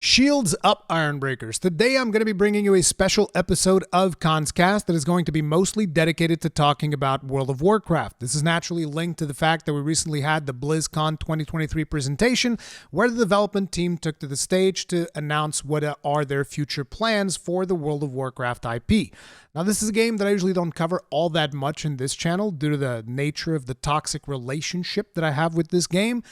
Shields up, Ironbreakers. Today I'm going to be bringing you a special episode of Kast that is going to be mostly dedicated to talking about World of Warcraft. This is naturally linked to the fact that we recently had the Blizzcon 2023 presentation where the development team took to the stage to announce what are their future plans for the World of Warcraft IP. Now, this is a game that I usually don't cover all that much in this channel due to the nature of the toxic relationship that I have with this game.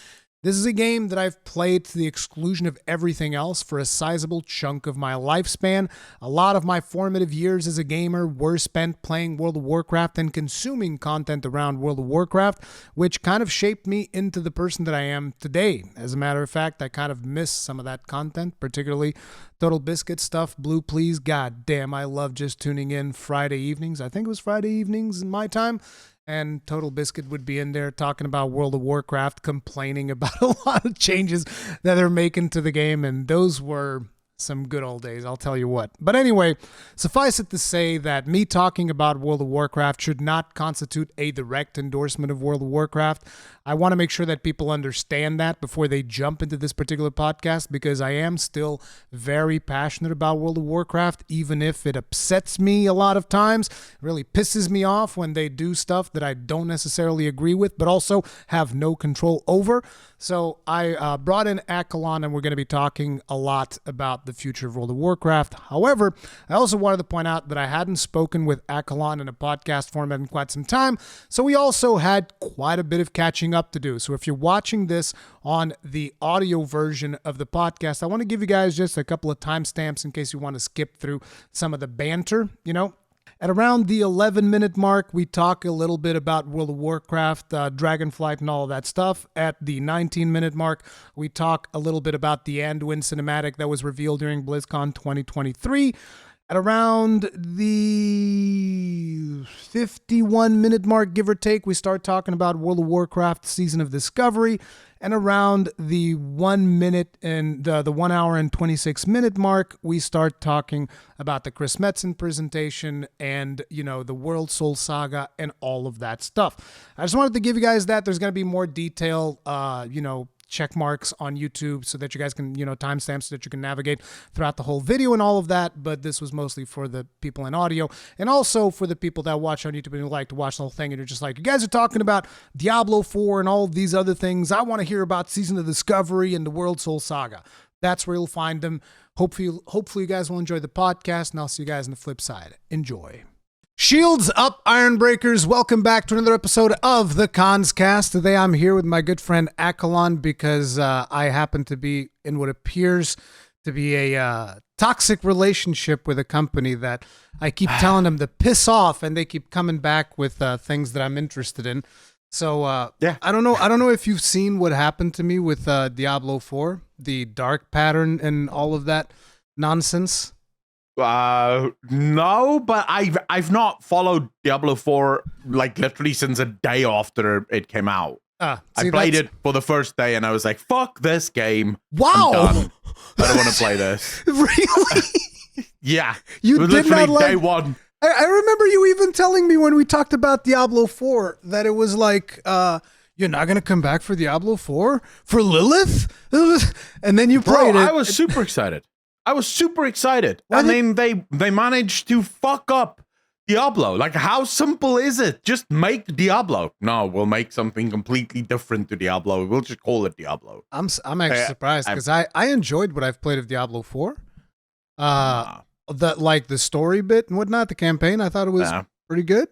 This is a game that I've played to the exclusion of everything else for a sizable chunk of my lifespan. A lot of my formative years as a gamer were spent playing World of Warcraft and consuming content around World of Warcraft, which kind of shaped me into the person that I am today. As a matter of fact, I kind of miss some of that content, particularly Total Biscuit stuff, Blue Please. God damn, I love just tuning in Friday evenings. I think it was Friday evenings in my time. And Total Biscuit would be in there talking about World of Warcraft, complaining about a lot of changes that they're making to the game. And those were some good old days, I'll tell you what. But anyway, suffice it to say that me talking about World of Warcraft should not constitute a direct endorsement of World of Warcraft. I want to make sure that people understand that before they jump into this particular podcast, because I am still very passionate about World of Warcraft, even if it upsets me a lot of times. It really pisses me off when they do stuff that I don't necessarily agree with, but also have no control over. So I brought in Accolonn, and we're going to be talking a lot about the future of World of Warcraft. However, I also wanted to point out that I hadn't spoken with Accolonn in a podcast format in quite some time, so we also had quite a bit of catching up to do. So if you're watching this on the audio version of the podcast, I want to give you guys just a couple of timestamps in case you want to skip through some of the banter, At around the 11-minute mark, we talk a little bit about World of Warcraft, Dragonflight, and all of that stuff. At the 19-minute mark, we talk a little bit about the Anduin Cinematic that was revealed during BlizzCon 2023. At around the 51-minute mark, give or take, we start talking about World of Warcraft Season of Discovery. And around the 1 minute and the 1 hour and 26-minute mark, we start talking about the Chris Metzen presentation and, the Worldsoul Saga and all of that stuff. I just wanted to give you guys that. There's going to be more detail, check marks on YouTube so that you guys can, timestamps so that you can navigate throughout the whole video and all of that. But this was mostly for the people in audio and also for the people that watch on YouTube and like to watch the whole thing. And you're just like, you guys are talking about Diablo 4 and all of these other things. I want to hear about Season of Discovery and the Worldsoul Saga. That's where you'll find them. Hopefully you guys will enjoy the podcast, and I'll see you guys on the flip side. Enjoy. Shields up, Ironbreakers. Welcome back to another episode of the Kast. Today I'm here with my good friend Accolonn because I happen to be in what appears to be a toxic relationship with a company that I keep telling them to piss off, and they keep coming back with things that I'm interested in. So yeah, I don't know if you've seen what happened to me with Diablo 4, the dark pattern and all of that nonsense. No, but I've not followed Diablo 4 like literally since a day after it came out. I played it for the first day and I was like, fuck this game. Wow. I'm done. I don't want to play this. Really? Yeah. You it was did literally not like day one. I remember you even telling me when we talked about Diablo 4 that it was like, you're not going to come back for Diablo 4? For Lilith? And then you played it. I was super excited. I mean, they managed to fuck up Diablo. Like, how simple is it? Just make Diablo. No, we'll make something completely different to Diablo. We'll just call it Diablo. I'm actually surprised because I enjoyed what I've played of Diablo 4. The story bit and whatnot, the campaign, I thought it was pretty good.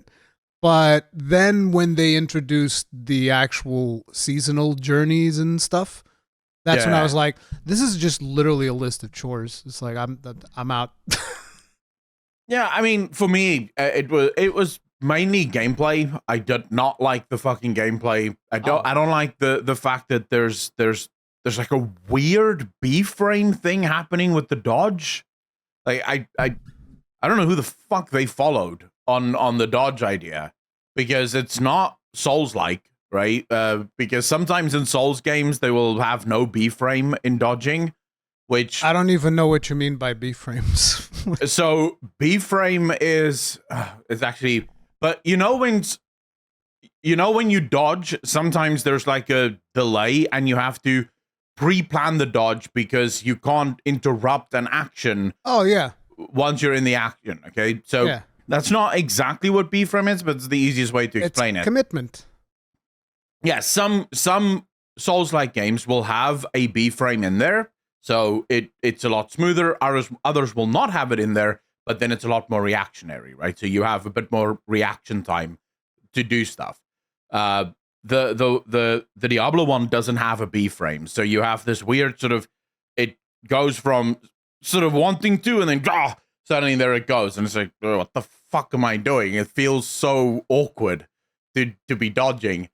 But then when they introduced the actual seasonal journeys and stuff, that's when I was like, this is just literally a list of chores. It's like, I'm out. Yeah, I mean, for me, it was mainly gameplay. I did not like the fucking gameplay. I don't like the fact that there's like a weird B-frame thing happening with the dodge. Like I don't know who the fuck they followed on the dodge idea, because it's not Souls-like. Right? Because sometimes in Souls games, they will have no B-frame in dodging, which... I don't even know what you mean by B-frames. So B-frame is actually... But when you dodge, sometimes there's like a delay and you have to pre-plan the dodge because you can't interrupt an action. Oh yeah. Once you're in the action, okay? So that's not exactly what B-frame is, but it's the easiest way to explain it. Commitment. Yeah, some Souls-like games will have a B-frame in there, so it's a lot smoother. Others will not have it in there, but then it's a lot more reactionary, right? So you have a bit more reaction time to do stuff. The Diablo one doesn't have a B-frame, so you have this weird sort of, it goes from sort of wanting to, and then suddenly there it goes, and it's like, oh, what the fuck am I doing? It feels so awkward to be dodging.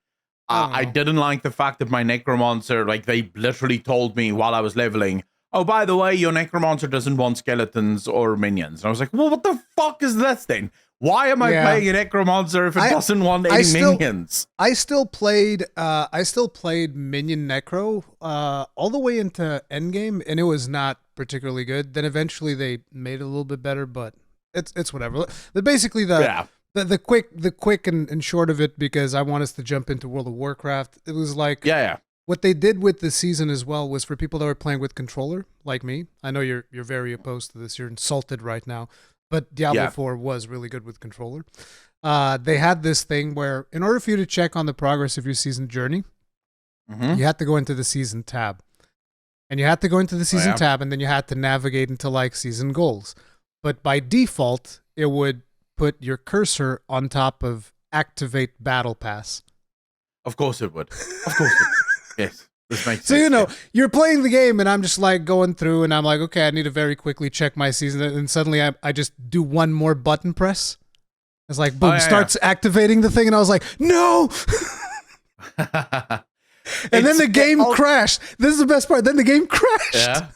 I didn't like the fact that my necromancer, like, they literally told me while I was leveling, oh, by the way, your necromancer doesn't want skeletons or minions. And I was like, well, what the fuck is this then? Why am I playing a necromancer if it doesn't want any minions? I still played minion necro all the way into endgame, and it was not particularly good. Then eventually they made it a little bit better, but it's whatever. But basically the quick and short of it, because I want us to jump into World of Warcraft. It was like what they did with the season as well was for people that were playing with controller, like me. I know you're very opposed to this. You're insulted right now. But Diablo 4 was really good with controller. They had this thing where, in order for you to check on the progress of your season journey, you had to go into the season tab. And you had to go into the season tab, and then you had to navigate into, like, season goals. But by default, it would put your cursor on top of activate battle pass. Of course it would. Of course it would. Yes. This makes so, sense, you're playing the game, and I'm just, like, going through, and I'm like, okay, I need to very quickly check my season, and suddenly I just do one more button press. It's like, boom, starts activating the thing, and I was like, no! And then the game crashed. This is the best part. Then the game crashed. Yeah.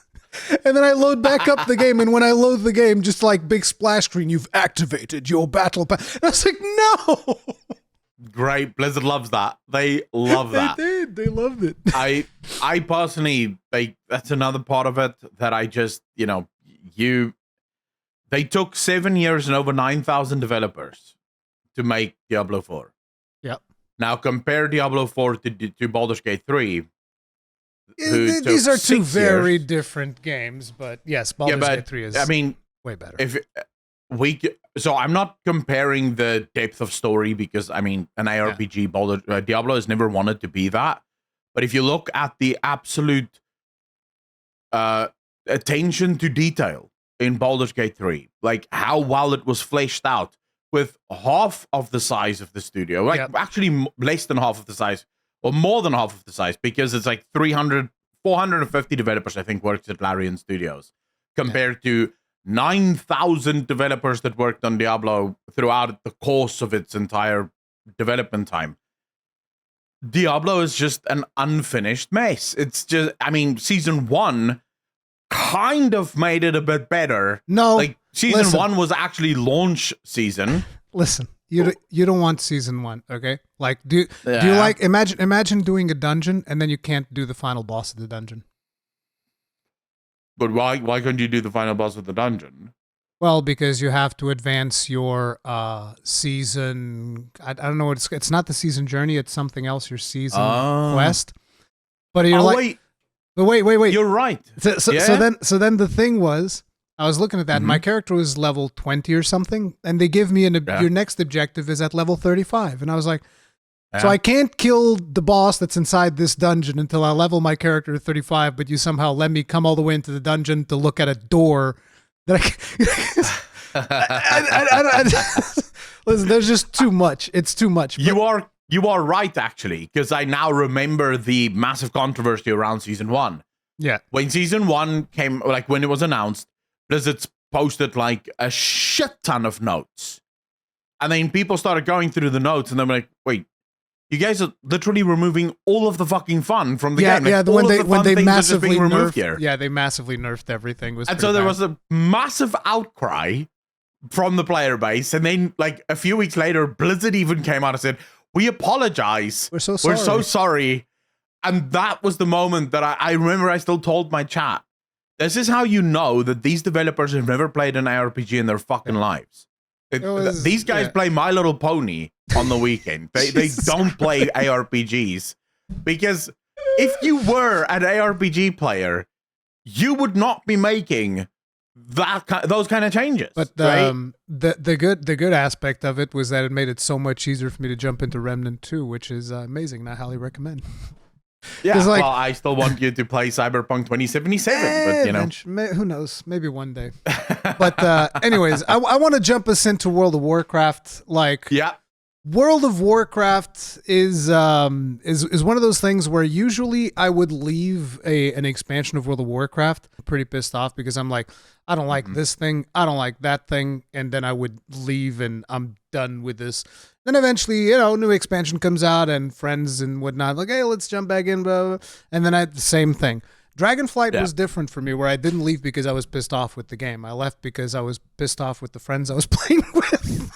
And then I load back up the game, and when I load the game, just like big splash screen, you've activated your battle pass. And I was like, no! Great. Blizzard loves that. They love that. They did. They loved it. I personally, that's another part of it that I just, they took 7 years and over 9,000 developers to make Diablo 4. Yep. Now compare Diablo 4 to Baldur's Gate 3. These are two very different games, but yes, Baldur's Gate 3 is way better. So I'm not comparing the depth of story because, an ARPG, Diablo has never wanted to be that. But if you look at the absolute attention to detail in Baldur's Gate 3, like how well it was fleshed out with half of the size of the studio, actually less than half of the size, or more than half of the size, because it's like 450 developers, I think, worked at Larian Studios, compared to 9,000 developers that worked on Diablo throughout the course of its entire development time. Diablo is just an unfinished mess. It's just, season 1 kind of made it a bit better. No, like season 1 was actually launch season. Listen, you don't want season 1, okay? Like, do you like imagine doing a dungeon and then you can't do the final boss of the dungeon? But why couldn't you do the final boss of the dungeon? Well, because you have to advance your season. I don't know what it's not the season journey. It's something else. Your season quest. But you're wait. You're right. So then the thing was, I was looking at that. And my character was level 20 or something, and they give me your next objective is at level 35, and I was like, so I can't kill the boss that's inside this dungeon until I level my character to 35, but you somehow let me come all the way into the dungeon to look at a door that listen, there's just too much. It's too much. You are right, actually, because I now remember the massive controversy around season 1. Yeah. When season 1 came, like when it was announced, Blizzard posted like a shit ton of notes. And then people started going through the notes and they were like, wait, you guys are literally removing all of the fucking fun from the game. Yeah, when they massively nerfed here. Yeah, they massively nerfed everything. And so there was a massive outcry from the player base. And then like a few weeks later, Blizzard even came out and said, we apologize. We're so sorry. We're so sorry. And that was the moment that I remember I still told my chat, this is how you know that these developers have never played an ARPG in their fucking lives. These guys play My Little Pony on the weekend. They don't play ARPGs because if you were an ARPG player, you would not be making those kind of changes. But right? the good aspect of it was that it made it so much easier for me to jump into Remnant 2, which is amazing, and I highly recommend. Yeah, like, well, I still want you to play Cyberpunk 2077, but you know, who knows? Maybe one day. But anyways, I want to jump us into World of Warcraft. Like, yeah, World of Warcraft is one of those things where usually I would leave an expansion of World of Warcraft pretty pissed off because I'm like, I don't like this thing, I don't like that thing, and then I would leave and I'm done with this. Then eventually, new expansion comes out and friends and whatnot, like, hey, let's jump back in, blah, blah. And then the same thing. Dragonflight was different for me, where I didn't leave because I was pissed off with the game. I left because I was pissed off with the friends I was playing with.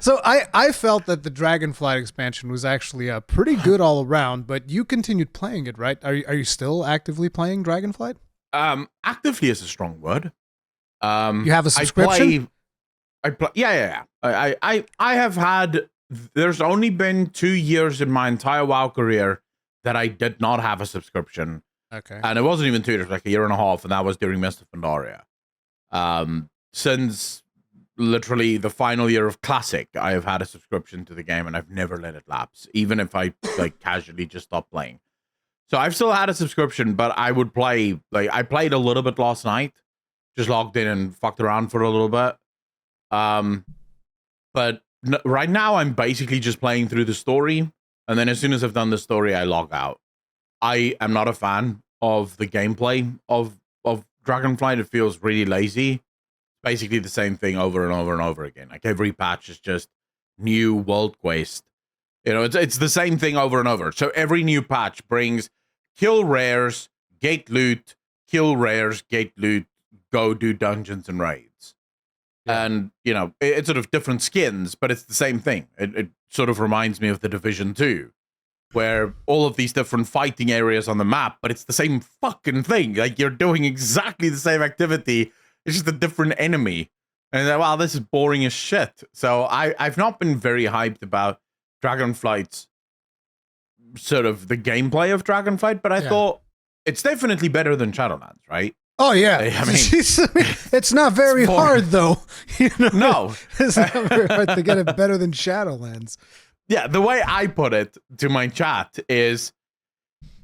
So I felt that the Dragonflight expansion was actually pretty good all around, but you continued playing it, right? Are you still actively playing Dragonflight? Actively is a strong word. You have a subscription? I play. Yeah. I have had. There's only been 2 years in my entire WoW career that I did not have a subscription. Okay. And it wasn't even 2 years, like a year and a half, and that was during Mist of Pandaria. Since literally the final year of Classic, I have had a subscription to the game, and I've never let it lapse, even if I like casually just stopped playing. So I've still had a subscription, but I would play. Like, I played a little bit last night, just logged in and fucked around for a little bit. But right now I'm basically just playing through the story, and then as soon as I've done the story, I log out. I am not a fan of the gameplay of Dragonflight. It feels really lazy. Basically the same thing over and over and over again. Like, every patch is just new world quest. It's the same thing over and over. So every new patch brings kill rares, get loot, kill rares, get loot, go do dungeons and raids. And, it's sort of different skins, but it's the same thing. It sort of reminds me of the Division 2, where all of these different fighting areas on the map, but it's the same fucking thing. Like, you're doing exactly the same activity. It's just a different enemy. And then, wow, this is boring as shit. So I've not been very hyped about Dragonflight's sort of the gameplay of Dragonflight, but I thought it's definitely better than Shadowlands, right? Oh, yeah. I mean, it's not very hard, though. No. It's not very hard to get it better than Shadowlands. Yeah, the way I put it to my chat is,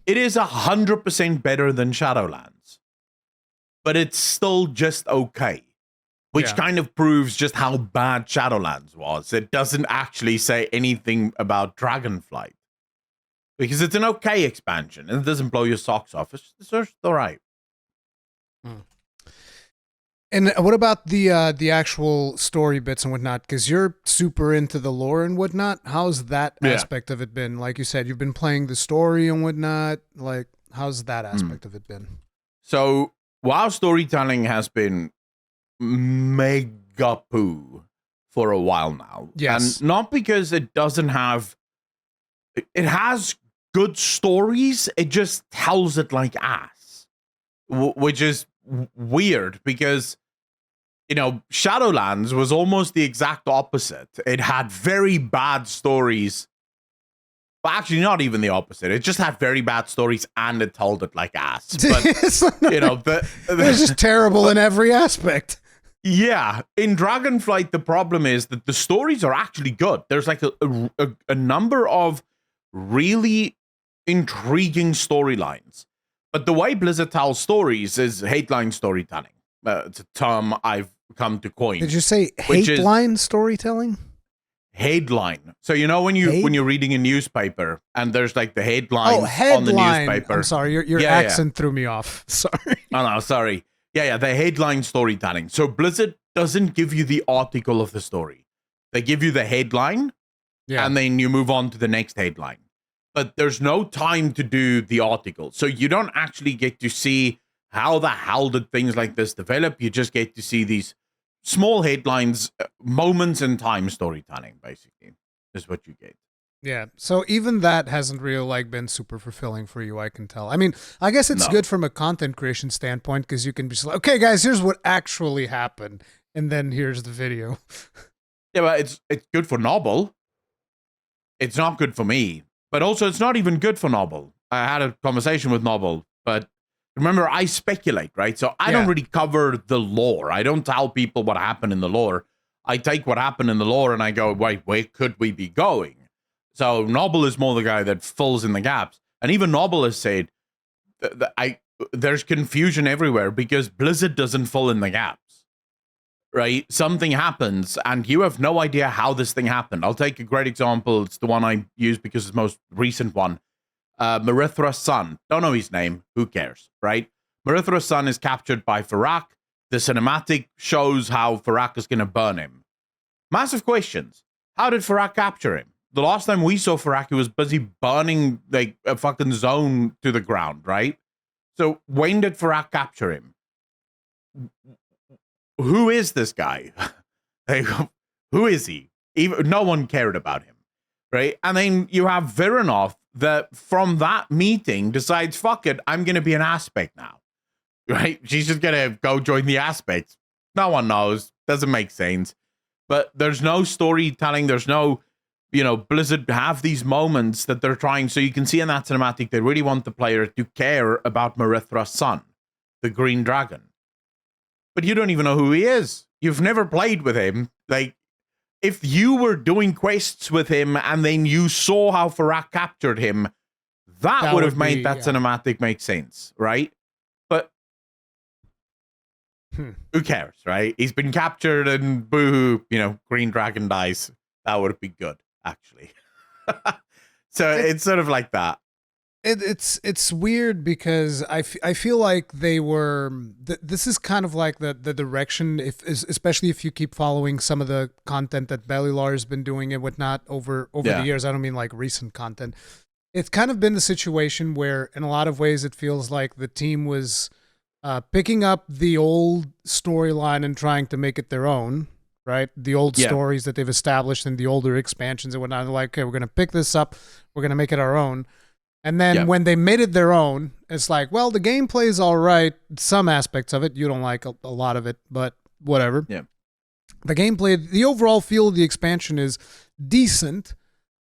it is 100% better than Shadowlands, but it's still just okay, which kind of proves just how bad Shadowlands was. It doesn't actually say anything about Dragonflight, because it's an okay expansion, and it doesn't blow your socks off. It's just all right. And what about the actual story bits and whatnot? Because you're super into the lore and whatnot. How's that aspect of it been? Like you said, you've been playing the story and whatnot. Like, how's that aspect of it been? So, WoW storytelling has been mega poo for a while now. Yes. And not because it doesn't have... It has good stories. It just tells it like ass. Which is weird, because Shadowlands was almost the exact opposite. It had very bad stories, but actually not even the opposite. It just had very bad stories, and it told it like ass. But it's just terrible in every aspect. Yeah, in Dragonflight, the problem is that the stories are actually good. There's like a number of really intriguing storylines. But the way Blizzard tells stories is headline storytelling. It's a term I've come to coin. Did you say headline storytelling? Headline. So when you're reading a newspaper and there's like the headline on the newspaper. I'm sorry, your accent threw me off. Sorry. Oh no, sorry. Yeah, the headline storytelling. So Blizzard doesn't give you the article of the story. They give you the headline, and then you move on to the next headline. But there's no time to do the article. So you don't actually get to see how the hell did things like this develop. You just get to see these small headlines, moments in time storytelling, basically, is what you get. Yeah, so even that hasn't really been super fulfilling for you, I can tell. I mean, I guess it's good from a content creation standpoint, because you can be like, okay, guys, here's what actually happened, and then here's the video. Yeah, but it's good for Noble. It's not good for me. But also, it's not even good for Noble. I had a conversation with Noble, but remember, I speculate, right? So I don't really cover the lore. I don't tell people what happened in the lore. I take what happened in the lore and I go, wait, where could we be going? So Noble is more the guy that fills in the gaps. And even Noble has said, there's confusion everywhere because Blizzard doesn't fill in the gaps, right? Something happens and you have no idea how this thing happened. I'll take a great example. It's the one I use because it's the most recent one. Marithra's son. Don't know his name. Who cares, right? Marithra's son is captured by Farak. The cinematic shows how Farak is going to burn him. Massive questions. How did Farak capture him? The last time we saw Farak, he was busy burning like a fucking zone to the ground, right? So when did Farak capture him? Who is this guy? Like, who is he? Even, no one cared about him, right? And then you have Viranov that from that meeting decides, fuck it, I'm going to be an aspect now, right? She's just going to go join the aspects. No one knows. Doesn't make sense. But there's no storytelling. There's no, Blizzard have these moments that they're trying. So you can see in that cinematic, they really want the player to care about Marithra's son, the Green Dragon. But you don't even know who he is. You've never played with him. Like, if you were doing quests with him and then you saw how Farak captured him, that would have made that cinematic make sense, right? But who cares, right? He's been captured and boo-hoo, Green Dragon dies. That would be good, actually. So it's sort of like that. It's weird because I feel like they were this is kind of like the direction, especially if you keep following some of the content that Belilar has been doing and whatnot over the years. I don't mean like recent content. It's kind of been the situation where in a lot of ways it feels like the team was picking up the old storyline and trying to make it their own, right? The old stories that they've established in the older expansions and whatnot. They're like, okay, we're going to pick this up. We're going to make it our own. And then when they made it their own, it's like, well, the gameplay is all right. Some aspects of it, you don't like a lot of it, but whatever. Yeah. The gameplay, the overall feel of the expansion is decent,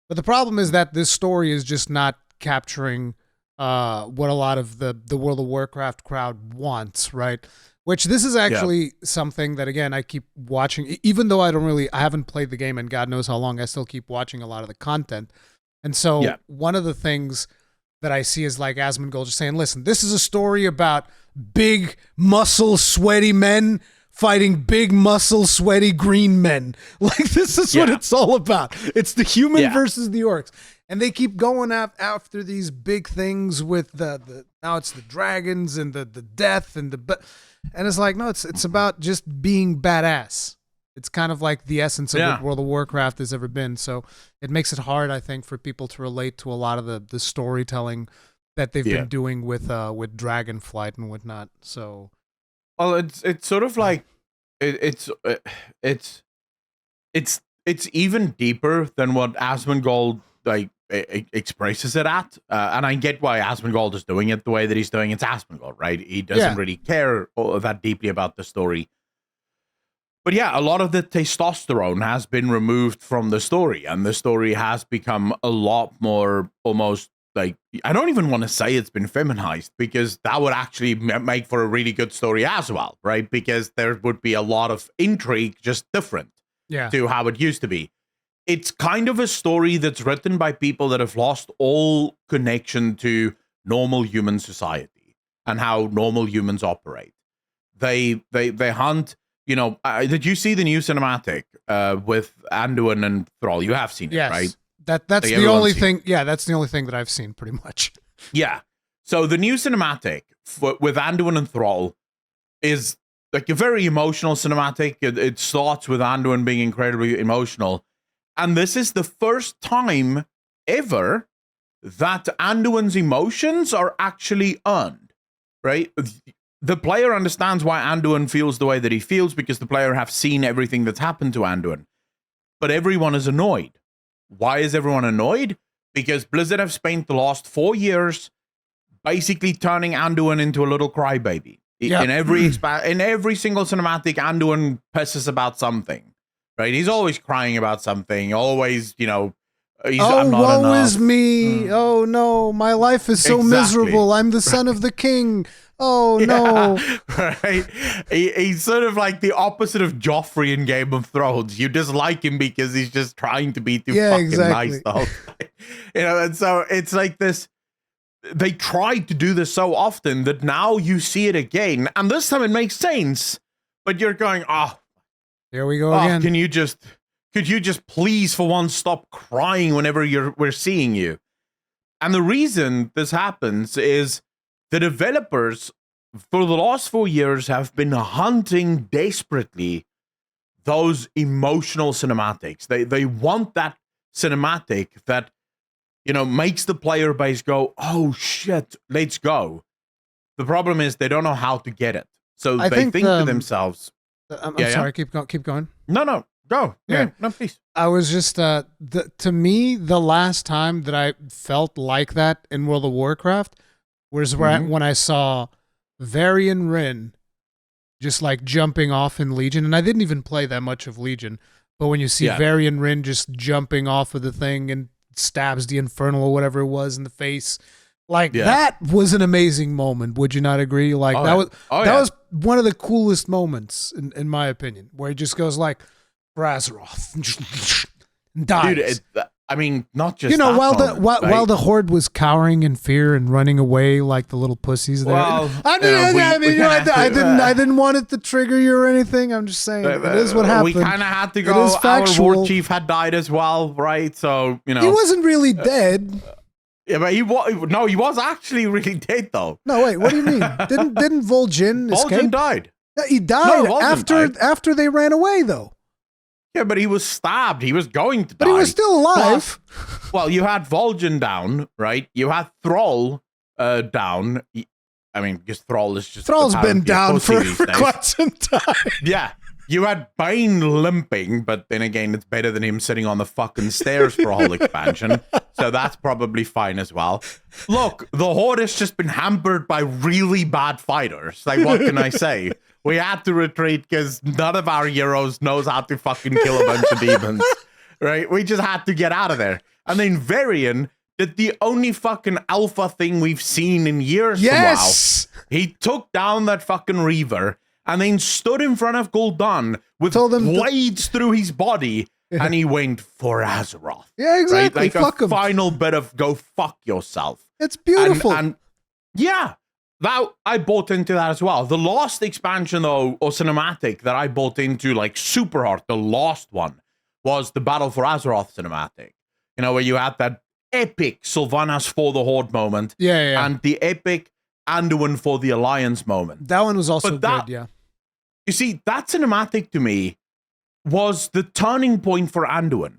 but the problem is that this story is just not capturing what a lot of the World of Warcraft crowd wants, right? Which this is actually something that, again, I keep watching, even though I haven't played the game and God knows how long, I still keep watching a lot of the content. And so one of the things that I see is like Asmongold just saying, listen, this is a story about big, muscle, sweaty men fighting big, muscle, sweaty, green men. Like, this is what it's all about. It's the human versus the orcs. And they keep going after these big things with the now it's the dragons and the death and and it's like, no, it's about just being badass. It's kind of like the essence of what World of Warcraft has ever been. So it makes it hard, I think, for people to relate to a lot of the storytelling that they've been doing with Dragonflight and whatnot. So, well, it's sort of like it's even deeper than what Asmongold like expresses it at, and I get why Asmongold is doing it the way that he's doing. It's Asmongold, right? He doesn't really care that deeply about the story. But yeah, a lot of the testosterone has been removed from the story, and the story has become a lot more almost like, I don't even want to say it's been feminized, because that would actually make for a really good story as well, right? Because there would be a lot of intrigue, just different to how it used to be. It's kind of a story that's written by people that have lost all connection to normal human society and how normal humans operate. They hunt. Did you see the new cinematic with Anduin and Thrall? You have seen it, right? That's like the only thing. Yeah, that's the only thing that I've seen, pretty much. Yeah. So the new cinematic with Anduin and Thrall is like a very emotional cinematic. It starts with Anduin being incredibly emotional, and this is the first time ever that Anduin's emotions are actually earned, right? The player understands why Anduin feels the way that he feels because the player have seen everything that's happened to Anduin. But everyone is annoyed. Why is everyone annoyed? Because Blizzard have spent the last 4 years basically turning Anduin into a little crybaby. In every single cinematic, Anduin pisses about something, right? He's always crying about something, always, Oh, I'm not woe enough. is me. Oh, no. My life is so miserable. I'm the son of the king. Oh, no. Right? He's sort of like the opposite of Joffrey in Game of Thrones. You dislike him because he's just trying to be too fucking nice the whole time. And so it's like this. They tried to do this so often that now you see it again. And this time it makes sense. But you're going, here we go again. Could you just please for once stop crying whenever we're seeing you? And the reason this happens is the developers for the last 4 years have been hunting desperately those emotional cinematics. They want that cinematic that, makes the player base go, oh shit, let's go. The problem is they don't know how to get it. So they think to themselves. I'm sorry, keep going. No, go. Yeah. No, please. I was just, to me, the last time that I felt like that in World of Warcraft was when I saw Varian Wrynn just like jumping off in Legion. And I didn't even play that much of Legion. But when you see Varian Wrynn just jumping off of the thing and stabs the Infernal or whatever it was in the face, that was an amazing moment. Would you not agree? Like that was one of the coolest moments in my opinion, where he just goes like Brazeroth and dies. Dude, not just while the horde was cowering in fear and running away like the little pussies there. Well, I didn't want it to trigger you or anything. I'm just saying it is what happened. We kind of had to go. Our war chief had died as well, right? So he wasn't really dead. Yeah, but he was actually really dead though. No, wait, what do you mean? Didn't Vol'jin escape? Vol'jin died. Yeah, he died after they ran away though. Yeah, but he was stabbed. He was going to die. But he was still alive. Well, you had Vol'jin down, right? You had Thrall down. Because Thrall is just... Thrall's been down for quite some time. Yeah. You had Bane limping, but then again, it's better than him sitting on the fucking stairs for a whole expansion. So that's probably fine as well. Look, the Horde has just been hampered by really bad fighters. Like, what can I say? We had to retreat because none of our heroes knows how to fucking kill a bunch of demons, right? We just had to get out of there. And then Varian did the only fucking alpha thing we've seen in years. Yes! From WoW. He took down that fucking Reaver and then stood in front of Gul'dan with blades through his body, and he went for Azeroth. Yeah, exactly. Right? Like fuck a him. final bit of go fuck yourself. It's beautiful. And yeah. That I bought into that as well. The last expansion, though, or cinematic that I bought into, like super hard, the last one, was the Battle for Azeroth cinematic. Where you had that epic Sylvanas for the Horde moment, and the epic Anduin for the Alliance moment. That one was also good, yeah. You see, that cinematic to me was the turning point for Anduin.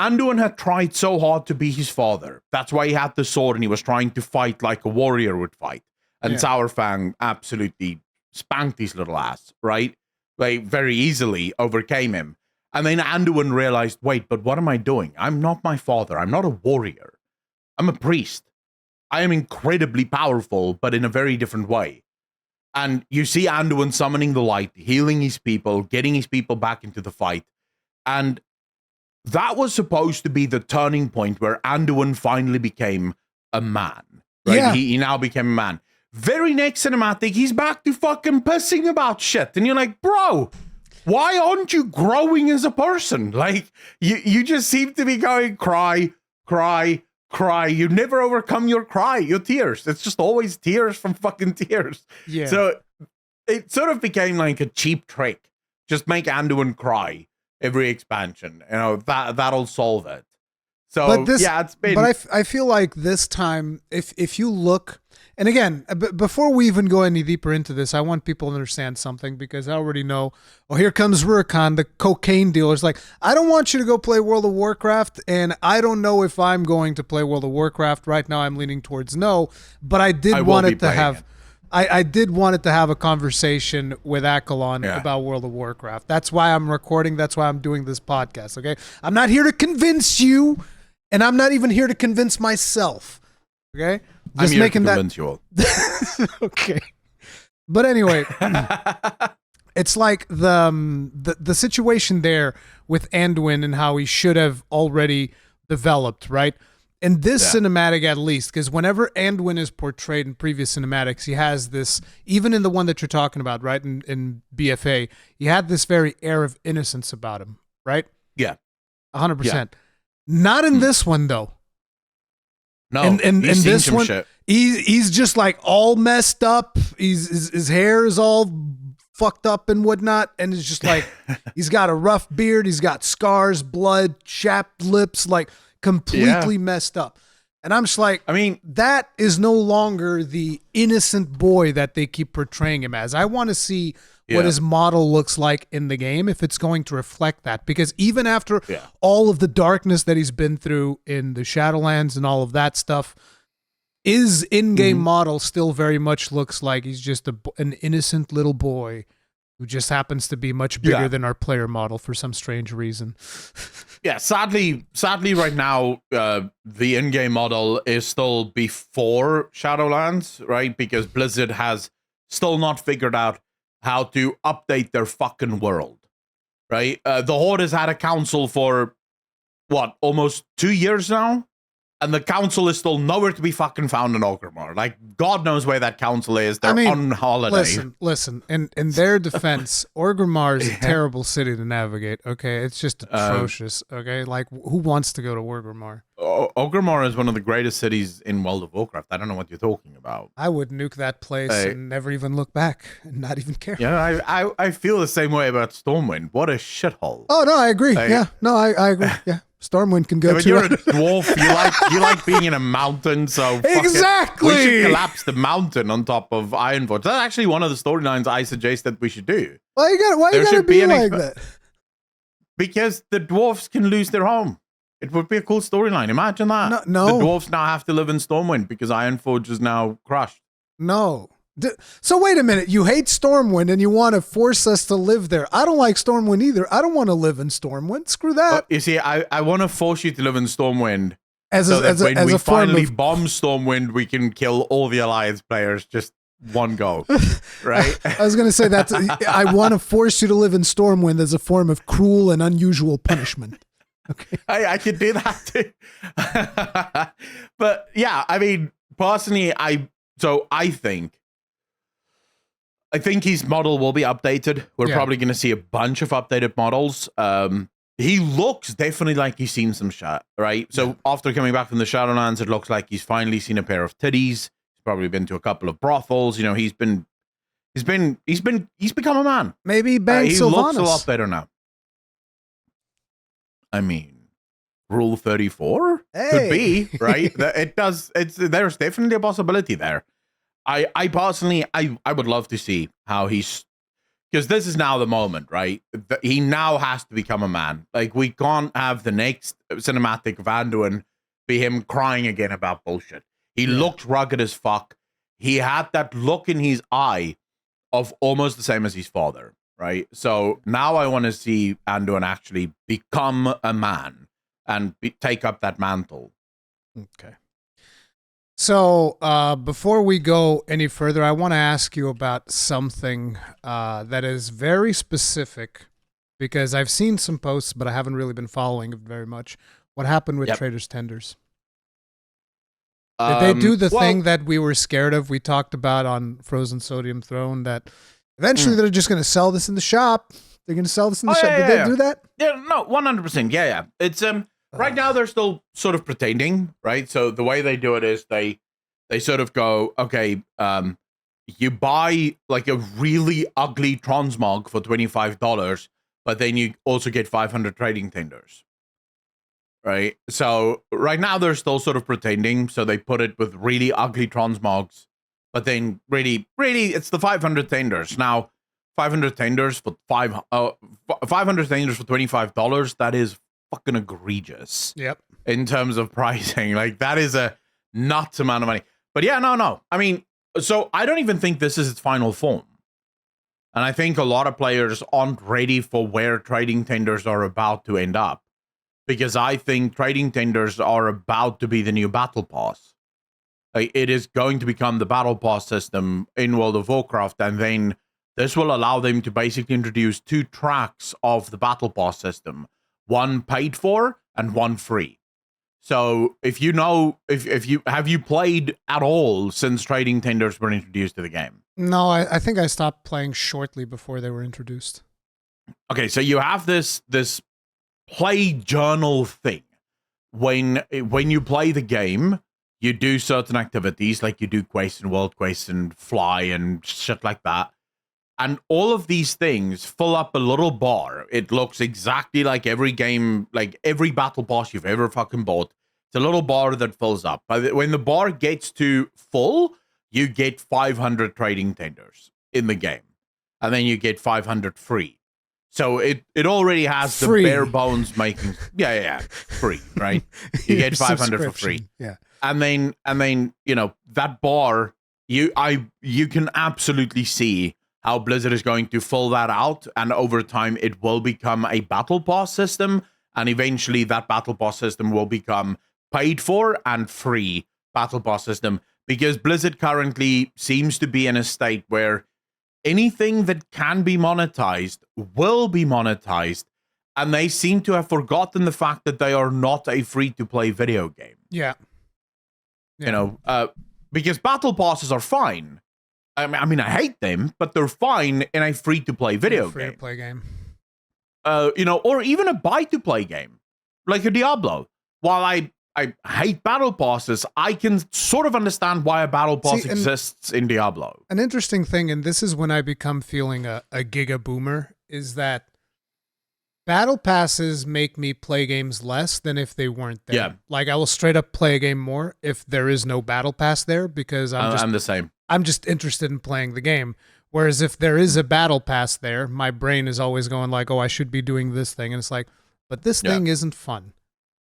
Anduin had tried so hard to be his father. That's why he had the sword and he was trying to fight like a warrior would fight. And Sourfang absolutely spanked his little ass, right? They very easily overcame him. And then Anduin realized, wait, but what am I doing? I'm not my father. I'm not a warrior. I'm a priest. I am incredibly powerful, but in a very different way. And you see Anduin summoning the light, healing his people, getting his people back into the fight. And that was supposed to be the turning point where Anduin finally became a man. Right? Yeah. He now became a man. Very next cinematic, he's back to fucking pissing about shit. And you're like, bro, why aren't you growing as a person? Like, you just seem to be going cry, cry, cry. You never overcome your tears. It's just always tears from fucking tears. Yeah. So it sort of became like a cheap trick. Just make Anduin cry every expansion. That'll solve it. So, it's been... But I feel like this time, if you look... And again, before we even go any deeper into this, I want people to understand something, because I already know, here comes Rurikhan, the cocaine dealer. It's like, I don't want you to go play World of Warcraft, and I don't know if I'm going to play World of Warcraft. Right now I'm leaning towards no, but I did want it to have... I did want it to have a conversation with Accolonn about World of Warcraft. That's why I'm recording. That's why I'm doing this podcast, okay? I'm not here to convince you, and I'm not even here to convince myself, okay? Just making that... convince you all. Okay. But anyway, it's like the situation there with Anduin and how he should have already developed, right? In this cinematic, at least, because whenever Anduin is portrayed in previous cinematics, he has this, even in the one that you're talking about, right, in BFA, he had this very air of innocence about him, right? Yeah. 100%. Yeah. Not in this one, though. No, in this one, he's just like all messed up. His hair is all fucked up and whatnot, and it's just like he's got a rough beard, he's got scars, blood, chapped lips, like completely messed up. And I'm just like, I mean, that is no longer the innocent boy that they keep portraying him as. I want to see what his model looks like in the game, if it's going to reflect that. Because even after all of the darkness that he's been through in the Shadowlands and all of that stuff, his in-game model still very much looks like he's just an innocent little boy who just happens to be much bigger than our player model for some strange reason. Yeah, sadly right now, the in-game model is still before Shadowlands, right? Because Blizzard has still not figured out how to update their fucking world, right? The Horde has had a council for, almost 2 years now? And the council is still nowhere to be fucking found in Orgrimmar. Like, God knows where that council is. They're on holiday. Listen. In their defense, Orgrimmar is a terrible city to navigate, okay? It's just atrocious, okay? Like, who wants to go to Orgrimmar? Orgrimmar is one of the greatest cities in World of Warcraft. I don't know what you're talking about. I would nuke that place and never even look back and not even care. Yeah, I feel the same way about Stormwind. What a shithole. Oh, no, I agree. I agree. Yeah. Stormwind can go too. You're a dwarf. You like being in a mountain. So exactly, we should collapse the mountain on top of Ironforge. That's actually one of the storylines I suggest that we should do. Why you gotta be like that? Because the dwarfs can lose their home. It would be a cool storyline. Imagine that. No, the dwarfs now have to live in Stormwind because Ironforge is now crushed. No. So wait a minute, you hate Stormwind and you want to force us to live there. I don't like Stormwind either. I don't want to live in Stormwind. Screw that. You see, I want to force you to live in Stormwind when we finally bomb Stormwind, we can kill all the Alliance players just one go, right? I was going to say that I want to force you to live in Stormwind as a form of cruel and unusual punishment. Okay, I could do that too. But yeah, I mean, personally, I think his model will be updated. We're probably going to see a bunch of updated models. He looks definitely like he's seen some shit, right? So after coming back from the Shadowlands, it looks like he's finally seen a pair of titties. He's probably been to a couple of brothels. You know, he's become a man. Maybe bang he Sylvanas. Looks a lot better now. I mean, Rule 34 could be, right? There's definitely a possibility there. I personally, I would love to see how because this is now the moment, right? He now has to become a man. Like, we can't have the next cinematic of Anduin be him crying again about bullshit. He looked rugged as fuck. He had that look in his eye of almost the same as his father, right? So now I want to see Anduin actually become a man and take up that mantle. Okay. So before we go any further, I want to ask you about something that is very specific, because I've seen some posts, but I haven't really been following it very much. What happened with Traders' Tenders? Did they do the thing that we were scared of? We talked about on Frozen Sodium Throne, that eventually they're just going to sell this in the shop. They're going to sell this in the shop. Did they do that? Yeah, no, 100%. Yeah. It's right now they're still sort of pretending, right? So the way they do it is they sort of go, okay, you buy like a really ugly transmog for $25, but then you also get 500 trading tenders, right? So right now they're still sort of pretending. So they put it with really ugly transmogs, but then really it's the 500 tenders. Now 500 tenders for 500 tenders for $25. That is fucking egregious. Yep. In terms of pricing, like, that is a nuts amount of money. But yeah, no. I mean, so I don't even think this is its final form. And I think a lot of players aren't ready for where trading tenders are about to end up. Because I think trading tenders are about to be the new battle pass. Like, it is going to become the battle pass system in World of Warcraft, and then this will allow them to basically introduce 2 tracks of the battle pass system. One paid for and one free. So if you have you played at all since trading tenders were introduced to the game? No, I think I stopped playing shortly before they were introduced. Okay, so you have this play journal thing. When you play the game, you do certain activities, like you do quests and world quests and fly and shit like that. And all of these things fill up a little bar. It looks exactly like every game, like every battle pass you've ever fucking bought. It's a little bar that fills up. But when the bar gets to full, you get 500 trading tenders in the game. And then you get 500 free. So it already has Free. The bare bones making. Yeah, free, right? You get 500 for free. Yeah. And then that bar, you can absolutely see how Blizzard is going to fill that out, and over time it will become a battle pass system, and eventually that battle pass system will become paid for and free battle pass system, because Blizzard currently seems to be in a state where anything that can be monetized will be monetized, and they seem to have forgotten the fact that they are not a free-to-play video game. Yeah. Because battle passes are fine. I mean, I hate them, but they're fine in a free-to-play video game. Free-to-play game. Or even a buy-to-play game, like a Diablo. While I hate battle passes, I can sort of understand why a battle pass exists in Diablo. An interesting thing, and this is when I become feeling a giga boomer, is that battle passes make me play games less than if they weren't there. Yeah. Like, I will straight up play a game more if there is no battle pass there, because I'm the same. I'm just interested in playing the game. Whereas if there is a battle pass there, my brain is always going like, oh, I should be doing this thing. And it's like, but this thing isn't fun.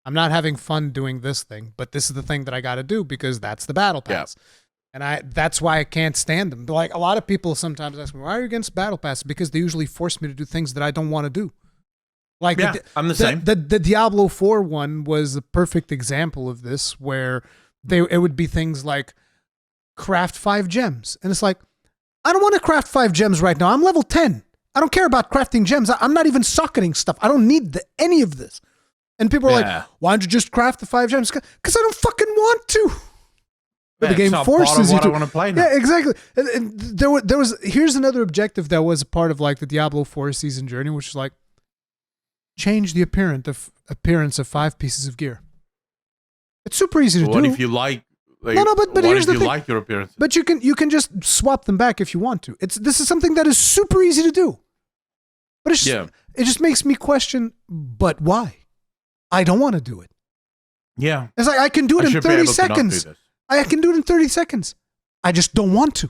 I'm not having fun doing this thing, but this is the thing that I got to do because that's the battle pass. Yeah. And that's why I can't stand them. Like, a lot of people sometimes ask me, why are you against battle passes? Because they usually force me to do things that I don't want to do. Like, I'm the same. The Diablo 4 one was a perfect example of this, where it would be things like craft 5 gems. And it's like, I don't want to craft 5 gems right now. I'm level 10. I don't care about crafting gems. I'm not even socketing stuff. I don't need any of this. And people are like, why don't you just craft the 5 gems? Because I don't fucking want to. But the game forces you to. I want to play now. Yeah, exactly. And there was here's another objective that was a part of like the Diablo 4 season journey, which is like, change the appearance of 5 pieces of gear. It's super easy to do. What if you like? No, but here's the thing. Like your appearance? But you can just swap them back if you want to. This is something that is super easy to do. But it just makes me question. But why? I don't want to do it. Yeah, it's like I can do it in 30 seconds. I can do it in 30 seconds. I just don't want to.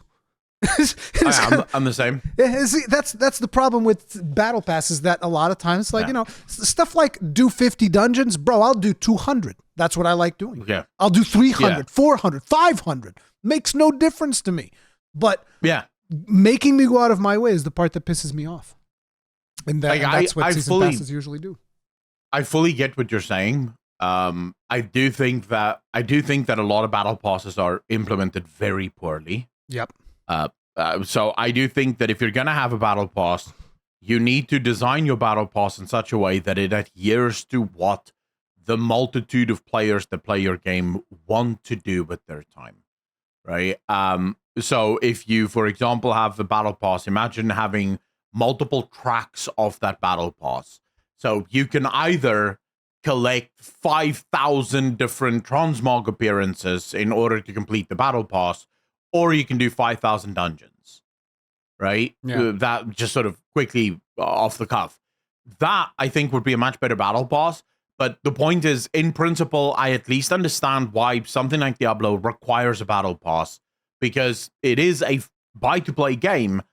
I'm the same. See, that's the problem with battle passes, that a lot of times, like, stuff like do 50 dungeons, bro, I'll do 200. That's what I like doing. Yeah. I'll do 300, 400, 500. Makes no difference to me. But making me go out of my way is the part that pisses me off. And that's what season passes usually do. I fully get what you're saying. I do think that a lot of battle passes are implemented very poorly. Yep. So I do think that if you're going to have a battle pass, you need to design your battle pass in such a way that it adheres to what the multitude of players that play your game want to do with their time, right? So if you, for example, have the battle pass, imagine having multiple tracks of that battle pass. So you can either collect 5,000 different transmog appearances in order to complete the battle pass, or you can do 5,000 dungeons, right? Yeah. That just sort of quickly off the cuff. That, I think, would be a much better battle pass. But the point is, in principle, I at least understand why something like Diablo requires a battle pass, because it is a buy-to-play game.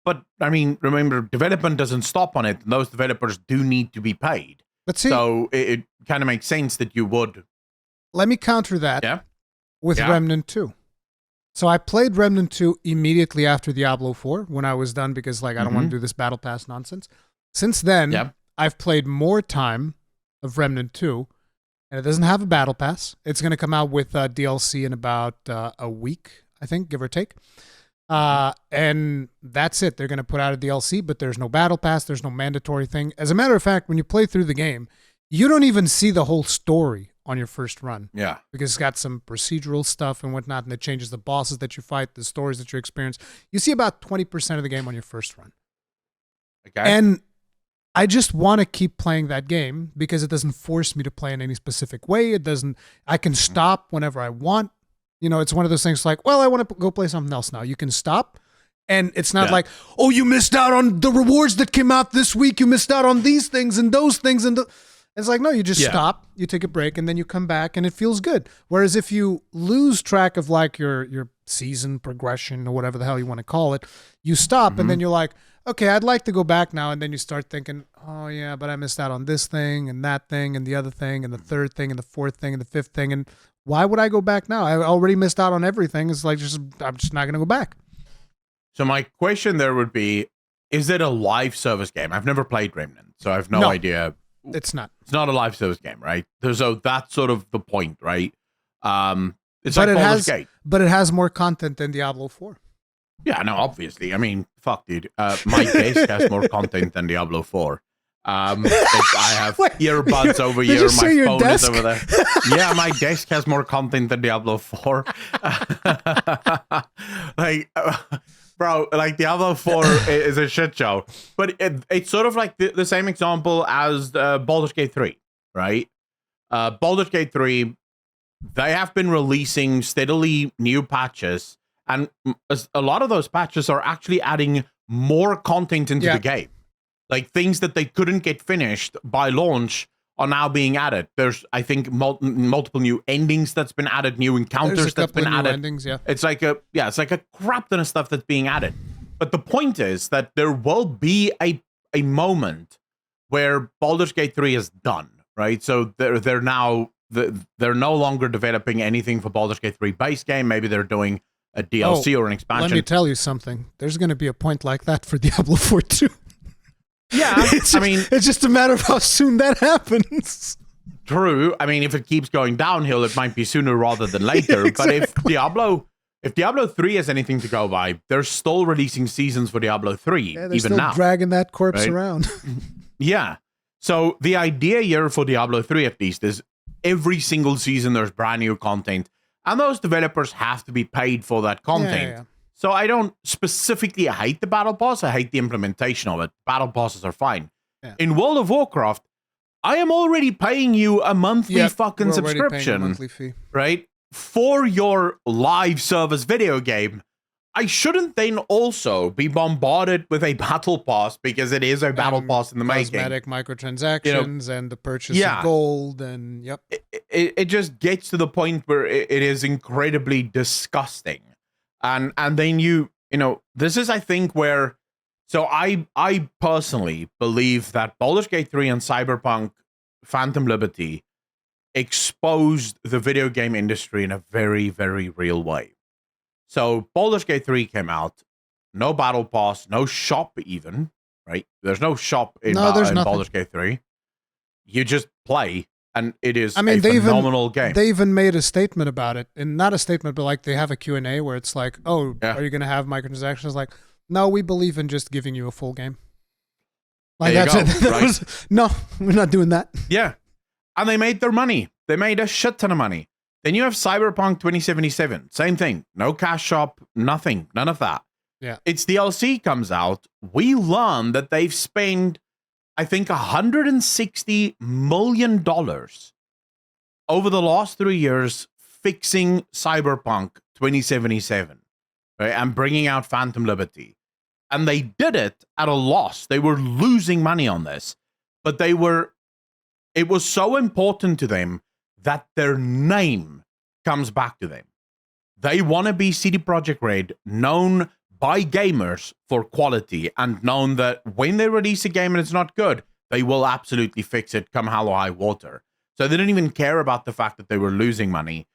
But, I mean, remember, development doesn't stop on it. And those developers do need to be paid. But see, so it kind of makes sense that you would. Let me counter that with Remnant 2. So I played Remnant 2 immediately after Diablo 4 when I was done, because like I don't want to do this battle pass nonsense. Since then, I've played more time of Remnant 2, and it doesn't have a battle pass. It's going to come out with DLC in about a week, I think, give or take. And that's it. They're going to put out a DLC, but there's no battle pass. There's no mandatory thing. As a matter of fact, when you play through the game, you don't even see the whole story on your first run. Yeah. Because it's got some procedural stuff and whatnot, and it changes the bosses that you fight, the stories that you experience. You see about 20% of the game on your first run. Okay. And I just want to keep playing that game because it doesn't force me to play in any specific way. I can stop whenever I want. You know, it's one of those things like, well, I want to go play something else now. You can stop. And it's not like, oh, you missed out on the rewards that came out this week. You missed out on these things and those things. It's like, no, you just stop, you take a break, and then you come back, and it feels good. Whereas if you lose track of like your season progression or whatever the hell you want to call it, you stop, and then you're like, okay, I'd like to go back now. And then you start thinking, oh, yeah, but I missed out on this thing and that thing and the other thing and the third thing and the fourth thing and the fifth thing. And why would I go back now? I already missed out on everything. It's like, I'm just not going to go back. So my question there would be, is it a live service game? I've never played Remnant, so I have no idea. It's not. It's not a live service game, right? So that's sort of the point, right? It's but like Baldur's Gate. But it has more content than Diablo 4. Yeah, no, obviously. I mean, fuck, dude. My desk has more content than Diablo 4. I have earbuds over here. My phone desk? is over there. Yeah, my desk has more content than Diablo 4. Bro, like Diablo 4 is a shit show. But it's sort of like the same example as Baldur's Gate 3, right? Baldur's Gate 3, they have been releasing steadily new patches. And a lot of those patches are actually adding more content into the game. Like things that they couldn't get finished by launch are now being added. There's, I think, multiple new endings that's been added, new encounters that's been added. Endings, yeah. It's like a crap ton of stuff that's being added. But the point is that there will be a moment where Baldur's Gate 3 is done, right? So they're no longer developing anything for Baldur's Gate 3 base game. Maybe they're doing a DLC or an expansion. Let me tell you something. There's going to be a point like that for Diablo 4 too. Yeah, it's just a matter of how soon that happens. True. I mean, if it keeps going downhill, it might be sooner rather than later. Exactly. But if Diablo 3 has anything to go by, they're still releasing seasons for Diablo 3, they're even still now. Dragging that corpse around. Yeah. So the idea here for Diablo 3, at least, is every single season there's brand new content, and those developers have to be paid for that content. Yeah. So I don't specifically hate the Battle Pass. I hate the implementation of it. Battle Passes are fine. Yeah. In World of Warcraft, I am already paying you a monthly fucking subscription, monthly fee. Right? For your live service video game. I shouldn't then also be bombarded with a Battle Pass because it is a Battle Pass in the making. Cosmetic microtransactions and the purchase of gold and It just gets to the point where it is incredibly disgusting. And then this is, I think, where, so I personally believe that Baldur's Gate 3 and Cyberpunk Phantom Liberty exposed the video game industry in a very, very real way. So Baldur's Gate 3 came out, no Battle Pass, no shop even, right? There's no shop in Baldur's Gate 3. You just play. And it is a phenomenal game. They even made a statement about it. And not a statement, but like they have a Q&A where it's like, are you going to have microtransactions? Like, no, we believe in just giving you a full game. Like that's it. Right? No, we're not doing that. Yeah. And they made their money. They made a shit ton of money. Then you have Cyberpunk 2077. Same thing. No cash shop, nothing. None of that. Yeah. Its DLC comes out. We learn that they've spent, I think, $160 million over the last 3 years fixing Cyberpunk 2077, right, and bringing out Phantom Liberty. And they did it at a loss. They were losing money on this, but it was so important to them that their name comes back to them. They want to be CD Projekt Red, known by gamers for quality, and known that when they release a game and it's not good, they will absolutely fix it come hell or high water. So they didn't even care about the fact that they were losing money.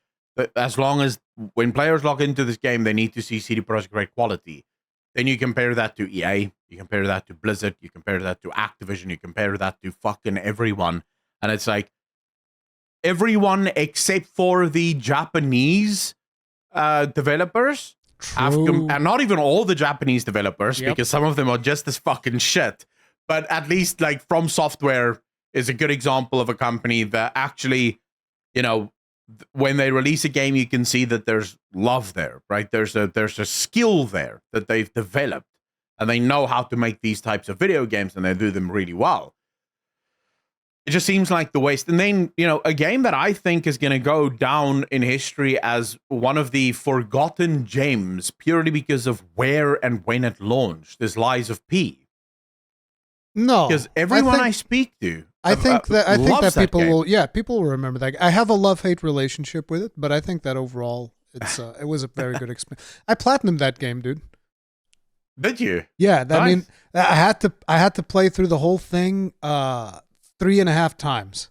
As long as when players log into this game, they need to see CD Projekt Red quality. Then you compare that to EA, you compare that to Blizzard, you compare that to Activision, you compare that to fucking everyone. And it's like, everyone except for the Japanese developers and not even all the Japanese developers, because some of them are just as fucking shit. But at least like From Software is a good example of a company that actually, when they release a game, you can see that there's love there, right? There's a skill there that they've developed, and they know how to make these types of video games, and they do them really well. It just seems like the waste. And then, a game that I think is going to go down in history as one of the forgotten gems purely because of where and when it launched is Lies of P. No, because everyone I speak to, I think that people will remember that. I have a love-hate relationship with it, but I think that overall it was a very good experience. I platinumed that game, dude. Did you? Yeah, nice. I mean, I had to play through the whole thing 3.5 times.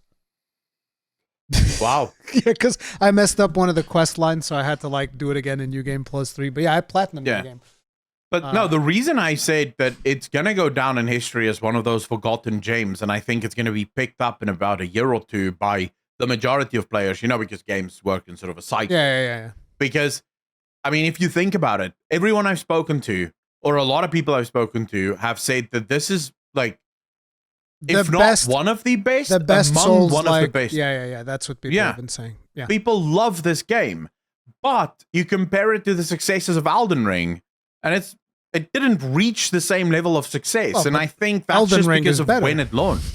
Wow. Yeah, because I messed up one of the quest lines, so I had to do it again in New Game Plus 3. But yeah, I platinumed the game. But no, the reason I said that it's going to go down in history as one of those forgotten gems, and I think it's going to be picked up in about a year or two by the majority of players, because games work in sort of a cycle. Yeah. Because, I mean, if you think about it, everyone I've spoken to, or a lot of people I've spoken to, have said that this is, if not one of the best, among Souls, one of the best. Yeah. That's what people have been saying. Yeah. People love this game, but you compare it to the successes of Elden Ring, and it didn't reach the same level of success. And I think that's Elden just Ring because of better. when it launched.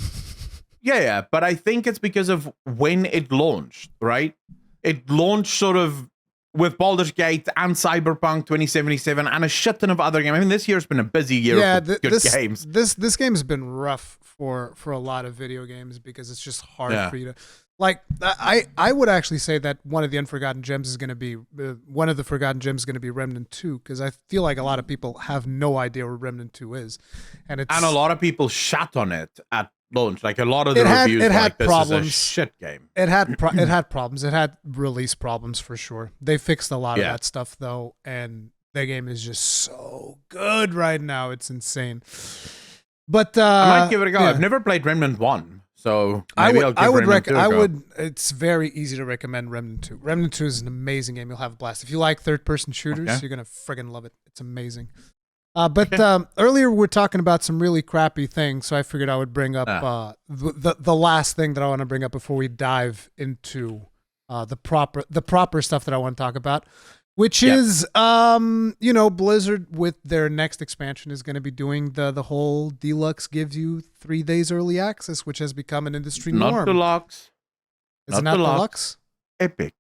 Yeah, but I think it's because of when it launched, right? It launched sort of with Baldur's Gate and Cyberpunk 2077 and a shit ton of other games. I mean, this year's been a busy year for good games. This game's been rough for a lot of video games because it's just hard for you to... I would actually say that one of the Forgotten Gems is going to be Remnant 2, because I feel like a lot of people have no idea where Remnant 2 is, and a lot of people shat on it at launch. Like a lot of the reviews, this problems. Is a shit game. It had problems. It had release problems for sure. They fixed a lot of that stuff though, and the game is just so good right now. It's insane. But I might give it a go. I've never played Remnant 1. So maybe I'll give Remnant 2 a go. It's very easy to recommend Remnant 2. Remnant 2 is an amazing game. You'll have a blast. If you like third-person shooters, you're going to friggin' love it. It's amazing. But earlier we were talking about some really crappy things, so I figured I would bring up the last thing that I want to bring up before we dive into the proper stuff that I want to talk about, which is Blizzard with their next expansion is going to be doing the whole deluxe gives you 3 days early access, which has become an industry norm. Not deluxe. Is it not deluxe? Epic.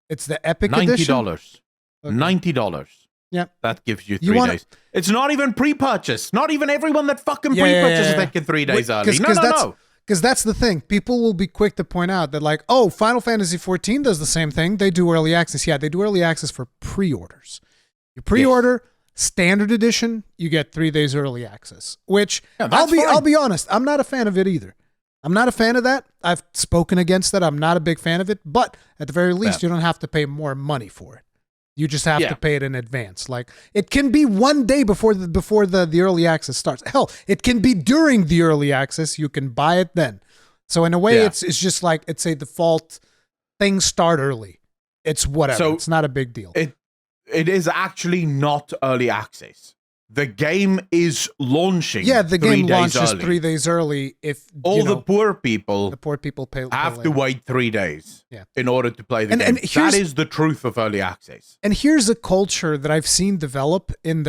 It's the Epic edition? $90. Okay. $90. Yeah. That gives you 3 days. It's not even pre-purchase. Not even everyone that fucking pre-purchases that get 3 days early. No. Because that's the thing. People will be quick to point out that Final Fantasy XIV does the same thing. They do early access. Yeah, they do early access for pre-orders. You pre-order, standard edition, you get 3 days early access. Which, I'll be honest, I'm not a fan of it either. I'm not a fan of that. I've spoken against that. I'm not a big fan of it. But at the very least, you don't have to pay more money for it. You just have to pay it in advance. It can be 1 day before the early access starts. Hell, it can be during the early access. You can buy it then. So in a way, it's just like it's a default. Things start early. It's whatever. So it's not a big deal. It is actually not early access. The game is launching. Yeah, the game launches early. 3 days early. If the poor people have to wait 3 days in order to play the game. And that is the truth of early access. And here's a culture that I've seen develop in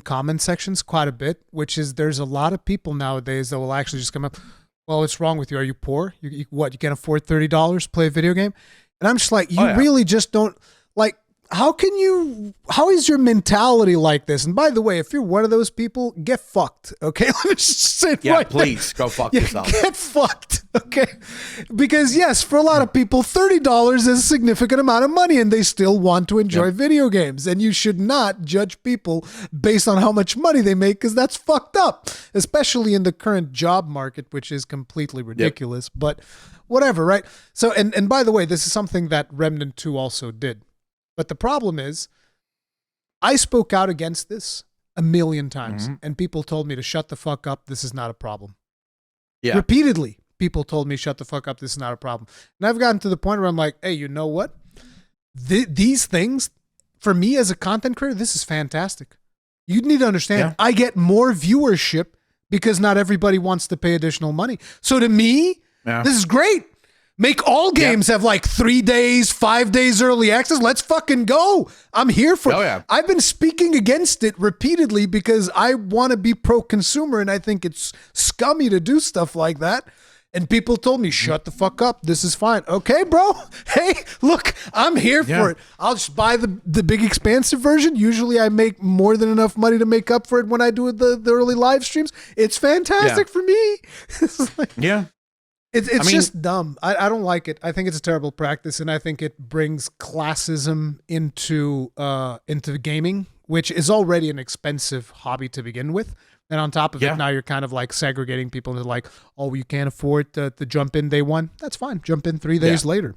comment sections quite a bit, which is there's a lot of people nowadays that will actually just come up, well, what's wrong with you? Are you poor? You can't afford $30 play a video game? And I'm just like, really just don't how is your mentality like this? And by the way, if you're one of those people, get fucked. Okay. Let me just say it right please go fuck yourself. Get fucked. Okay. Because yes, for a lot of people, $30 is a significant amount of money and they still want to enjoy video games. And you should not judge people based on how much money they make, because that's fucked up, especially in the current job market, which is completely ridiculous, but whatever. Right. So, and by the way, this is something that Remnant 2 also did. But the problem is, I spoke out against this a million times, and people told me to shut the fuck up. This is not a problem. Yeah. Repeatedly, people told me, shut the fuck up. This is not a problem. And I've gotten to the point where I'm like, hey, you know what? These things, for me as a content creator, this is fantastic. You need to understand, I get more viewership because not everybody wants to pay additional money. So to me, this is great. Make all games have like 3 days, 5 days early access. Let's fucking go. I'm here for it. Oh, yeah. I've been speaking against it repeatedly because I want to be pro-consumer and I think it's scummy to do stuff like that. And people told me, shut the fuck up. This is fine. Okay, bro. Hey, look, I'm here for it. I'll just buy the big expansive version. Usually I make more than enough money to make up for it when I do the early live streams. It's fantastic for me. It's like, It's just dumb. I don't like it. I think it's a terrible practice, and I think it brings classism into gaming, which is already an expensive hobby to begin with. And on top of it, now you're kind of like segregating people into like, oh, you can't afford to jump in day one. That's fine. Jump in 3 days later.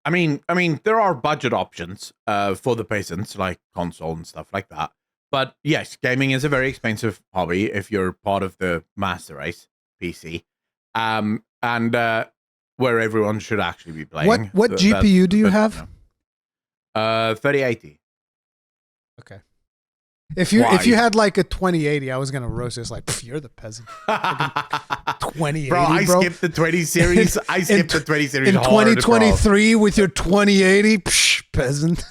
I mean, there are budget options for the peasants, like console and stuff like that. But yes, gaming is a very expensive hobby if you're part of the master race, PC. And where everyone should actually be playing. What GPU do you have? 3080. Okay. If you had like a 2080, I was gonna roast this. Like, you're the peasant. 2080, bro. I skipped the 20 series. I skipped the 20 series in 2023 with your 2080. Peasant.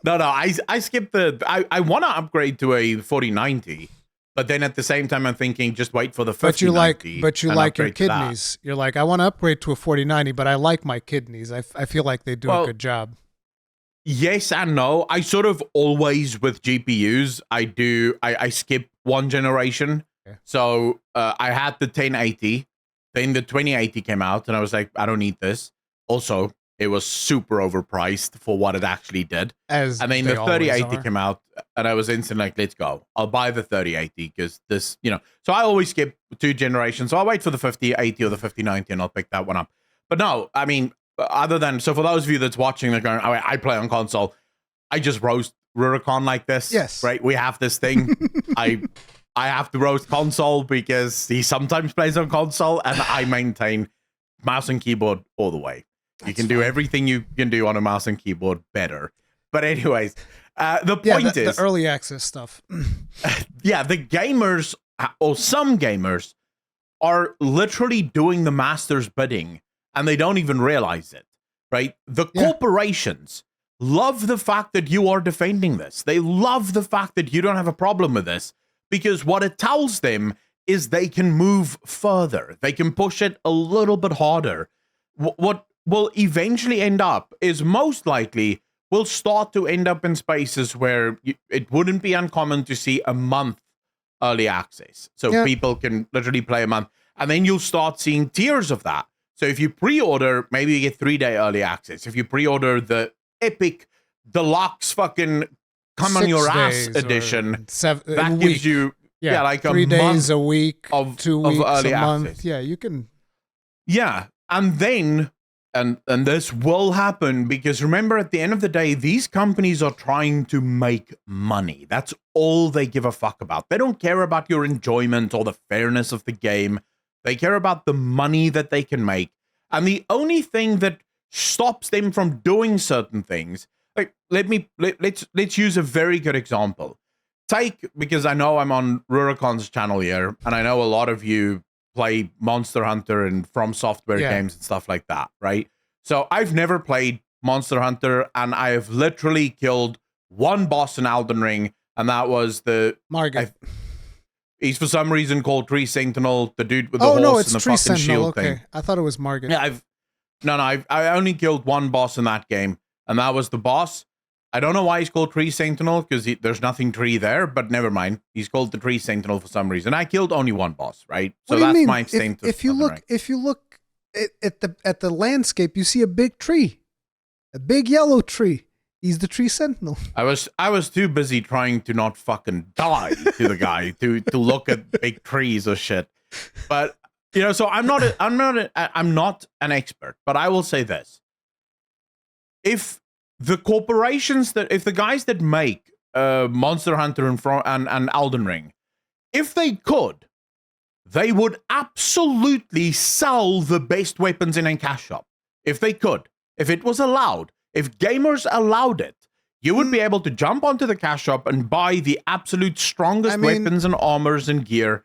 No. I skipped the. I want to upgrade to a 4090. But then at the same time, I'm thinking, just wait for the 5090. But you like your kidneys. You're like, I want to upgrade to a 4090, but I like my kidneys. I feel like they do a good job. Yes and no. I sort of always, with GPUs, I skip one generation. Okay. So I had the 1080, then the 2080 came out, and I was like, I don't need this. Also, it was super overpriced for what it actually did. And then the 3080 came out, and I was instantly like, let's go. I'll buy the 3080 because this, So I always skip 2 generations. So I'll wait for the 5080 or the 5090, and I'll pick that one up. But no, I mean, so for those of you that's watching, they're going, I play on console. I just roast Rurikhan like this. Yes. Right? We have this thing. I have to roast console because he sometimes plays on console, and I maintain mouse and keyboard all the way. You can do everything you can do on a mouse and keyboard better. But anyways, the point is... the early access stuff. The gamers, or some gamers, are literally doing the master's bidding, and they don't even realize it, right? The corporations love the fact that you are defending this. They love the fact that you don't have a problem with this, because what it tells them is they can move further. They can push it a little bit harder. What will eventually end up is most likely we'll start to end up in spaces where it wouldn't be uncommon to see a month early access. So people can literally play a month, and then you'll start seeing tiers of that. So if you pre-order, maybe you get 3-day early access. If you pre-order the epic deluxe fucking come on your ass edition, that gives you like 3 days a week of 2 weeks of early a month. access. Yeah, you can. Yeah, and then and this will happen because remember, at the end of the day, these companies are trying to make money. That's all they give a fuck about. They don't care about your enjoyment or the fairness of the game. They care about the money that they can make. And the only thing that stops them from doing certain things, like let's use a very good example. Because I know I'm on Rurikhan's channel here, and I know a lot of you play Monster Hunter and From Software games and stuff like that, right? So I've never played Monster Hunter, and I have literally killed one boss in Elden Ring, and that was the Margit. He's for some reason called Tree Sentinel, the dude with the horse and the fucking Sentinel, shield thing. I thought it was Margit. Yeah, I only killed one boss in that game, and that was the boss. I don't know why he's called Tree Sentinel, because there's nothing tree there, but never mind. He's called the Tree Sentinel for some reason. I killed only one boss, right? So that's my extent of if you look at the landscape, you see a big tree. A big yellow tree. He's the Tree Sentinel. I was too busy trying to not fucking die to the guy to look at big trees or shit. But so I'm not an expert, but I will say this. If the corporations if the guys that make Monster Hunter and Elden Ring, if they could, they would absolutely sell the best weapons in a cash shop. If they could, if it was allowed, if gamers allowed it, you would be able to jump onto the cash shop and buy the absolute strongest weapons and armors and gear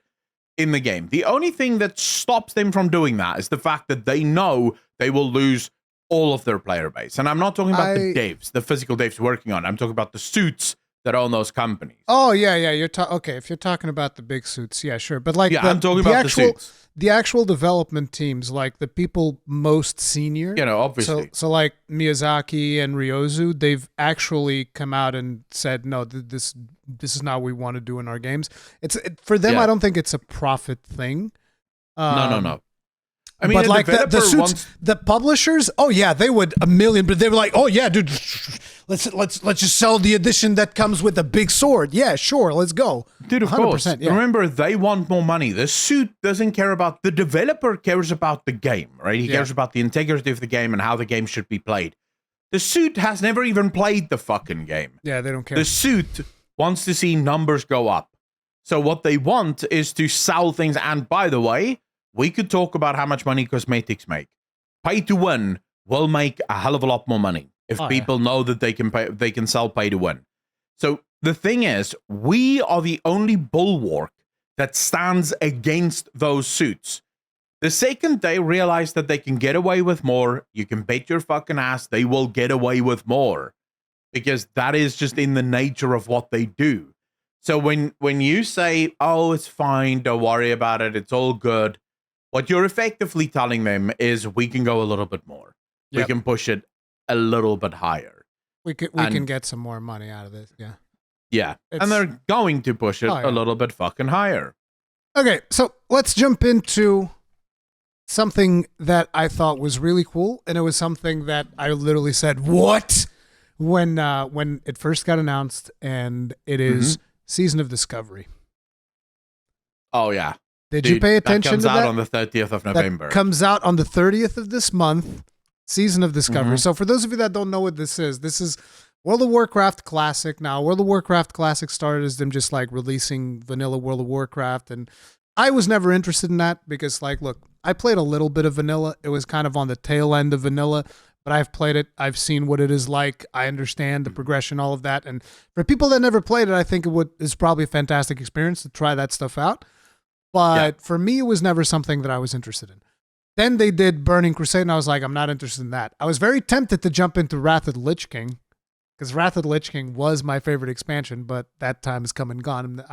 in the game. The only thing that stops them from doing that is the fact that they know they will lose all of their player base. And I'm not talking about the devs, the physical devs working on it. I'm talking about the suits that own those companies. Oh yeah. You're okay. If you're talking about the big suits, yeah, sure. But like, I'm talking about the suits. The actual development teams, like the people most senior, obviously. So like Miyazaki and Ryozu, they've actually come out and said, no, this is not what we want to do in our games. For them, I don't think it's a profit thing. No. I mean, but like the suits, the publishers, oh yeah, they would a million, but they were like, oh yeah, dude, let's just sell the edition that comes with a big sword. Yeah, sure, let's go. Dude, of 100%, course. Yeah. Remember, they want more money. The suit doesn't care about, the developer cares about the game, right? He cares about the integrity of the game and how the game should be played. The suit has never even played the fucking game. Yeah, they don't care. The suit wants to see numbers go up. So what they want is to sell things. And by the way, we could talk about how much money cosmetics make. Pay to win will make a hell of a lot more money if people know that they can sell pay to win. So the thing is, we are the only bulwark that stands against those suits. The second they realize that they can get away with more, you can bet your fucking ass they will get away with more, because that is just in the nature of what they do. So when you say, oh, it's fine, don't worry about it, it's all good, what you're effectively telling them is we can go a little bit more. Yep. We can push it a little bit higher. We can get some more money out of this. Yeah. Yeah. And they're going to push it a little bit fucking higher. Okay, so let's jump into something that I thought was really cool, and it was something that I literally said, what? When it first got announced, and it is Season of Discovery. Oh, yeah. Did you pay attention to that? That comes out on the 30th of November. That comes out on the 30th of this month, Season of Discovery. So for those of you that don't know what this is World of Warcraft Classic. Now, World of Warcraft Classic started as them just like releasing vanilla World of Warcraft, and I was never interested in that because, like, look, I played a little bit of vanilla. It was kind of on the tail end of vanilla, but I've played it. I've seen what it is like. I understand the progression, all of that. And for people that never played it, I think it's probably a fantastic experience to try that stuff out. But for me, it was never something that I was interested in. Then they did Burning Crusade, and I was like, I'm not interested in that. I was very tempted to jump into Wrath of the Lich King, because Wrath of the Lich King was my favorite expansion, but that time has come and gone.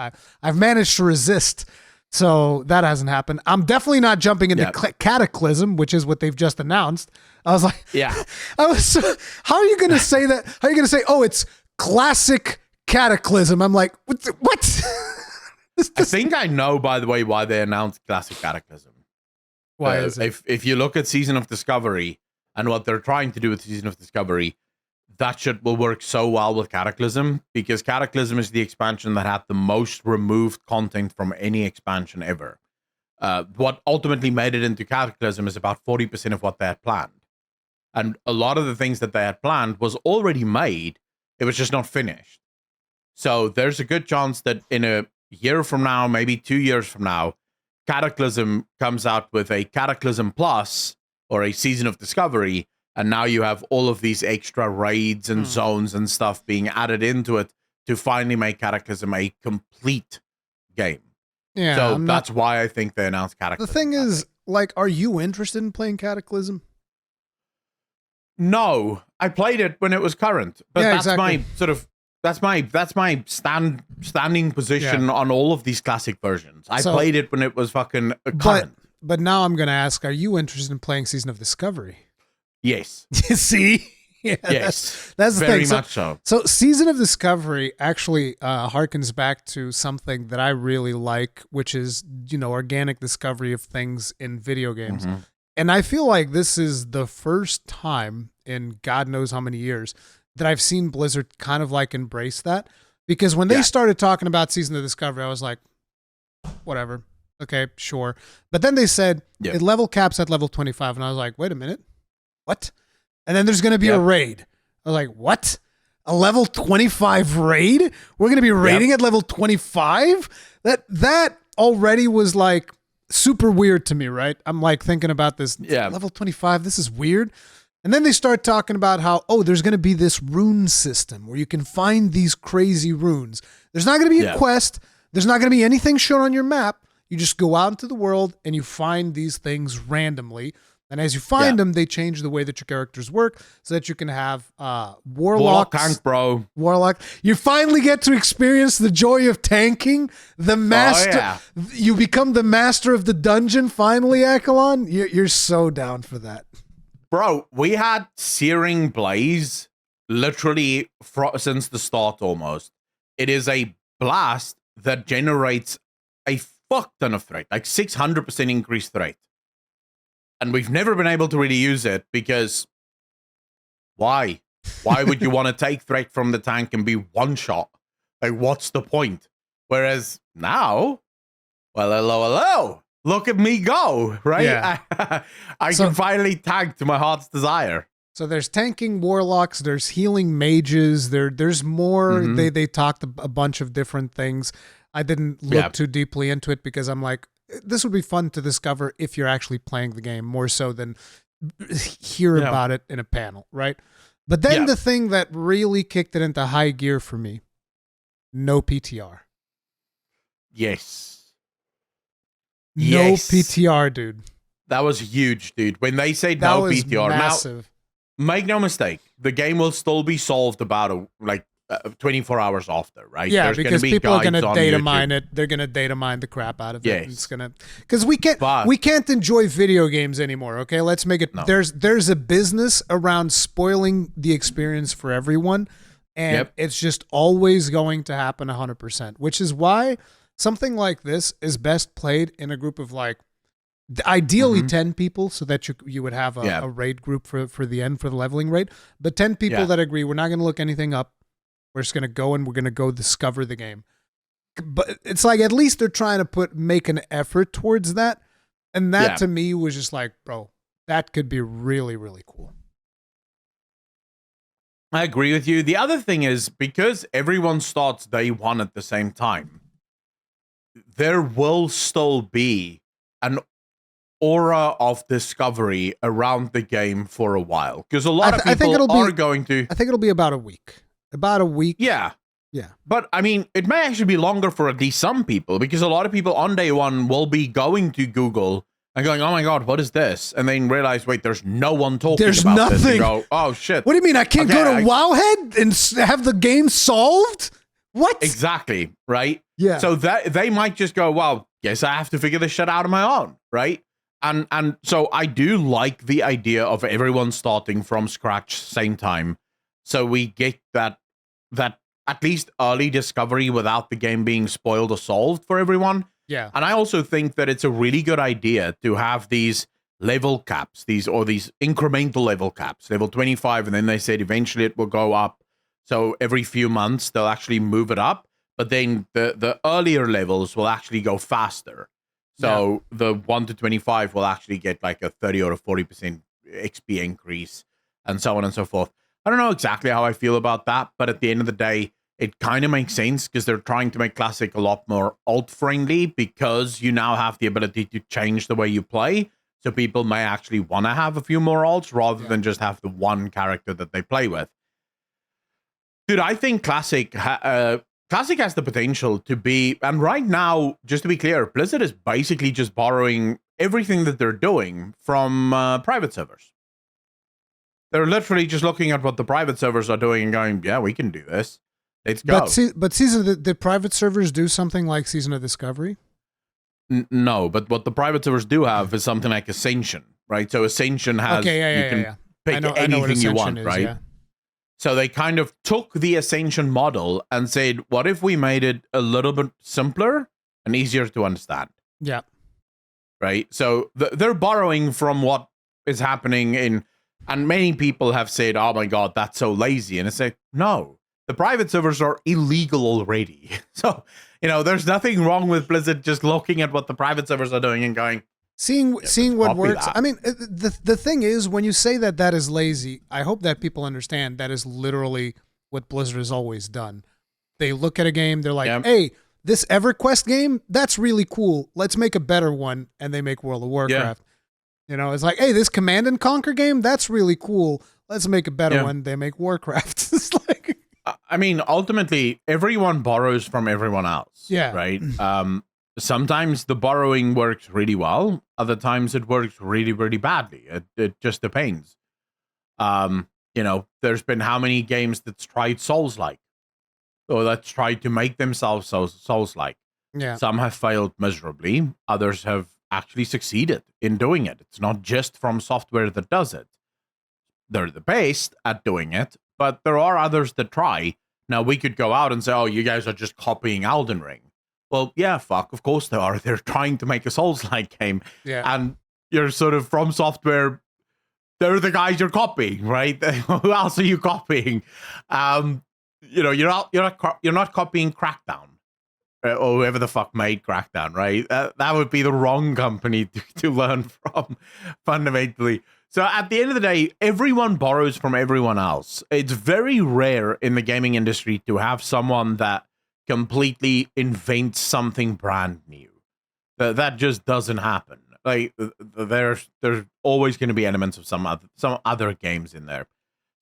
I've managed to resist, so that hasn't happened. I'm definitely not jumping into Cataclysm, which is what they've just announced. I was like, how are you going to say that? How are you going to say, oh, it's classic Cataclysm? I'm like, what? I think I know, by the way, why they announced Classic Cataclysm. Why is it? If you look at Season of Discovery and what they're trying to do with Season of Discovery, that shit will work so well with Cataclysm, because Cataclysm is the expansion that had the most removed content from any expansion ever. What ultimately made it into Cataclysm is about 40% of what they had planned. And a lot of the things that they had planned was already made. It was just not finished. So there's a good chance that in a year from now, maybe 2 years from now, Cataclysm comes out with a Cataclysm Plus or a Season of Discovery, and now you have all of these extra raids and zones and stuff being added into it to finally make Cataclysm a complete game. Yeah, so that's why I think they announced Cataclysm. The thing is, like, are you interested in playing Cataclysm? No, I played it when it was current, but that's my sort of that's my standing position on all of these classic versions. I played it when it was fucking current. But now I'm going to ask, are you interested in playing Season of Discovery? Yes. See? Yeah, yes. That's the very thing. much so. So Season of Discovery actually harkens back to something that I really like, which is, organic discovery of things in video games. Mm-hmm. And I feel like this is the first time in God knows how many years that I've seen Blizzard kind of like embrace that. Because when they started talking about Season of Discovery, I was like, whatever. Okay, sure. But then they said it level caps at level 25. And I was like, wait a minute. What? And then there's going to be a raid. I was like, what? A level 25 raid? We're going to be raiding at level 25? That already was like super weird to me, right? I'm like thinking about this. Level 25, this is weird. And then they start talking about how, there's going to be this rune system where you can find these crazy runes. There's not going to be a quest. There's not going to be anything shown on your map. You just go out into the world and you find these things randomly. And as you find them, they change the way that your characters work so that you can have warlocks. Warlock tank, bro. Warlock. You finally get to experience the joy of tanking. The master. Oh, yeah. You become the master of the dungeon finally, Accolonn. You're so down for that. Bro, we had Searing Blaze literally since the start almost. It is a blast that generates a fuck ton of threat, like 600% increased threat. And we've never been able to really use it because why? Why would you want to take threat from the tank and be one shot? Like, what's the point? Whereas now, well, hello. Look at me go, right? Yeah. I can finally tank to my heart's desire. So there's tanking warlocks, there's healing mages, there's more. They talked a bunch of different things. I didn't look too deeply into it because I'm like, this would be fun to discover if you're actually playing the game more so than hear about it in a panel, right? But then the thing that really kicked it into high gear for me, no PTR. Yes. No PTR, dude. That was huge, dude. When they say no PTR, massive. Now, make no mistake, the game will still be solved about 24 hours after, right? Yeah, There's because be people are going to data YouTube. mine it. They're going to data mine the crap out of it. Yes. It's gonna because we can't enjoy video games anymore. Okay, let's make it. No. There's a business around spoiling the experience for everyone, and it's just always going to happen 100%. Which is why something like this is best played in a group of ideally 10 people, so that you would have a raid group for the end for the leveling raid. But 10 people that agree we're not going to look anything up. We're just going to go and we're going to go discover the game. But it's like, at least they're trying to make an effort towards that. And that to me was just like, bro, that could be really, really cool. I agree with you. The other thing is, because everyone starts day one at the same time, there will still be an aura of discovery around the game for a while. Because a lot of people are going to... I think it'll be about a week. About a week. Yeah. But I mean, it may actually be longer for at least some people, because a lot of people on day one will be going to Google and going, oh my God, what is this? And then realize, wait, there's no one talking about this. And go, oh shit. What do you mean? I can't go to Wowhead and have the game solved? What? Exactly. Right. Yeah. So that they might just go, well, guess I have to figure this shit out on my own. Right. And so I do like the idea of everyone starting from scratch same time. So we get that at least early discovery without the game being spoiled or solved for everyone. Yeah. And I also think that it's a really good idea to have these level caps, these incremental level caps, level 25, and then they said eventually it will go up. So every few months they'll actually move it up, but then the earlier levels will actually go faster. So the 1 to 25 will actually get like a 30 or a 40% XP increase and so on and so forth. I don't know exactly how I feel about that, but at the end of the day, it kind of makes sense because they're trying to make Classic a lot more alt-friendly, because you now have the ability to change the way you play. So people may actually want to have a few more alts rather than just have the one character that they play with. Dude, I think Classic has the potential to be, and right now, just to be clear, Blizzard is basically just borrowing everything that they're doing from private servers. They're literally just looking at what the private servers are doing and going, yeah, we can do this. Let's go. But the private servers do something like Season of Discovery? No, but what the private servers do have is something like Ascension, right? So Ascension has, you can pick anything you want, right? Yeah. So they kind of took the Ascension model and said, what if we made it a little bit simpler and easier to understand? Yeah. Right? So they're borrowing from what is happening in... And many people have said, oh my God, that's so lazy. And I say, no, the private servers are illegal already. So, there's nothing wrong with Blizzard just looking at what the private servers are doing and going, seeing what works. I mean, the thing is, when you say that is lazy, I hope that people understand that is literally what Blizzard has always done. They look at a game, they're like, hey, this EverQuest game, that's really cool. Let's make a better one. And they make World of Warcraft. It's like, hey, this Command and Conquer game, that's really cool. Let's make a better one. They make Warcraft. It's like, I mean, ultimately, everyone borrows from everyone else. Yeah. Right. sometimes the borrowing works really well. Other times it works really, really badly. It just depends. There's been how many games that's tried Souls-like, or that's tried to make themselves Souls-like. Yeah. Some have failed miserably. Others have actually succeeded in doing it. It's not just From Software that does it. They're the best at doing it, but there are others that try. Now, we could go out and say, oh, you guys are just copying Elden Ring. Well, yeah, fuck, of course they are. They're trying to make a Souls-like game. Yeah. And you're sort of From Software, they're the guys you're copying, right? Who else are you copying? You're not copying Crackdown. Or whoever the fuck made Crackdown, right? That would be the wrong company to learn from, fundamentally. So at the end of the day, everyone borrows from everyone else. It's very rare in the gaming industry to have someone that completely invents something brand new. That just doesn't happen. Like, there's always going to be elements of some other games in there.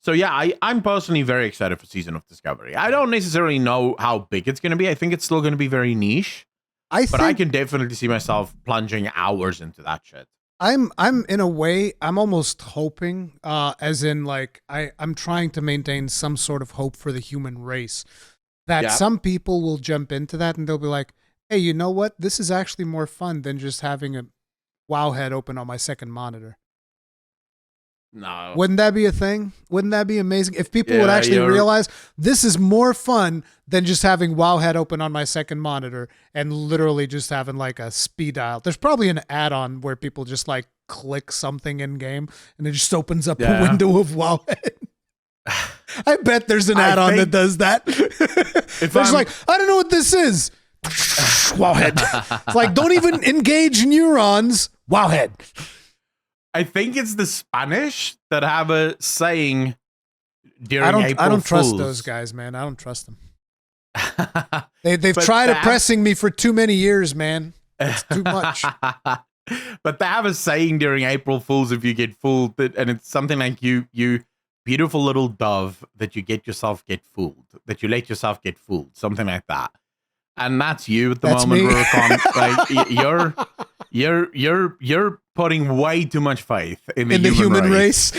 So yeah, I'm personally very excited for Season of Discovery. I don't necessarily know how big it's going to be. I think it's still going to be very niche. But I can definitely see myself plunging hours into that shit. I'm in a way, I'm almost hoping, as in like I'm trying to maintain some sort of hope for the human race, that some people will jump into that and they'll be like, hey, you know what? This is actually more fun than just having a Wowhead open on my second monitor. No. Wouldn't that be a thing? Wouldn't that be amazing? If people would actually realize this is more fun than just having Wowhead open on my second monitor and literally just having like a speed dial. There's probably an add-on where people just like click something in game and it just opens up a window of Wowhead. I bet there's an add-on that does that. It's like, I don't know what this is. Wowhead. It's like, don't even engage neurons. Wowhead. I think it's the Spanish that have a saying during April Fools. I don't trust those guys, man. I don't trust them. They've tried oppressing me for too many years, man. It's too much. But they have a saying during April Fools if you get fooled, and it's something like you beautiful little dove that you let yourself get fooled, something like that. And that's you at the moment, Rurikhan. Like you're putting way too much faith in the human race.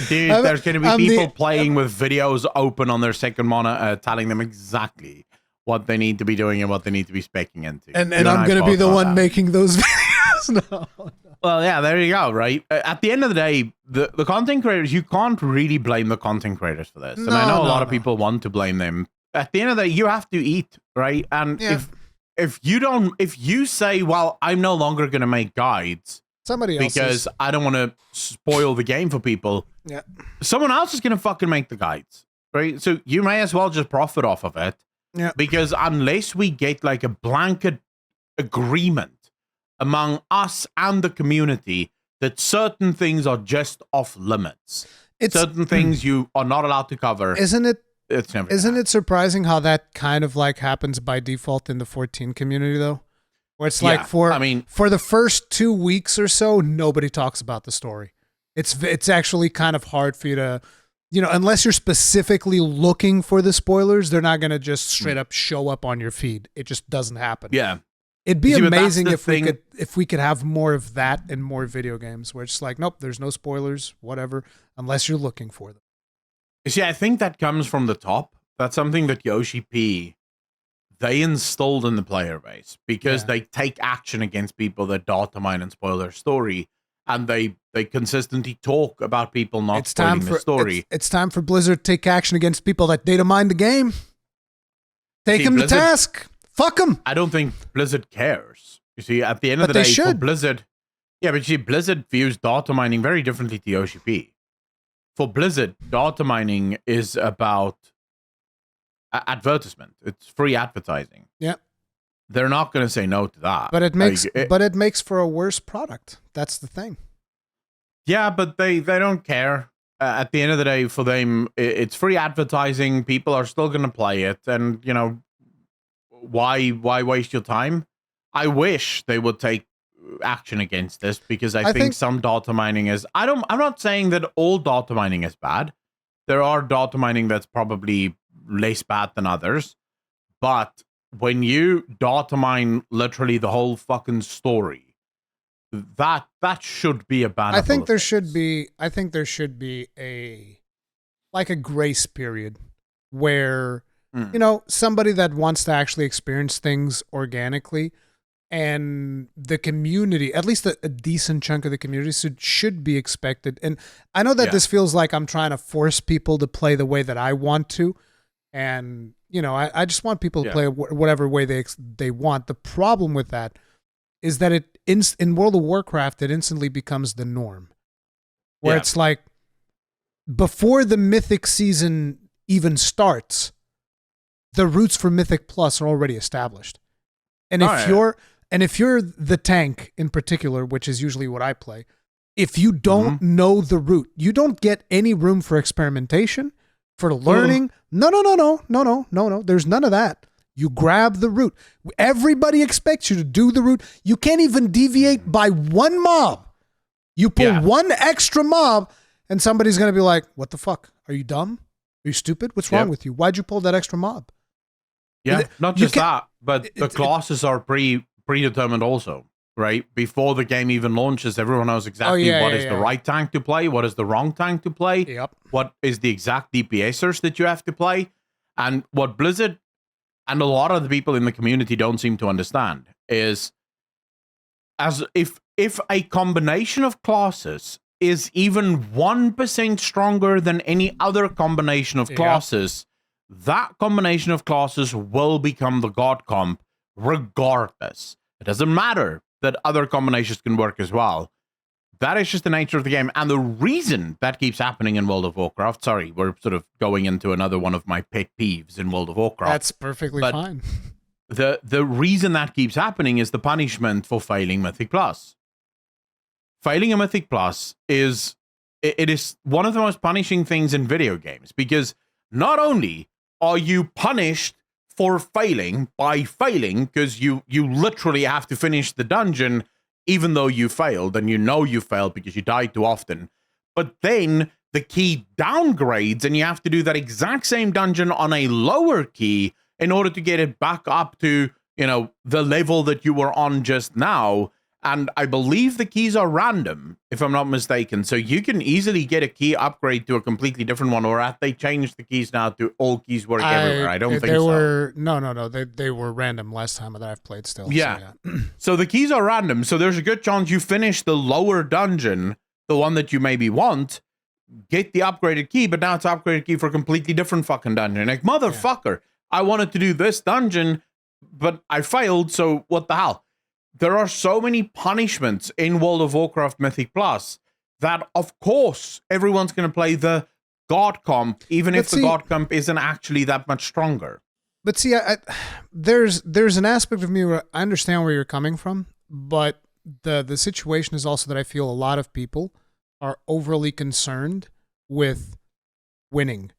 Dude, there's going to be people playing with videos open on their second monitor, telling them exactly what they need to be doing and what they need to be speccing into. And I'm going to be the one making those videos. No. Well, yeah, there you go, right? At the end of the day, the content creators, you can't really blame the content creators for this. And I know a lot of people want to blame them. At the end of the day, you have to eat, right? And if you say, well, I'm no longer going to make guides because I don't want to spoil the game for people, someone else is going to fucking make the guides, right? So you may as well just profit off of it, because unless we get like a blanket agreement among us and the community that certain things are just off limits, certain things you are not allowed to cover. Isn't it surprising how that kind of like happens by default in the 14 community though? Where it's like for the first 2 weeks or so, nobody talks about the story. It's actually kind of hard for you to, unless you're specifically looking for the spoilers, they're not going to just straight up show up on your feed. It just doesn't happen. Yeah. It'd be amazing if we could have more of that in more video games where it's like, nope, there's no spoilers, whatever, unless you're looking for them. See, I think that comes from the top. That's something that Yoshi P, they installed in the player base because they take action against people that data mine and spoil their story. And they consistently talk about people not spoiling the story. It's time for Blizzard to take action against people that data mine the game. Take them to task. Fuck them. I don't think Blizzard cares. You see, at the end of the day, for Blizzard, Blizzard views data mining very differently to Yoshi P. For Blizzard, data mining is about advertisement. It's free advertising. Yeah. They're not going to say no to that. But it makes for a worse product. That's the thing. Yeah, but they don't care. At the end of the day, for them, it's free advertising. People are still going to play it. And, why waste your time? I wish they would take action against this because I think some data mining is I'm not saying that all data mining is bad. There are data mining that's probably less bad than others, but when you data mine literally the whole fucking story, that should be a bannable I think there offense. should be. I think there should be a grace period where somebody that wants to actually experience things organically, and the community, at least a decent chunk of the community, should be expected. And I know that this feels like I'm trying to force people to play the way that I want to, and I just want people to play whatever way they want. The problem with that is that in World of Warcraft, it instantly becomes the norm, where it's like before the Mythic season even starts, the routes for Mythic Plus are already established. And if you're the tank in particular, which is usually what I play, if you don't know the route, you don't get any room for experimentation, for learning. No. There's none of that. You grab the route. Everybody expects you to do the route. You can't even deviate by one mob. You pull one extra mob, and somebody's going to be like, what the fuck? Are you dumb? Are you stupid? What's wrong with you? Why'd you pull that extra mob? Yeah, not just that, but the classes are predetermined also, right? Before the game even launches, everyone knows exactly what is the right tank to play, what is the wrong tank to play, what is the exact DPSers that you have to play. And what Blizzard and a lot of the people in the community don't seem to understand is as if a combination of classes is even 1% stronger than any other combination of classes, that combination of classes will become the god comp regardless. It doesn't matter that other combinations can work as well. That is just the nature of the game. And the reason that keeps happening in World of Warcraft, sorry, we're sort of going into another one of my pet peeves in World of Warcraft. That's perfectly fine. The reason that keeps happening is the punishment for failing Mythic Plus. Failing a Mythic Plus is one of the most punishing things in video games, because not only are you punished for failing by failing, because you literally have to finish the dungeon even though you failed, and you failed because you died too often, but then the key downgrades and you have to do that exact same dungeon on a lower key in order to get it back up to, the level that you were on just now. And I believe the keys are random, if I'm not mistaken. So you can easily get a key upgrade to a completely different one, or they changed the keys now to all keys work everywhere. I don't think so. No. They were random last time that I've played still. Yeah. So the keys are random. So there's a good chance you finish the lower dungeon, the one that you maybe want, get the upgraded key, but now it's an upgraded key for a completely different fucking dungeon. Like, motherfucker, I wanted to do this dungeon, but I failed, so what the hell? There are so many punishments in World of Warcraft Mythic Plus that, of course, everyone's going to play the God comp, even if the God comp isn't actually that much stronger. But see, there's an aspect of me where I understand where you're coming from, but the situation is also that I feel a lot of people are overly concerned with winning.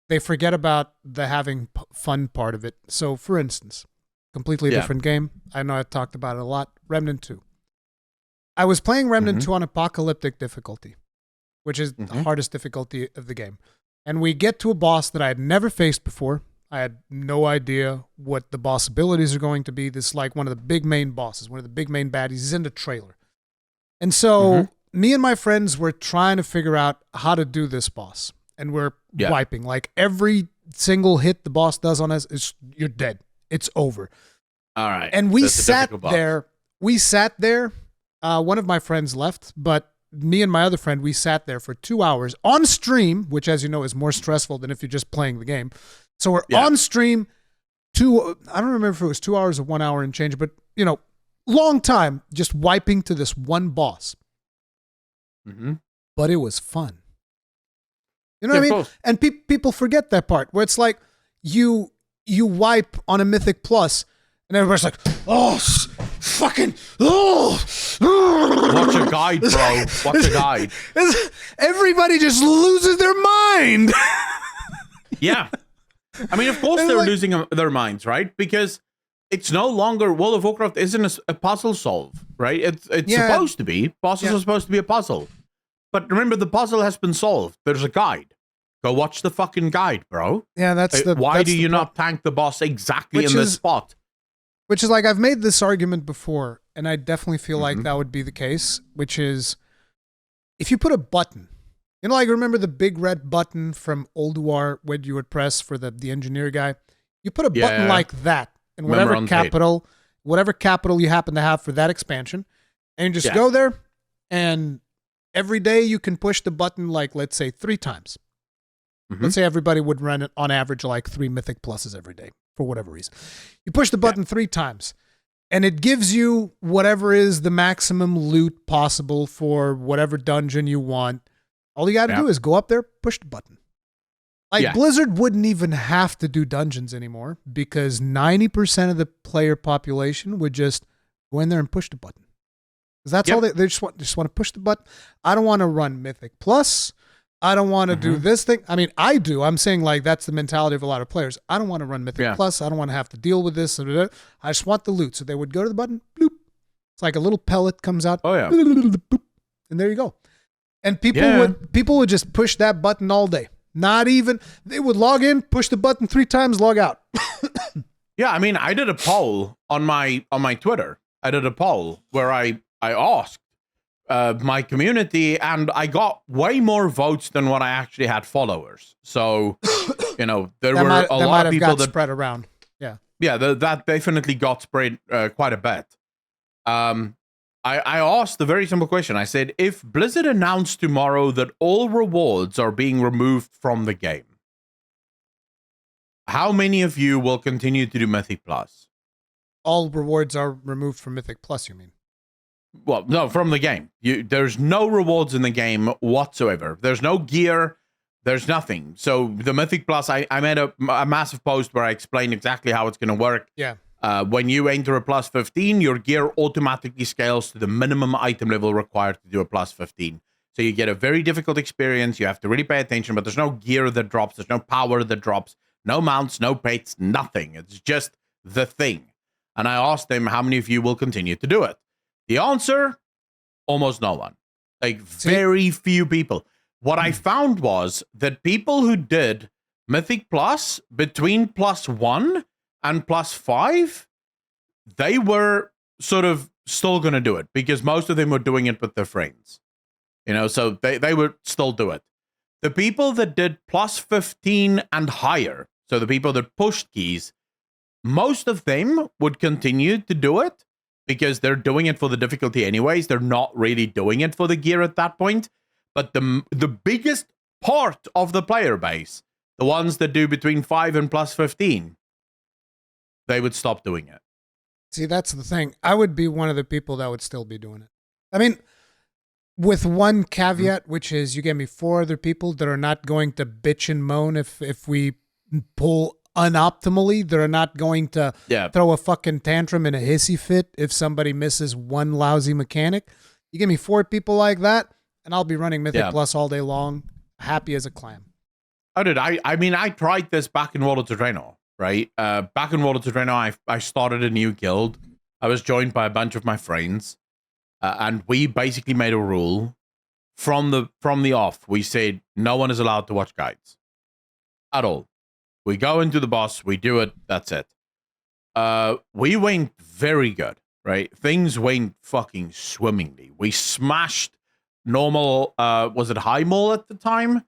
They forget about the having fun part of it. So, for instance, completely different game. I know I've talked about it a lot. Remnant 2. I was playing Remnant 2 on apocalyptic difficulty, which is the hardest difficulty of the game. And we get to a boss that I had never faced before. I had no idea what the boss abilities are going to be. This is like one of the big main bosses, one of the big main baddies. He's in the trailer. And so me and my friends were trying to figure out how to do this boss. And we're wiping. Like every single hit the boss does on us, you're dead. It's over. All right. And we sat there. One of my friends left, but me and my other friend, we sat there for 2 hours on stream, which, as you know, is more stressful than if you're just playing the game. So we're on stream. I don't remember if it was 2 hours or 1 hour and change, but long time just wiping to this one boss. But it was fun. You know what I mean? And people forget that part where it's like you wipe on a Mythic Plus, and everybody's like, watch a guide, bro. Watch a guide. Everybody just loses their mind. Yeah. I mean, of course they're losing their minds, right? Because it's no longer, World of Warcraft isn't a puzzle solve, right? It's supposed to be. Bosses are supposed to be a puzzle. But remember, the puzzle has been solved. There's a guide. Go watch the fucking guide, bro. Yeah, Why do you not tank the boss exactly in this spot? Which is like, I've made this argument before, and I definitely feel like Mhm. that would be the case, which is if you put a button, you know, like remember the big red button from Old War when you would press for the engineer guy? You put a button Yeah. like that in Remember whatever on tape. capital you happen to have for that expansion, and you just Yeah. go there, and every day you can push the button like, let's say, 3 times. Mhm. Let's say everybody would run it on average like 3 Mythic Pluses every day for whatever reason. You push the button 3 times, and it gives you whatever is the maximum loot possible for whatever dungeon you want. All you got to Yeah. do is go up there, push the button. Like Yeah. Blizzard wouldn't even have to do dungeons anymore because 90% of the player population would just go in there and push the button. Because that's all they just want to push the button. I don't want to run Mythic Plus. I don't want to do this thing. I mean, I do. I'm saying like that's the mentality of a lot of players. I don't want to run Mythic Plus. I don't want to have to deal with this. I just want the loot. So they would go to the button, bloop. It's like a little pellet comes out. Oh, yeah. Boop, and there you go. And people would just push that button all day. Not even, they would log in, push the button 3 times, log out. Yeah, I mean, I did a poll on my Twitter. I did a poll where I asked my community, and I got way more votes than what I actually had followers. So, you know, there were a lot of people that spread around. Yeah. Yeah, that definitely got spread quite a bit. I asked the very simple question. I said, if Blizzard announced tomorrow that all rewards are being removed from the game, how many of you will continue to do Mythic Plus? All rewards are removed from Mythic Plus, you mean? Well, no, from the game. There's no rewards in the game whatsoever. There's no gear. There's nothing. So the Mythic Plus, I made a massive post where I explained exactly how it's going to work. Yeah. When you enter a plus 15, your gear automatically scales to the minimum item level required to do a plus 15. So you get a very difficult experience. You have to really pay attention, but there's no gear that drops. There's no power that drops. No mounts, no pets, nothing. It's just the thing. And I asked them, how many of you will continue to do it? The answer, almost no one. Like, very few people. What I found was that people who did Mythic Plus between +1 and +5, they were sort of still going to do it because most of them were doing it with their friends. You know, so they would still do it. The people that did +15 and higher, so the people that pushed keys, most of them would continue to do it because they're doing it for the difficulty anyways. They're not really doing it for the gear at that point. But the biggest part of the player base, the ones that do between 5 and +15, they would stop doing it. See, that's the thing. I would be one of the people that would still be doing it. I mean, with one caveat, which is you gave me 4 other people that are not going to bitch and moan if we pull unoptimally. They're not going to throw a fucking tantrum and a hissy fit if somebody misses one lousy mechanic. You give me 4 people like that, and I'll be running Mythic Plus all day long, happy as a clam. I did. I mean, I tried this back in World of Warcraft, right? Back in World of Warcraft, I started a new guild. I was joined by a bunch of my friends, and we basically made a rule from the off. We said no one is allowed to watch guides at all. We go into the boss, we do it. That's it. We went very good, right? Things went fucking swimmingly. We smashed normal. Was it high mole at the time?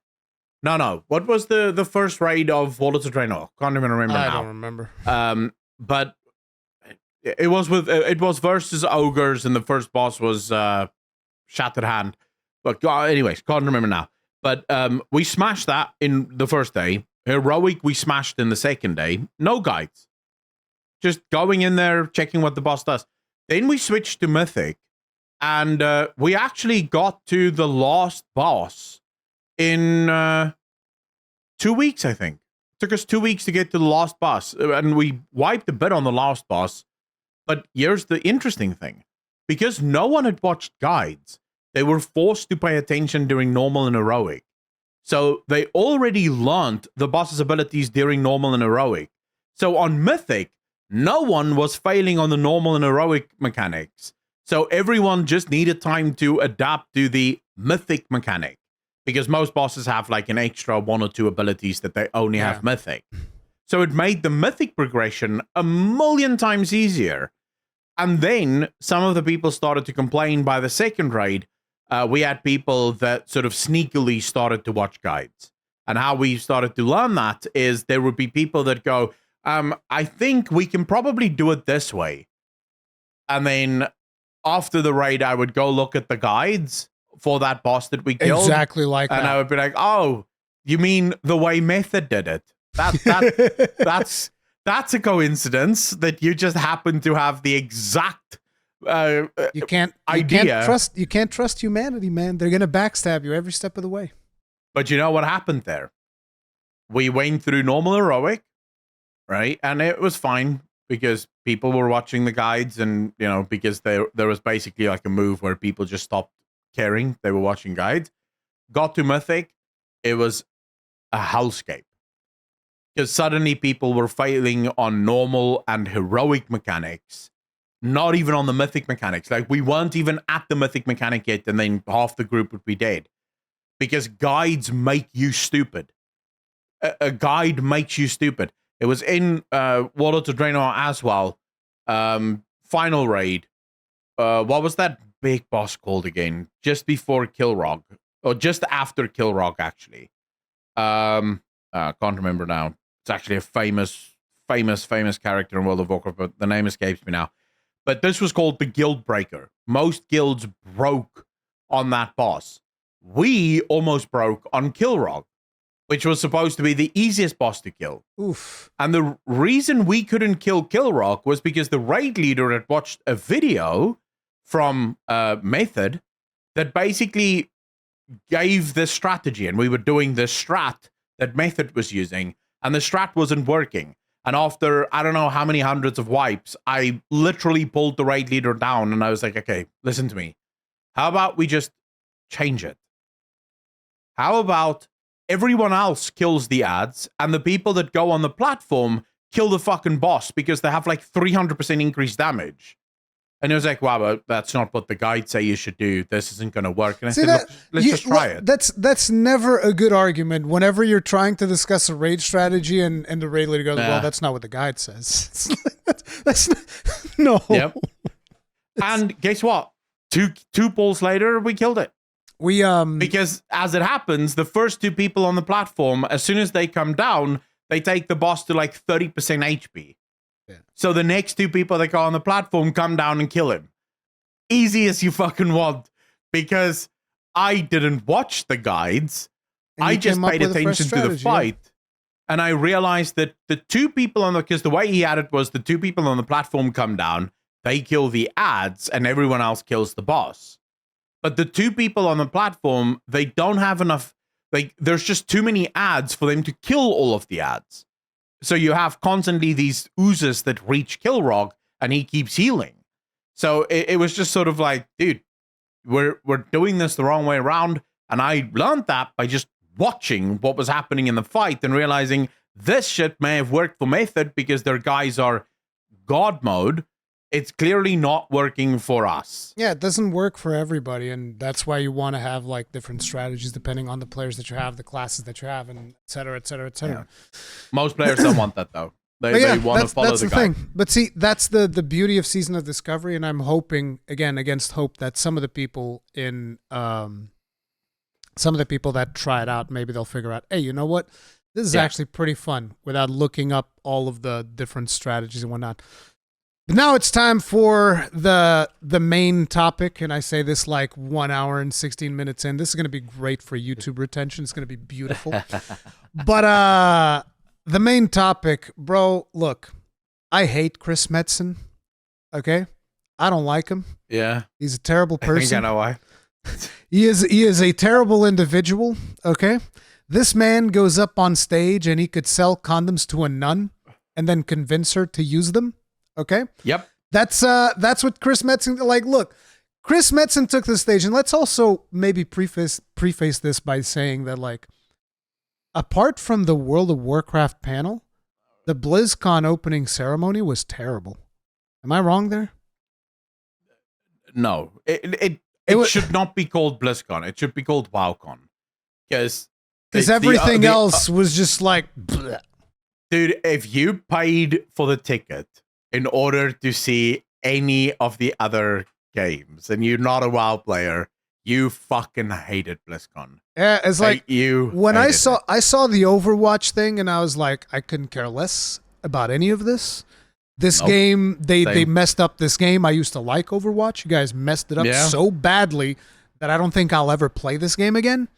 No. What was the first raid of World of Warcraft? Can't even remember now. I don't remember. But it was versus ogres, and the first boss was Shattered Hand. But anyways, can't remember now. But we smashed that in the first day. Heroic, we smashed in the second day. No guides. Just going in there, checking what the boss does. Then we switched to Mythic, and we actually got to the last boss in 2 weeks, I think. It took us 2 weeks to get to the last boss, and we wiped a bit on the last boss. But here's the interesting thing. Because no one had watched guides, they were forced to pay attention during normal and heroic. So they already learned the boss's abilities during normal and heroic. So on Mythic, no one was failing on the normal and heroic mechanics. So everyone just needed time to adapt to the Mythic mechanic. Because most bosses have like an extra 1 or 2 abilities that they only have Mythic. So it made the Mythic progression a million times easier. And then some of the people started to complain by the second raid. We had people that sort of sneakily started to watch guides. And how we started to learn that is there would be people that go, I think we can probably do it this way. And then after the raid, I would go look at the guides for that boss that we killed. Exactly like that. And I would be like, oh, you mean the way Method did it? That's a coincidence that you just happen to have the exact you can't trust humanity, man. They're gonna backstab you every step of the way. But you know what happened there? We went through normal heroic, right? And it was fine because people were watching the guides, and because there was basically like a move where people just stopped caring. They were watching guides. Got to Mythic, it was a hellscape. Because suddenly people were failing on normal and heroic mechanics, not even on the Mythic mechanics. Like, we weren't even at the Mythic mechanic yet, and then half the group would be dead. Because guides make you stupid. A guide makes you stupid. It was in World of Draenor as well. Final raid. What was that big boss called again? Just before Kilrog. Or just after Kilrog, actually. Can't remember now. It's actually a famous character in World of Warcraft, but the name escapes me now. But this was called the Guild Breaker. Most guilds broke on that boss. We almost broke on Kilrog, which was supposed to be the easiest boss to kill. Oof. And the reason we couldn't kill Kilrog was because the raid leader had watched a video from Method that basically gave this strategy, and we were doing this strat that Method was using, and the strat wasn't working. And after, I don't know how many hundreds of wipes, I literally pulled the raid leader down, and I was like, okay, listen to me. How about we just change it? How about everyone else kills the ads, and the people that go on the platform kill the fucking boss because they have like 300% increased damage? And it was like, wow, but that's not what the guides say you should do. This isn't going to work. And I said, let's just try it. That's never a good argument. Whenever you're trying to discuss a raid strategy and the raid leader goes, well, that's not what the guide says. That's not, no. Yep. And guess what? Two pulls later, we killed it. Because as it happens, the first two people on the platform, as soon as they come down, they take the boss to like 30% HP. Yeah. So the next two people that go on the platform come down and kill him. Easy as you fucking want. Because I didn't watch the guides. I just paid attention to the fight. Yeah. And I realized that the two people because the way he had it was the two people on the platform come down, they kill the ads, and everyone else kills the boss. But the two people on the platform, they don't have enough. Like, there's just too many ads for them to kill all of the ads. So you have constantly these oozes that reach Kilrog, and he keeps healing. So it was just sort of like, dude, we're doing this the wrong way around. And I learned that by just watching what was happening in the fight and realizing this shit may have worked for Method because their guys are God mode. It's clearly not working for us. Yeah, it doesn't work for everybody, and that's why you want to have like different strategies depending on the players that you have, the classes that you have, and et cetera, et cetera, et cetera. Yeah. Most players don't want that though. They want to follow the guy. Thing. But see, that's the beauty of Season of Discovery, and I'm hoping, again, against hope, that some of the people that try it out, maybe they'll figure out, hey, you know what? This is actually pretty fun without looking up all of the different strategies and whatnot. But now it's time for the main topic, and I say this like 1 hour and 16 minutes in. This is going to be great for YouTube retention. It's going to be beautiful. But the main topic, bro, look, I hate Chris Metzen, okay? I don't like him. Yeah. He's a terrible person. I think I know why. He is a terrible individual, okay? This man goes up on stage and he could sell condoms to a nun and then convince her to use them. Okay. Yep. That's what Chris Metzen, like, look, Chris Metzen took the stage, and let's also maybe preface this by saying that, like, apart from the World of Warcraft panel, the BlizzCon opening ceremony was terrible. Am I wrong there? No. It should not be called BlizzCon. It should be called WoWCon. Because everything else was just like bleh. Dude, if you paid for the ticket in order to see any of the other games and you're not a WoW player, you fucking hated BlizzCon. Yeah, it's like you when I saw the Overwatch thing and I was like, I couldn't care less about any of this. This game, they messed up this game. I used to like Overwatch. You guys messed it up so badly that I don't think I'll ever play this game again.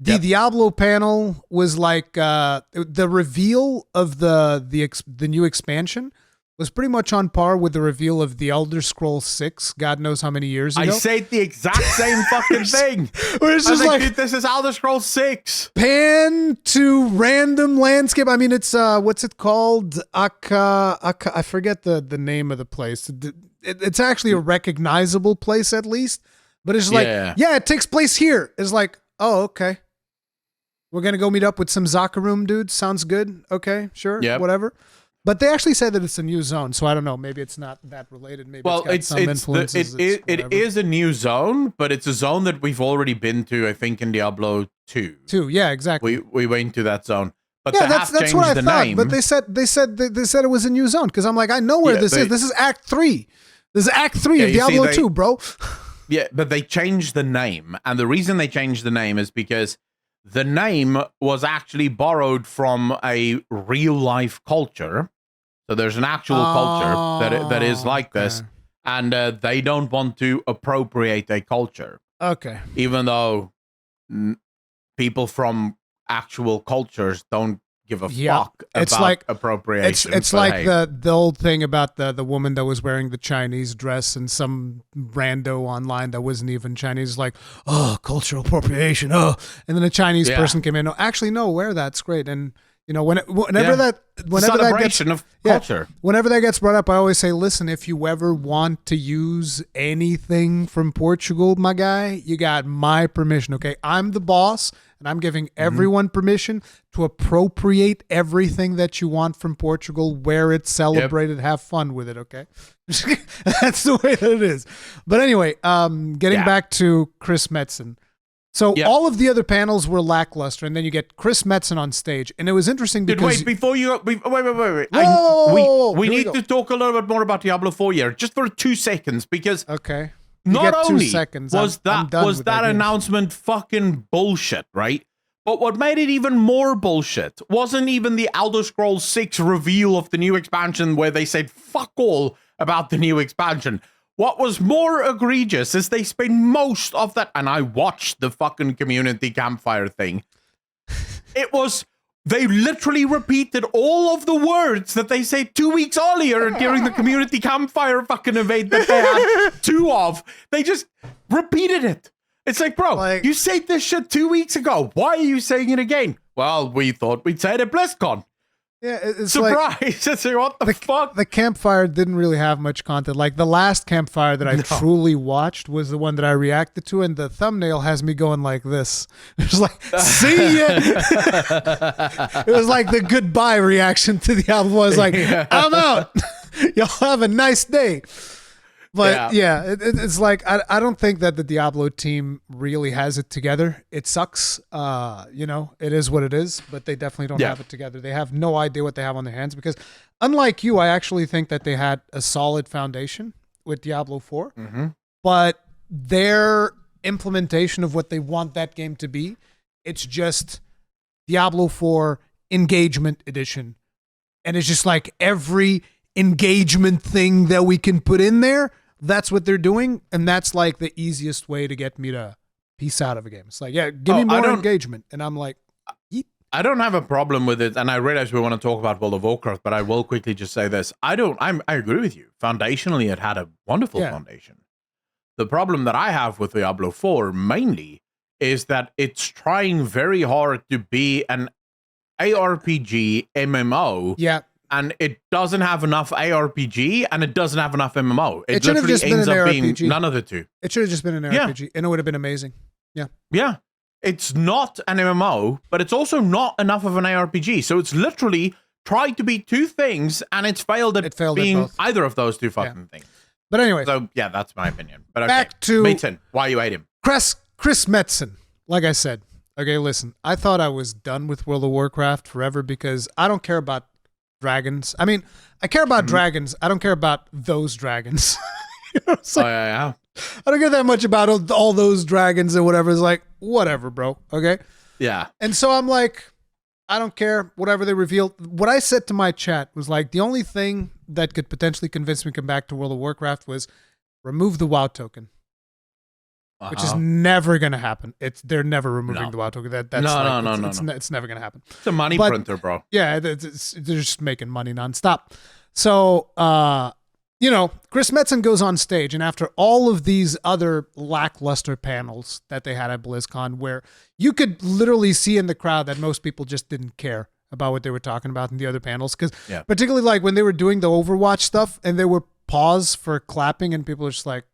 The Diablo panel was like the reveal of the new expansion was pretty much on par with the reveal of the Elder Scrolls 6. God knows how many years ago. I said the exact same fucking thing. It's just like, dude, this is Elder Scrolls 6. Pan to random landscape. I mean, it's what's it called? I forget the name of the place. It's actually a recognizable place at least, but it's like, yeah, it takes place here. It's like, oh, okay. We're going to go meet up with some Zakarum dudes. Sounds good. Okay, sure, whatever. But they actually said that it's a new zone, so I don't know. Maybe it's not that related. Maybe it's got some influences. It is a new zone, but it's a zone that we've already been to, I think, in Diablo 2. Yeah, exactly. We went to that zone. But yeah, they have that's what I thought. name. But they said it was a new zone because I'm like, I know where this is. This is Act 3. This is Act 3 of Diablo 2, bro. Yeah, but they changed the name. And the reason they changed the name is because the name was actually borrowed from a real life culture. So there's an actual culture that is like this, and they don't want to appropriate a culture. Okay. Even though people from actual cultures don't give a fuck about appropriation. It's like the old thing about the woman that was wearing the Chinese dress and some rando online that wasn't even Chinese, like, oh, cultural appropriation, oh. And then a Chinese person came in, no, actually, no, wear that, it's great. And you know, whenever that gets of culture. Whenever that gets brought up, I always say, listen, if you ever want to use anything from Portugal, my guy, you got my permission. Okay, I'm the boss, and I'm giving everyone permission to appropriate everything that you want from Portugal, wear it, celebrate it, have fun with it. Okay, that's the way that it is. But anyway, getting back to Chris Metzen. So all of the other panels were lackluster, and then you get Chris Metzen on stage, and it was interesting because... Wait, before you... Wait. We need to talk a little bit more about Diablo 4 here, just for 2 seconds, because... Okay. Not only was that announcement fucking bullshit, right? But what made it even more bullshit wasn't even the Elder Scrolls 6 reveal of the new expansion where they said fuck all about the new expansion. What was more egregious is they spent most of that, and I watched the fucking community campfire thing. They literally repeated all of the words that they said 2 weeks earlier during the community campfire fucking event that they had 2 of. They just repeated it. It's like, bro, you said this shit 2 weeks ago. Why are you saying it again? Well, we thought we'd say it at BlizzCon. Yeah, it's surprise! It's like, what the fuck? The campfire didn't really have much content. Like the last campfire that I truly watched was the one that I reacted to, and the thumbnail has me going like this. It was like, see ya. It was like the goodbye reaction to the album. I was like, I'm out. Y'all have a nice day. But it's like I don't think that the Diablo team really has it together. It sucks. You know, it is what it is, but they definitely don't have it together. They have no idea what they have on their hands because unlike you, I actually think that they had a solid foundation with Diablo 4. But their implementation of what they want that game to be, it's just Diablo 4 Engagement Edition. And it's just like every engagement thing that we can put in there, that's what they're doing, and that's like the easiest way to get me to peace out of a game. It's like, yeah, give me more engagement, and I'm like, yeet. I don't have a problem with it, and I realize we want to talk about World of Warcraft, but I will quickly just say this: I agree with you. Foundationally, it had a wonderful foundation. The problem that I have with Diablo 4 mainly is that it's trying very hard to be an ARPG MMO. Yeah. And it doesn't have enough ARPG, and it doesn't have enough MMO. It should have just been an RPG. Being none of the two. It should have just been an RPG, and it would have been amazing. Yeah. Yeah. It's not an MMO, but it's also not enough of an ARPG. So it's literally tried to be 2 things, and it's failed at being either of those 2 fucking things. But anyway. So, yeah, that's my opinion. But okay. Back to... Metzen, why you hate him? Chris Metzen. Like I said. Okay, listen. I thought I was done with World of Warcraft forever because I don't care about dragons. I mean, I care about dragons. I don't care about those dragons. You know, it's like, yeah. I don't care that much about all those dragons and whatever. It's like, whatever, bro. Okay. Yeah. And so I'm like, I don't care, whatever they reveal. What I said to my chat was like, the only thing that could potentially convince me to come back to World of Warcraft was remove the WoW token. Which is never going to happen. They're never removing the WoW token. It's never going to happen. It's a money printer, bro. Yeah, they're just making money nonstop. So, Chris Metzen goes on stage, and after all of these other lackluster panels that they had at BlizzCon, where you could literally see in the crowd that most people just didn't care about what they were talking about in the other panels, because particularly like when they were doing the Overwatch stuff, and there were pause for clapping, and people were just like,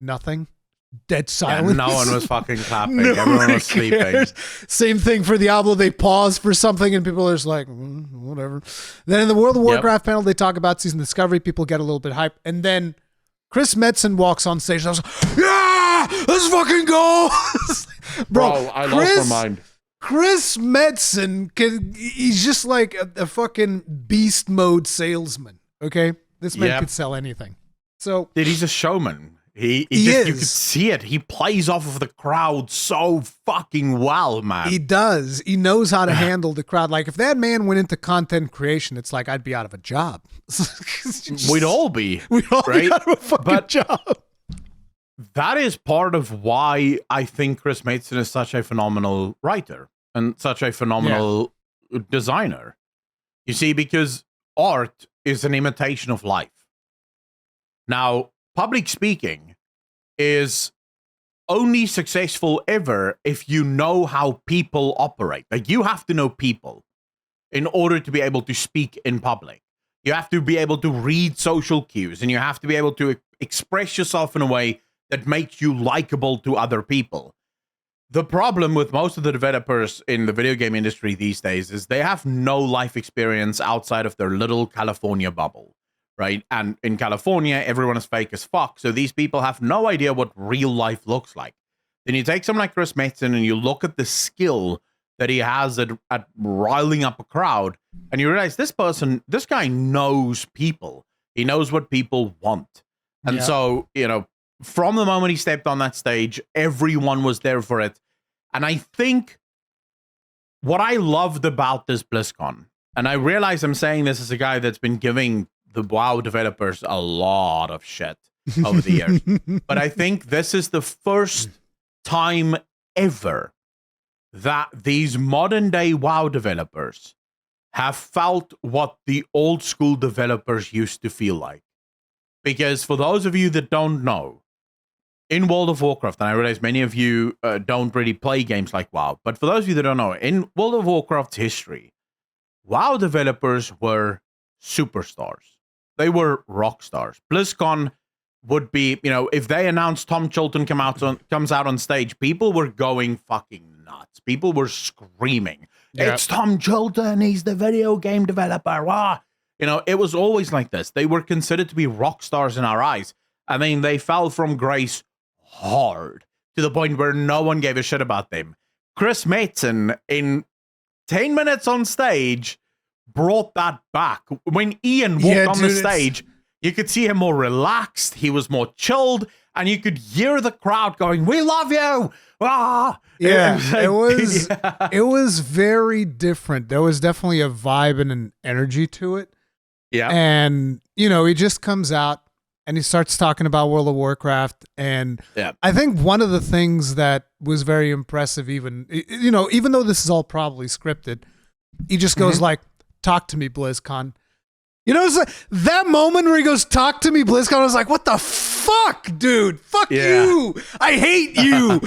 nothing. Dead silence. Yeah, no one was fucking clapping. Everyone was sleeping. Same thing for Diablo. They pause for something and people are just like, whatever. Then in the World of Warcraft panel, they talk about season discovery. People get a little bit hyped. And then Chris Metzen walks on stage. And I was like, yeah, let's fucking go. Bro, I lost my mind. Chris Metzen, he's just like a fucking beast mode salesman. Okay? This man could sell anything. So, dude, he's a showman. He is. You could see it. He plays off of the crowd so fucking well, man. He does. He knows how to handle the crowd. Like, if that man went into content creation, it's like I'd be out of a job. We'd all be. We'd all be out of a fucking job. That is part of why I think Chris Metzen is such a phenomenal writer and such a phenomenal designer. You see, because art is an imitation of life. Now, public speaking is only successful ever if you know how people operate. Like, you have to know people in order to be able to speak in public. You have to be able to read social cues, and you have to be able to express yourself in a way that makes you likable to other people. The problem with most of the developers in the video game industry these days is they have no life experience outside of their little California bubble. Right? And in California, everyone is fake as fuck. So these people have no idea what real life looks like. Then you take someone like Chris Metzen and you look at the skill that he has at riling up a crowd, and you realize this guy knows people. He knows what people want. And so, from the moment he stepped on that stage, everyone was there for it. And I think what I loved about this BlizzCon, and I realize I'm saying this as a guy that's been giving the WoW developers a lot of shit over the years. But I think this is the first time ever that these modern day WoW developers have felt what the old school developers used to feel like. Because for those of you that don't know, in World of Warcraft, and I realize many of you don't really play games like WoW, but for those of you that don't know, in World of Warcraft's history, WoW developers were superstars. They were rock stars. BlizzCon would be, if they announced Tom Chilton comes out on stage, people were going fucking nuts. People were screaming, it's Tom Chilton, he's the video game developer. Wah. It was always like this. They were considered to be rock stars in our eyes. I mean, they fell from grace hard to the point where no one gave a shit about them. Chris Metzen, in 10 minutes on stage, brought that back. When Ian walked on the stage, you could see him more relaxed. He was more chilled, and you could hear the crowd going, "We love you!" Ah! Yeah, it was very different. There was definitely a vibe and an energy to it. Yeah, and he just comes out and he starts talking about World of Warcraft, and I think one of the things that was very impressive, even though this is all probably scripted, he just goes like, "Talk to me, BlizzCon." It's like that moment where he goes, "Talk to me, BlizzCon." I was like, what the fuck, dude? Fuck you. I hate you.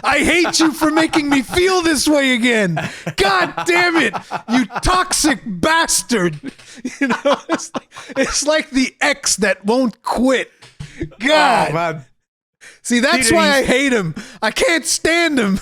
I hate you for making me feel this way again. God damn it, you toxic bastard. It's like the ex that won't quit. God. Oh, man. See, that's why I hate him. I can't stand him.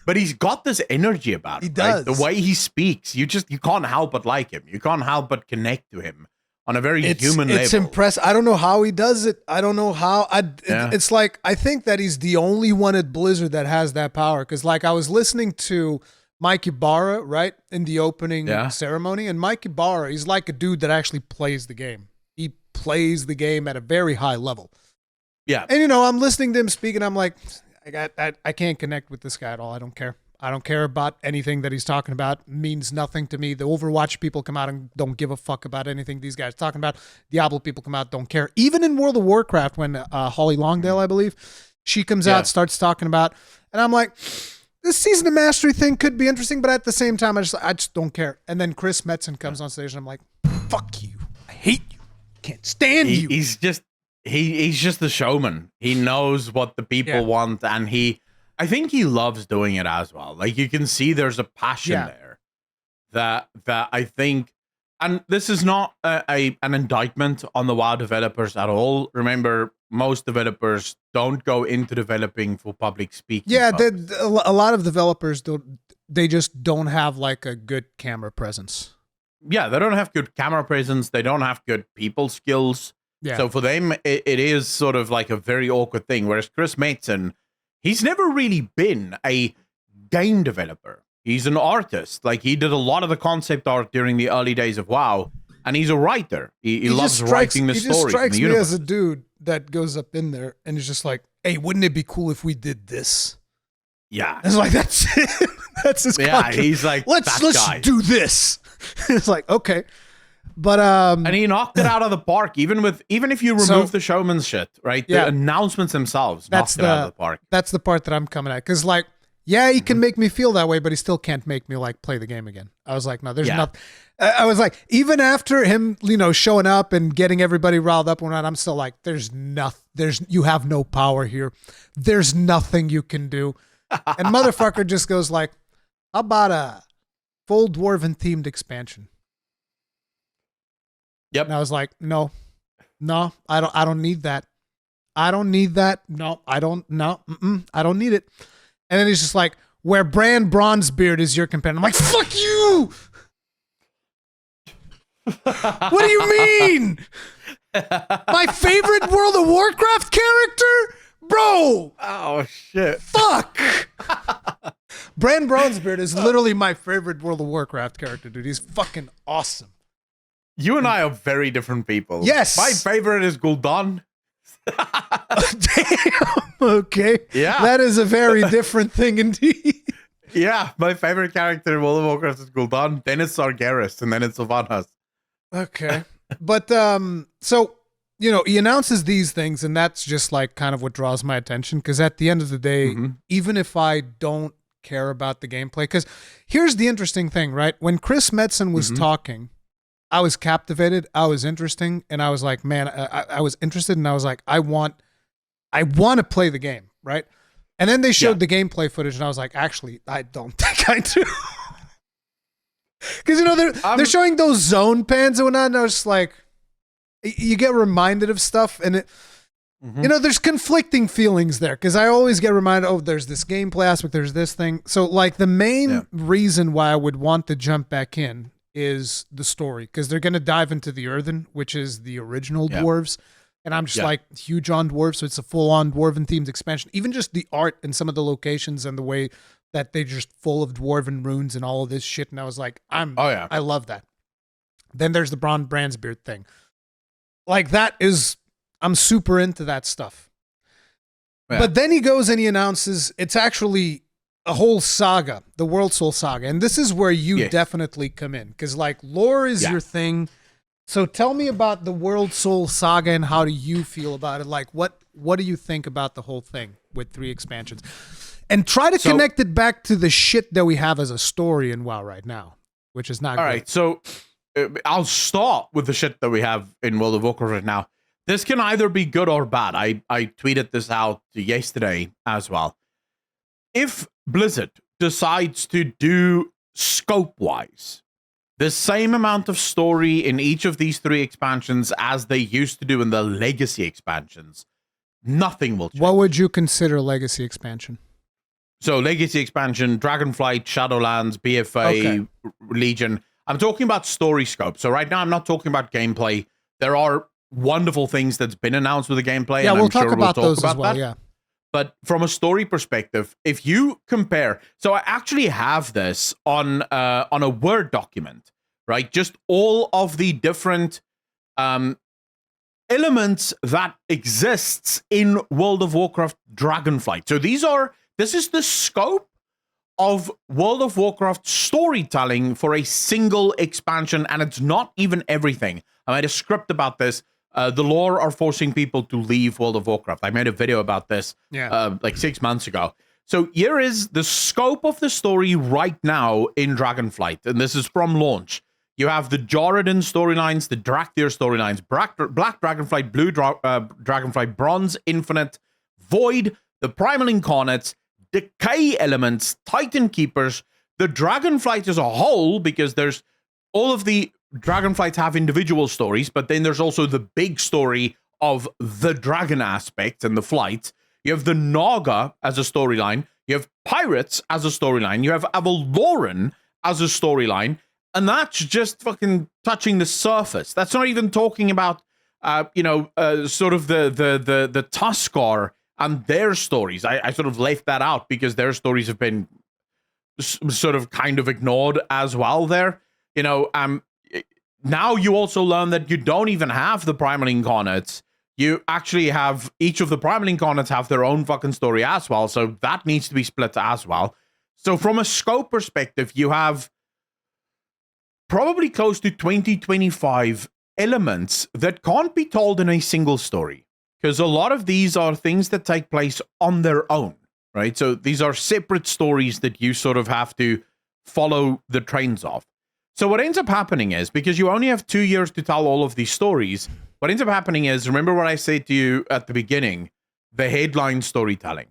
But he's got this energy about him. He does. Right? The way he speaks, you can't help but like him. You can't help but connect to him on a very human level. It's impressive. I don't know how he does it. I don't know how. It's like, I think that he's the only one at Blizzard that has that power. Because like I was listening to Mike Ibarra, right, in the opening Yeah. ceremony. And Mike Ibarra, he's like a dude that actually plays the game. He plays the game at a very high level. Yeah. And, you know, I'm listening to him speak, and I'm like, I can't connect with this guy at all. I don't care. I don't care about anything that he's talking about. It means nothing to me. The Overwatch people come out and don't give a fuck about anything these guys are talking about. Diablo people come out, don't care. Even in World of Warcraft, when Holly Longdale, I believe, she comes out, starts talking about, and I'm like, this Season of Mastery thing could be interesting, but at the same time, I just don't care. And then Chris Metzen comes on stage, and I'm like, fuck you. I hate you. Can't stand you. He's just the showman. He knows what the people want, and I think he loves doing it as well. Like, you can see there's a passion there that I think, and this is not an indictment on the WoW developers at all. Remember, most developers don't go into developing for public speaking. Yeah, a lot of developers they just don't have like a good camera presence. Yeah, they don't have good camera presence. They don't have good people skills. Yeah. So for them, it is sort of like a very awkward thing. Whereas Chris Metzen, he's never really been a game developer. He's an artist. Like, he did a lot of the concept art during the early days of WoW, and he's a writer. He loves writing the stories. He just strikes me as a dude that goes up in there and is just like, hey, wouldn't it be cool if we did this? Yeah. It's like, that's it. That's his concept. He's like, let's do this. It's like, okay. But and he knocked it out of the park, even if you remove the showman shit, right? The announcements themselves knocked it out of the park. That's the part that I'm coming at. Because, like, yeah, he can make me feel that way, but he still can't make me like play the game again. I was like, no, there's nothing. I was like, even after him, you know, showing up and getting everybody riled up and whatnot, I'm still like, there's nothing. You have no power here. There's nothing you can do. And motherfucker just goes like, how about a full dwarven themed expansion? Yep. And I was like, no, I don't need that. I don't need that. No, I don't need it. And then he's just like, where Bran Bronzebeard is your companion. I'm like, fuck you. What do you mean? My favorite World of Warcraft character? Bro. Oh, shit. Fuck. Bran Bronzebeard is literally my favorite World of Warcraft character, dude. He's fucking awesome. You and I are very different people. Yes. My favorite is Gul'dan. Damn. Okay. Yeah. That is a very different thing indeed. Yeah. My favorite character in World of Warcraft is Gul'dan. Then it's Sargeras. And then it's Sylvanas. Okay. But, so, you know, he announces these things, and that's just like kind of what draws my attention. Because at the end of the day, even if I don't care about the gameplay, because here's the interesting thing, right? When Chris Metzen was talking, I was captivated. I was interesting, and I was like, man, I was interested, and I was like, I want to play the game, right? And then they showed the gameplay footage, and I was like, actually, I don't think I do, because you know they're showing those zone pans and whatnot, and I was just like, you get reminded of stuff, and it, you know, there's conflicting feelings there, because I always get reminded, oh, there's this gameplay aspect, there's this thing. So like the main reason why I would want to jump back in is the story, because they're going to dive into the Earthen, which is the original dwarves, and I'm just like huge on dwarves, so it's a full-on dwarven themed expansion. Even just the art and some of the locations and the way that they're just full of dwarven runes and all of this shit, and I was like, I love that. Then there's the Bran Bronzebeard thing, like I'm super into that stuff. But then he goes and he announces it's actually a whole saga, the Worldsoul saga. And this is where you definitely come in, because like lore is your thing. So tell me about the Worldsoul saga and how do you feel about it? Like what do you think about the whole thing with 3 expansions? And try to connect it back to the shit that we have as a story in WoW right now, which is not all great. right. So I'll start with the shit that we have in World of Warcraft right now. This can either be good or bad. I tweeted this out yesterday as well. If Blizzard decides to do scope-wise the same amount of story in each of these 3 expansions as they used to do in the legacy expansions, nothing will change. What would you consider legacy expansion? So legacy expansion, Dragonflight, Shadowlands, BFA, Legion. I'm talking about story scope. So right now I'm not talking about gameplay. There are wonderful things that's been announced with the gameplay. Yeah, and we'll I'm talk sure about we'll talk those about as well, that. yeah. But from a story perspective, if you compare, so I actually have this on a Word document, right? Just all of the different elements that exists in World of Warcraft Dragonflight. So this is the scope of World of Warcraft storytelling for a single expansion, and it's not even everything. I made a script about this. The lore are forcing people to leave World of Warcraft. I made a video about this like 6 months ago. So here is the scope of the story right now in Dragonflight, and this is from launch. You have the Jordan storylines, the Drakthir storylines, Black Dragonflight, Blue Dragonflight, Bronze Infinite, Void, the Primal Incarnates, Decay Elements, Titan Keepers, the Dragonflight as a whole, because there's all of the Dragonflights have individual stories, but then there's also the big story of the dragon aspect and the flight. You have the Naga as a storyline. You have Pirates as a storyline. You have Accolonn as a storyline. And that's just fucking touching the surface. That's not even talking about, sort of the Tuskar and their stories. I sort of left that out because their stories have been sort of kind of ignored as well there. Now you also learn that you don't even have the Primal Incarnates. You actually have each of the Primal Incarnates have their own fucking story as well. So that needs to be split as well. So from a scope perspective, you have probably close to 20-25 elements that can't be told in a single story, because a lot of these are things that take place on their own, right? So these are separate stories that you sort of have to follow the trains of. So what ends up happening is, because you only have 2 years to tell all of these stories, what ends up happening is, remember what I said to you at the beginning, the headline storytelling.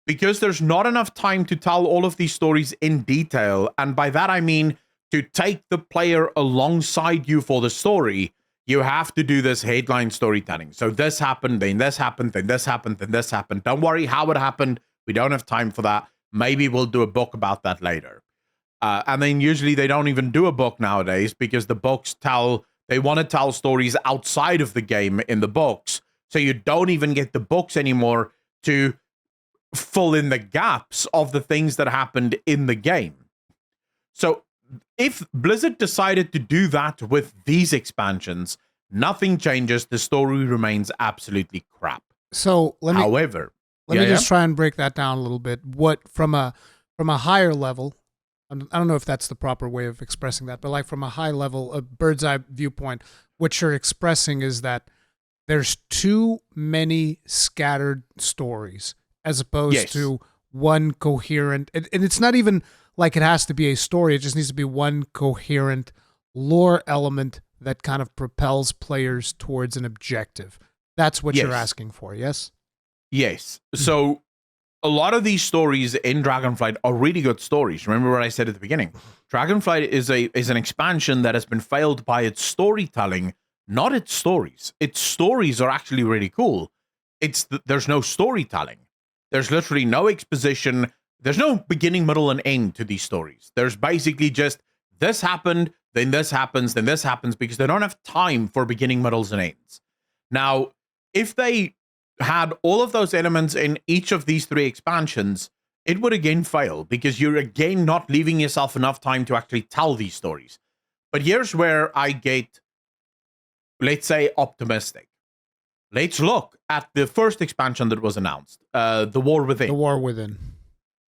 Because there's not enough time to tell all of these stories in detail, and by that I mean to take the player alongside you for the story, you have to do this headline storytelling. So this happened, then this happened, then this happened, then this happened. Don't worry how it happened. We don't have time for that. Maybe we'll do a book about that later. And then usually they don't even do a book nowadays, because the books they want to tell stories outside of the game in the books. So you don't even get the books anymore to fill in the gaps of the things that happened in the game. So if Blizzard decided to do that with these expansions, nothing changes. The story remains absolutely crap. So let me just try and break that down a little bit. What from a higher level, I don't know if that's the proper way of expressing that, but like from a high level, a bird's eye viewpoint, what you're expressing is that there's too many scattered stories as opposed to one coherent, and it's not even like it has to be a story. It just needs to be one coherent lore element that kind of propels players towards an objective. That's what you're asking for, yes? Yes. So a lot of these stories in Dragonflight are really good stories. Remember what I said at the beginning. Dragonflight is an expansion that has been failed by its storytelling, not its stories. Its stories are actually really cool. There's no storytelling. There's literally no exposition. There's no beginning, middle, and end to these stories. There's basically just this happened, then this happens, then this happens, because they don't have time for beginning, middles, and ends. Now, if they had all of those elements in each of these 3 expansions, it would again fail, because you're again not leaving yourself enough time to actually tell these stories. But here's where I get, let's say, optimistic. Let's look at the first expansion that was announced, The War Within. The War Within.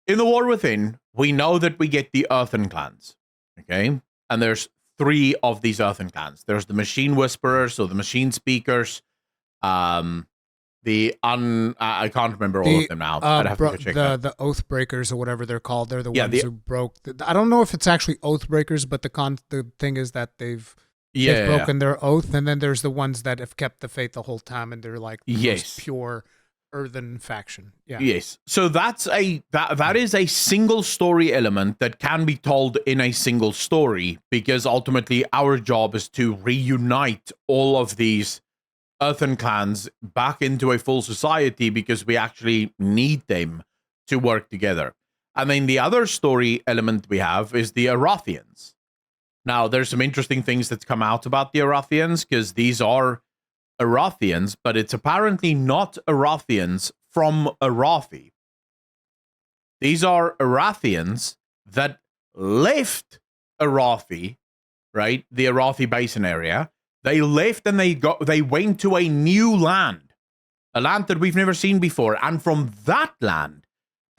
In The War Within, we know that we get the Earthen Clans, okay? And there's 3 of these Earthen Clans. There's the Machine Whisperers, or the Machine Speakers, I can't remember all of them now. I'd have to check the Oathbreakers, or whatever they're called. They're the ones who broke. I don't know if it's actually Oathbreakers, but the thing is that they've broken their oath, and then there's the ones that have kept the faith the whole time, and they're like the most pure earthen faction. Yeah. Yes. So that is a single story element that can be told in a single story, because ultimately our job is to reunite all of these Earthen Clans back into a full society, because we actually need them to work together. And then the other story element we have is the Arathians. Now, there's some interesting things that's come out about the Arathians, because these are Arathians, but it's apparently not Arathians from Arathi. These are Arathians that left Arathi, right? The Arathi Basin area. They left and they went to a new land, a land that we've never seen before. And from that land,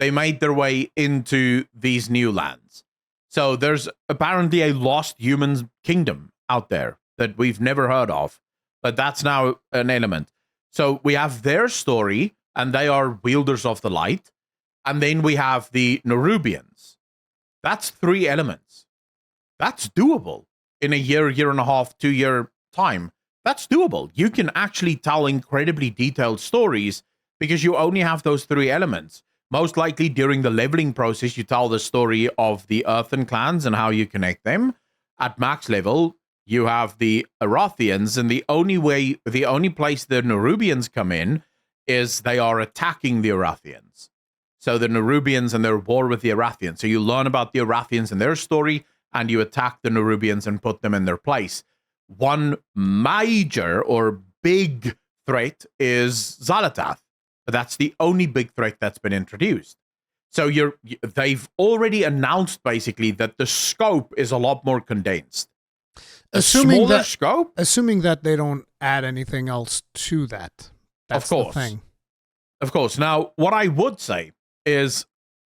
they made their way into these new lands. So there's apparently a lost human kingdom out there that we've never heard of, but that's now an element. So we have their story, and they are wielders of the light. And then we have the Nerubians. That's 3 elements. That's doable in a year and a half, 2-year time. That's doable. You can actually tell incredibly detailed stories because you only have those 3 elements. Most likely during the leveling process, you tell the story of the Earthen clans and how you connect them. At max level, you have the Arathians, and the only place the Nerubians come in is they are attacking the Arathians. So the Nerubians and their war with the Arathians. So you learn about the Arathians and their story, and you attack the Nerubians and put them in their place. One major or big threat is Xalatath. But that's the only big threat that's been introduced. So they've already announced basically that the scope is a lot more condensed. Assuming Assuming that they don't add anything else to that. That's the thing. Of course. Now, what I would say is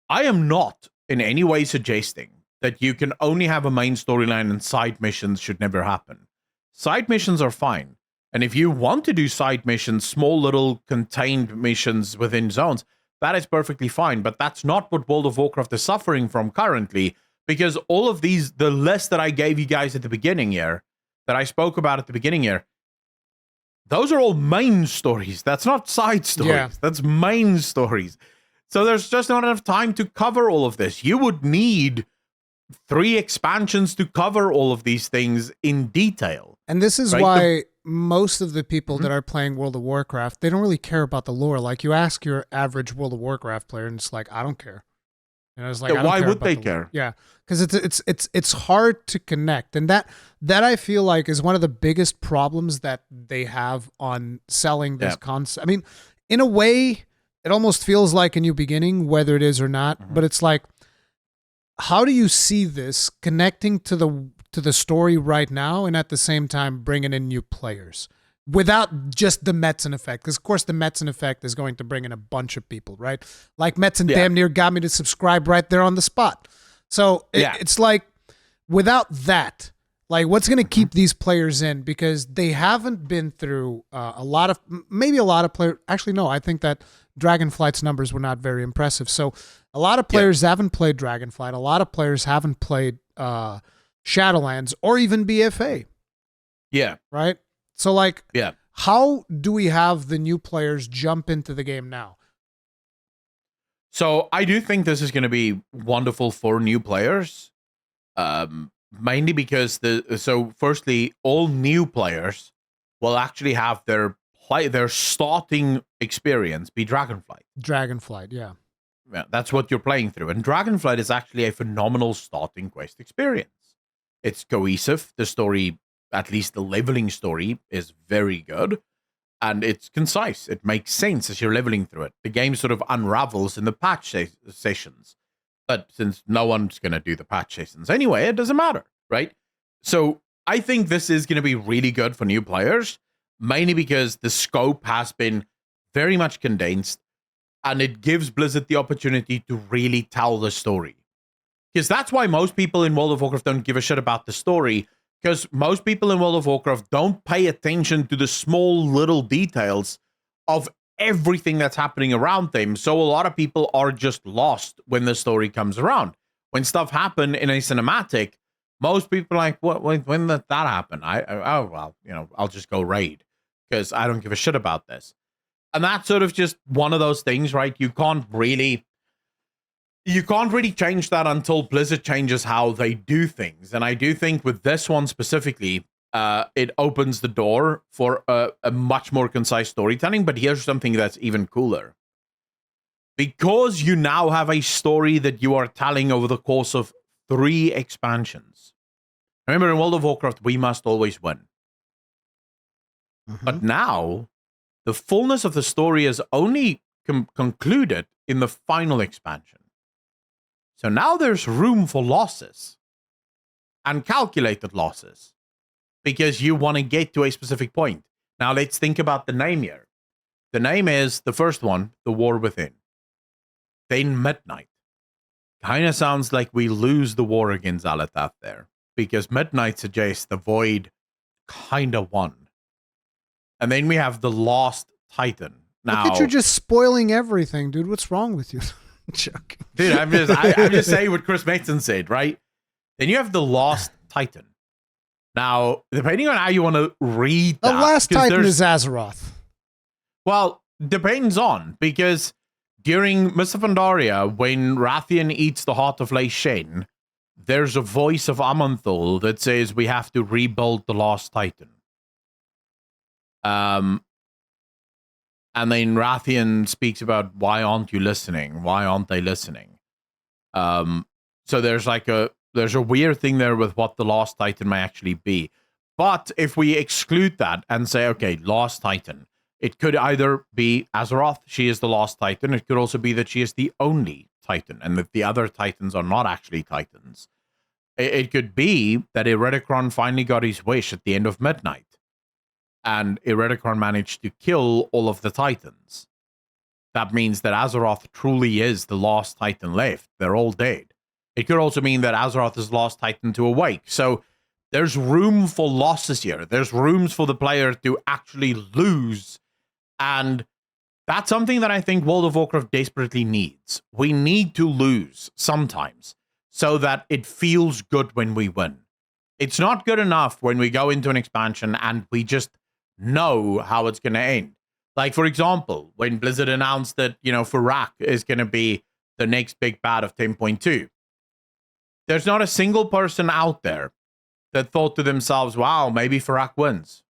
I am not in any way suggesting that you can only have a main storyline and side missions should never happen. Side missions are fine. And if you want to do side missions, small little contained missions within zones, that is perfectly fine. But that's not what World of Warcraft is suffering from currently, because all of these, the list that I gave you guys at the beginning here, that I spoke about at the beginning here, those are all main stories. That's not side stories. Yeah. That's main stories. So there's just not enough time to cover all of this. You would need 3 expansions to cover all of these things in detail. And this is why most of the people that are playing World of Warcraft, they don't really care about the lore. Like, you ask your average World of Warcraft player, and it's like, I don't care. You know, it's like, why would they care? Yeah, because it's hard to connect, and that I feel like is one of the biggest problems that they have on selling this concept. I mean, in a way, it almost feels like a new beginning, whether it is or not. But it's like, how do you see this connecting to the story right now, and at the same time bringing in new players without just the Metzen effect? Because, of course, the Metzen effect is going to bring in a bunch of people, right? Like, Metzen damn near got me to subscribe right there on the spot. So it's like, without that, like, what's going to keep these players in? Because they haven't been through a lot of players. Actually, no, I think that Dragonflight's numbers were not very impressive. So a lot of players haven't played Dragonflight. A lot of players haven't played Shadowlands or even BFA. Yeah. Right? So, like, how do we have the new players jump into the game now? So I do think this is going to be wonderful for new players, mainly because firstly, all new players will actually have their starting experience be Dragonflight. Dragonflight, yeah. That's what you're playing through. And Dragonflight is actually a phenomenal starting quest experience. It's cohesive. The story, at least the leveling story, is very good. And it's concise. It makes sense as you're leveling through it. The game sort of unravels in the patch sessions. But since no one's going to do the patch sessions anyway, it doesn't matter, right? So I think this is going to be really good for new players, mainly because the scope has been very much condensed, and it gives Blizzard the opportunity to really tell the story. Because that's why most people in World of Warcraft don't give a shit about the story, because most people in World of Warcraft don't pay attention to the small little details of everything that's happening around them. So a lot of people are just lost when the story comes around. When stuff happen in a cinematic, most people are like, "What? When did that happen? I'll just go raid because I don't give a shit about this." And that's sort of just one of those things, right? You can't really change that until Blizzard changes how they do things. And I do think with this one specifically, it opens the door for a much more concise storytelling. But here's something that's even cooler. Because you now have a story that you are telling over the course of 3 expansions. Remember, in World of Warcraft, we must always win. But now, the fullness of the story is only concluded in the final expansion. So now there's room for losses and calculated losses because you want to get to a specific point. Now let's think about the name here. The name is the first one, The War Within. Then Midnight. Kind of sounds like we lose the war against Xal'atath there, because Midnight suggests the Void kind of won. And then we have the Lost Titan. Now, look at you just spoiling everything, dude. What's wrong with you? I'm joking. Dude, I'm just saying what Chris Metzen said, right? Then you have the Lost Titan. Now, depending on how you want to read that, the Last Titan is Azeroth. Well, depends on, because during Mists of Pandaria, when Rathian eats the heart of Lei Shen, there's a voice of Amanthul that says we have to rebuild the Lost Titan. And then Rathian speaks about, why aren't you listening? Why aren't they listening? So there's a weird thing there with what the Lost Titan may actually be. But if we exclude that and say, okay, Lost Titan, it could either be Azeroth, she is the Lost Titan. It could also be that she is the only Titan and that the other Titans are not actually Titans. It could be that Rurikhan finally got his wish at the end of Midnight. And Rurikhan managed to kill all of the Titans. That means that Azeroth truly is the last Titan left. They're all dead. It could also mean that Azeroth is the last Titan to awake. So there's room for losses here. There's rooms for the player to actually lose. And that's something that I think World of Warcraft desperately needs. We need to lose sometimes so that it feels good when we win. It's not good enough when we go into an expansion and we just know how it's going to end. Like, for example, when Blizzard announced that, Farak is going to be the next big bad of 10.2. There's not a single person out there that thought to themselves, wow, maybe Farak wins.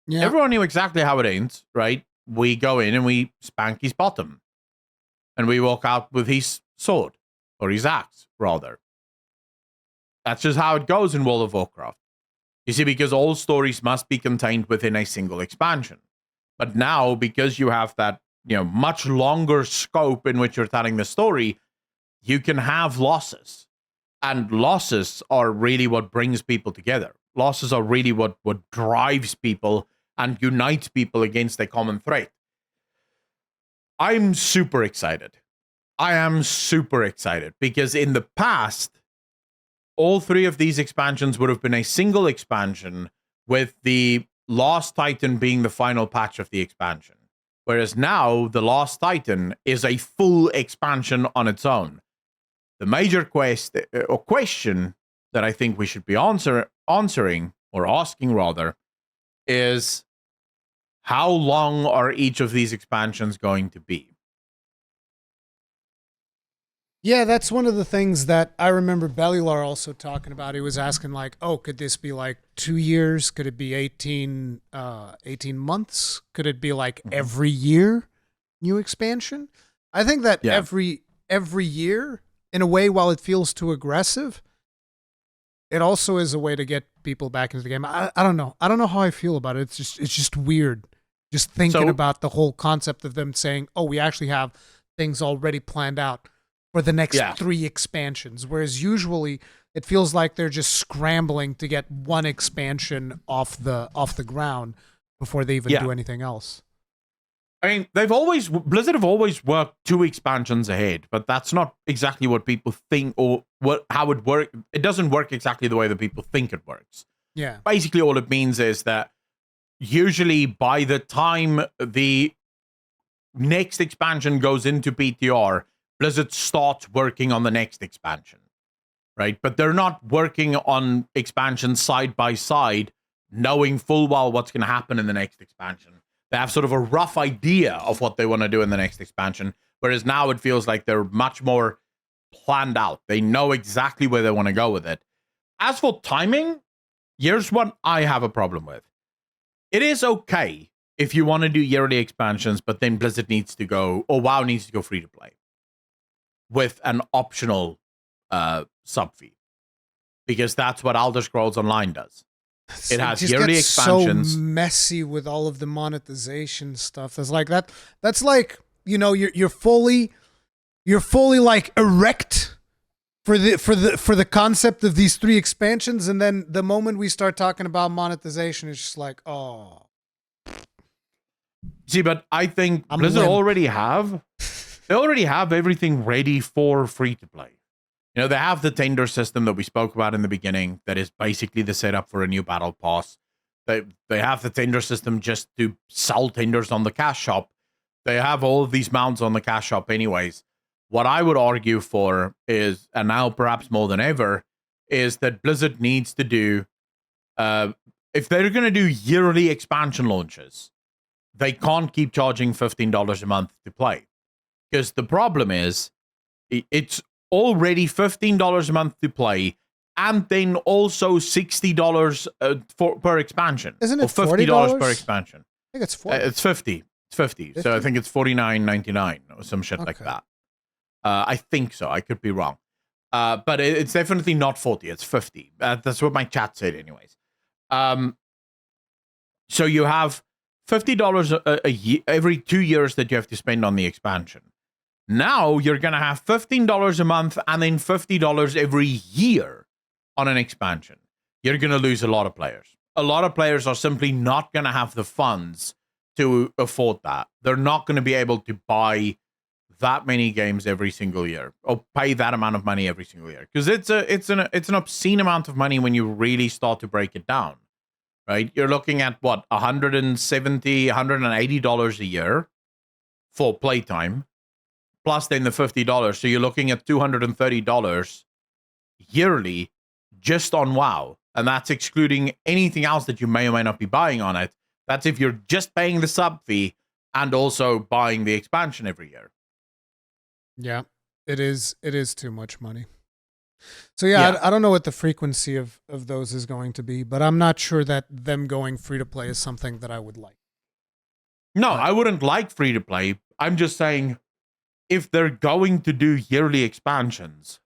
Yeah. Everyone knew exactly how it ends, right? We go in and we spank his bottom. And we walk out with his sword, or his axe, rather. That's just how it goes in World of Warcraft. You see, because all stories must be contained within a single expansion. But now, because you have that, much longer scope in which you're telling the story, you can have losses. And losses are really what brings people together. Losses are really what drives people and unites people against a common threat. I'm super excited. I am super excited because in the past, all three of these expansions would have been a single expansion with the Lost Titan being the final patch of the expansion. Whereas now, the Lost Titan is a full expansion on its own. The major question that I think we should be answering, or asking rather, is how long are each of these expansions going to be? Yeah, that's one of the things that I remember Bellular also talking about. He was asking like, oh, could this be like 2 years? Could it be 18 months? Could it be like every year new expansion? I think that every year, in a way, while it feels too aggressive, it also is a way to get people back into the game. I don't know. I don't know how I feel about it. It's just weird. Just thinking about the whole concept of them saying, oh, we actually have things already planned out for the next 3 expansions. Whereas usually it feels like they're just scrambling to get one expansion off the ground before they even do anything else. I mean, Blizzard have always worked 2 expansions ahead, but that's not exactly what people think or how it works. It doesn't work exactly the way that people think it works. Yeah. Basically, all it means is that usually by the time the next expansion goes into PTR, Blizzard starts working on the next expansion, right? But they're not working on expansions side by side, knowing full well what's going to happen in the next expansion. They have sort of a rough idea of what they want to do in the next expansion, whereas now it feels like they're much more planned out. They know exactly where they want to go with it. As for timing, here's what I have a problem with. It is okay if you want to do yearly expansions, but then Blizzard needs to go, or WoW needs to go free to play with an optional sub fee, because that's what Elder Scrolls Online does. It has yearly expansions. So messy with all of the monetization stuff. That's like you're fully like erect for the concept of these 3 expansions, and then the moment we start talking about monetization, it's just like, oh. See, but I think Blizzard already have everything ready for free to play. They have the tender system that we spoke about in the beginning that is basically the setup for a new battle pass. They have the tender system just to sell tenders on the cash shop. They have all of these mounts on the cash shop anyways. What I would argue for is, and now perhaps more than ever, is that Blizzard needs to do, if they're going to do yearly expansion launches, they can't keep charging $15 a month to play. Because the problem is, it's already $15 a month to play, and then also $60 per expansion. Isn't it $50 per expansion? I think it's 40. It's 50. It's 50. So I think it's $49.99 or some shit like that. I think so. I could be wrong. But it's definitely not 40. It's 50. That's what my chat said anyways. So you have $50 a year, every 2 years that you have to spend on the expansion. Now you're going to have $15 a month and then $50 every year on an expansion. You're going to lose a lot of players. A lot of players are simply not going to have the funds to afford that. They're not going to be able to buy that many games every single year or pay that amount of money every single year, because it's an obscene amount of money when you really start to break it down. Right? You're looking at what, $170, $180 a year for playtime, plus then the $50. So you're looking at $230 yearly just on WoW. And that's excluding anything else that you may or may not be buying on it. That's if you're just paying the sub fee and also buying the expansion every year. Yeah, it is too much money. So yeah. I don't know what the frequency of those is going to be, but I'm not sure that them going free to play is something that I would like. No, I wouldn't like free to play. I'm just saying, if they're going to do yearly expansions,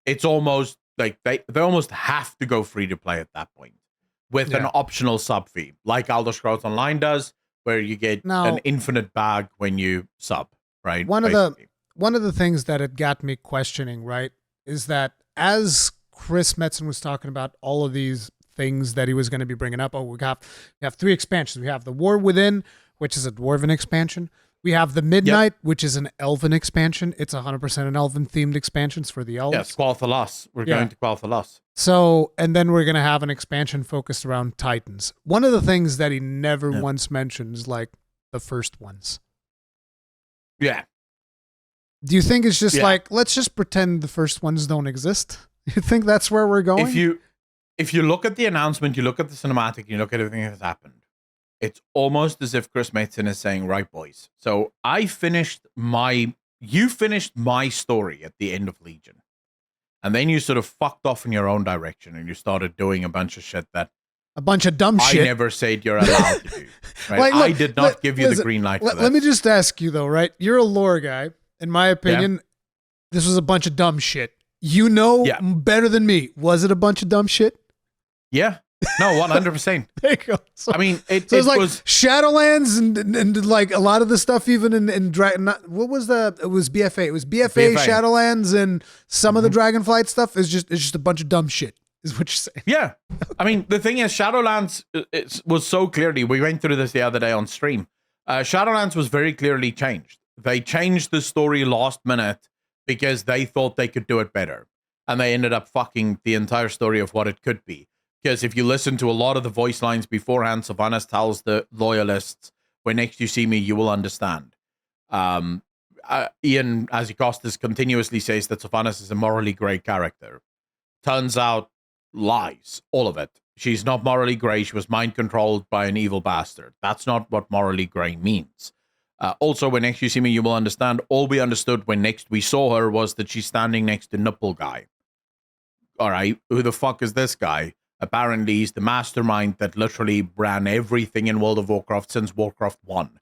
it's almost like they almost have to go free to play at that point with an optional sub fee, like Elder Scrolls Online does, where you get an infinite bag when you sub, right? One of the things that it got me questioning, right, is that as Chris Metzen was talking about all of these things that he was going to be bringing up, we have 3 expansions. We have the War Within, which is a Dwarven expansion. We have the Midnight, which is an Elven expansion. It's 100% an Elven-themed expansions for the Elves. Yes, Qualthalas. We're going to Qualthalas. So, and then we're going to have an expansion focused around Titans. One of the things that he never once mentioned is like the first ones. Yeah. Do you think it's just like, let's just pretend the first ones don't exist? You think that's where we're going? If you look at the announcement, you look at the cinematic, you look at everything that's happened, it's almost as if Chris Metzen is saying, right, boys, so you finished my story at the end of Legion. And then you sort of fucked off in your own direction and you started doing a bunch of shit that a bunch of dumb shit I never said you're allowed to do. Right? Like, look, I did not give you the green light for that. Let me just ask you though, right? You're a lore guy. In my opinion, this was a bunch of dumb shit. You know better than me. Was it a bunch of dumb shit? Yeah. No, 100%. There you go. So, I mean, it was like was Shadowlands and like a lot of the stuff even in what was it was BFA. It was BFA, Shadowlands, and some of the Dragonflight stuff is just a bunch of dumb shit, is what you're saying. Yeah. I mean, the thing is, Shadowlands was so clearly, we went through this the other day on stream. Shadowlands was very clearly changed. They changed the story last minute because they thought they could do it better. And they ended up fucking the entire story of what it could be. Because if you listen to a lot of the voice lines beforehand, Sylvanas tells the loyalists, when next you see me, you will understand. Ian Azikostas continuously says that Sylvanas is a morally grey character. Turns out, lies. All of it. She's not morally grey. She was mind-controlled by an evil bastard. That's not what morally grey means. Also, when next you see me, you will understand. All we understood when next we saw her was that she's standing next to Nipple Guy. All right, who the fuck is this guy? Apparently, he's the mastermind that literally ran everything in World of Warcraft since Warcraft 1.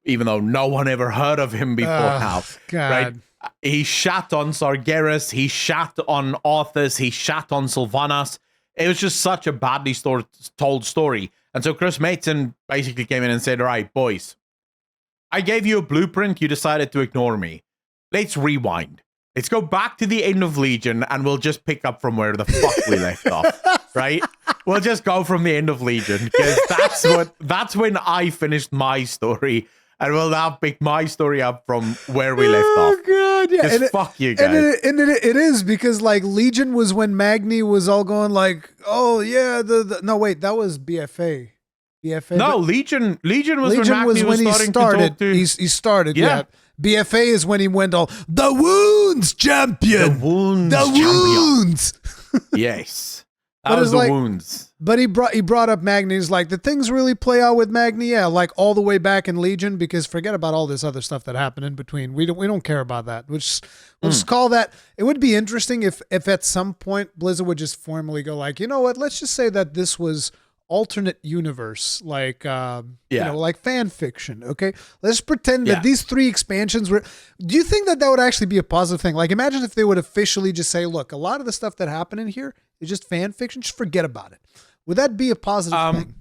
Even though no one ever heard of him before now. God. Right? He shat on Sargeras, he shat on Arthas, he shat on Sylvanas. It was just such a badly told story. And so Chris Metzen basically came in and said, all right, boys, I gave you a blueprint. You decided to ignore me. Let's rewind. Let's go back to the end of Legion, and we'll just pick up from where the fuck we left off. Right? We'll just go from the end of Legion, because that's when I finished my story, and we'll now pick my story up from where we left off. Oh god, yeah. And fuck you guys. And it is, because like Legion was when Magni was all going like, oh yeah, no wait, that was BFA. BFA. No, Legion was when Magni when he started. He started, yeah. BFA is when he went all, the wounds champion. The wounds. Yes. That was the wounds. But he brought up Magni. He's like, the things really play out with Magni, yeah, like all the way back in Legion, because forget about all this other stuff that happened in between. We don't care about that. We'll just call that. It would be interesting if at some point Blizzard would just formally go like, you know what, let's just say that this was alternate universe, like you know, like fan fiction. Okay, let's pretend that these 3 expansions were. Do you think that would actually be a positive thing? Like, imagine if they would officially just say, look, a lot of the stuff that happened in here is just fan fiction. Just forget about it. Would that be a positive thing?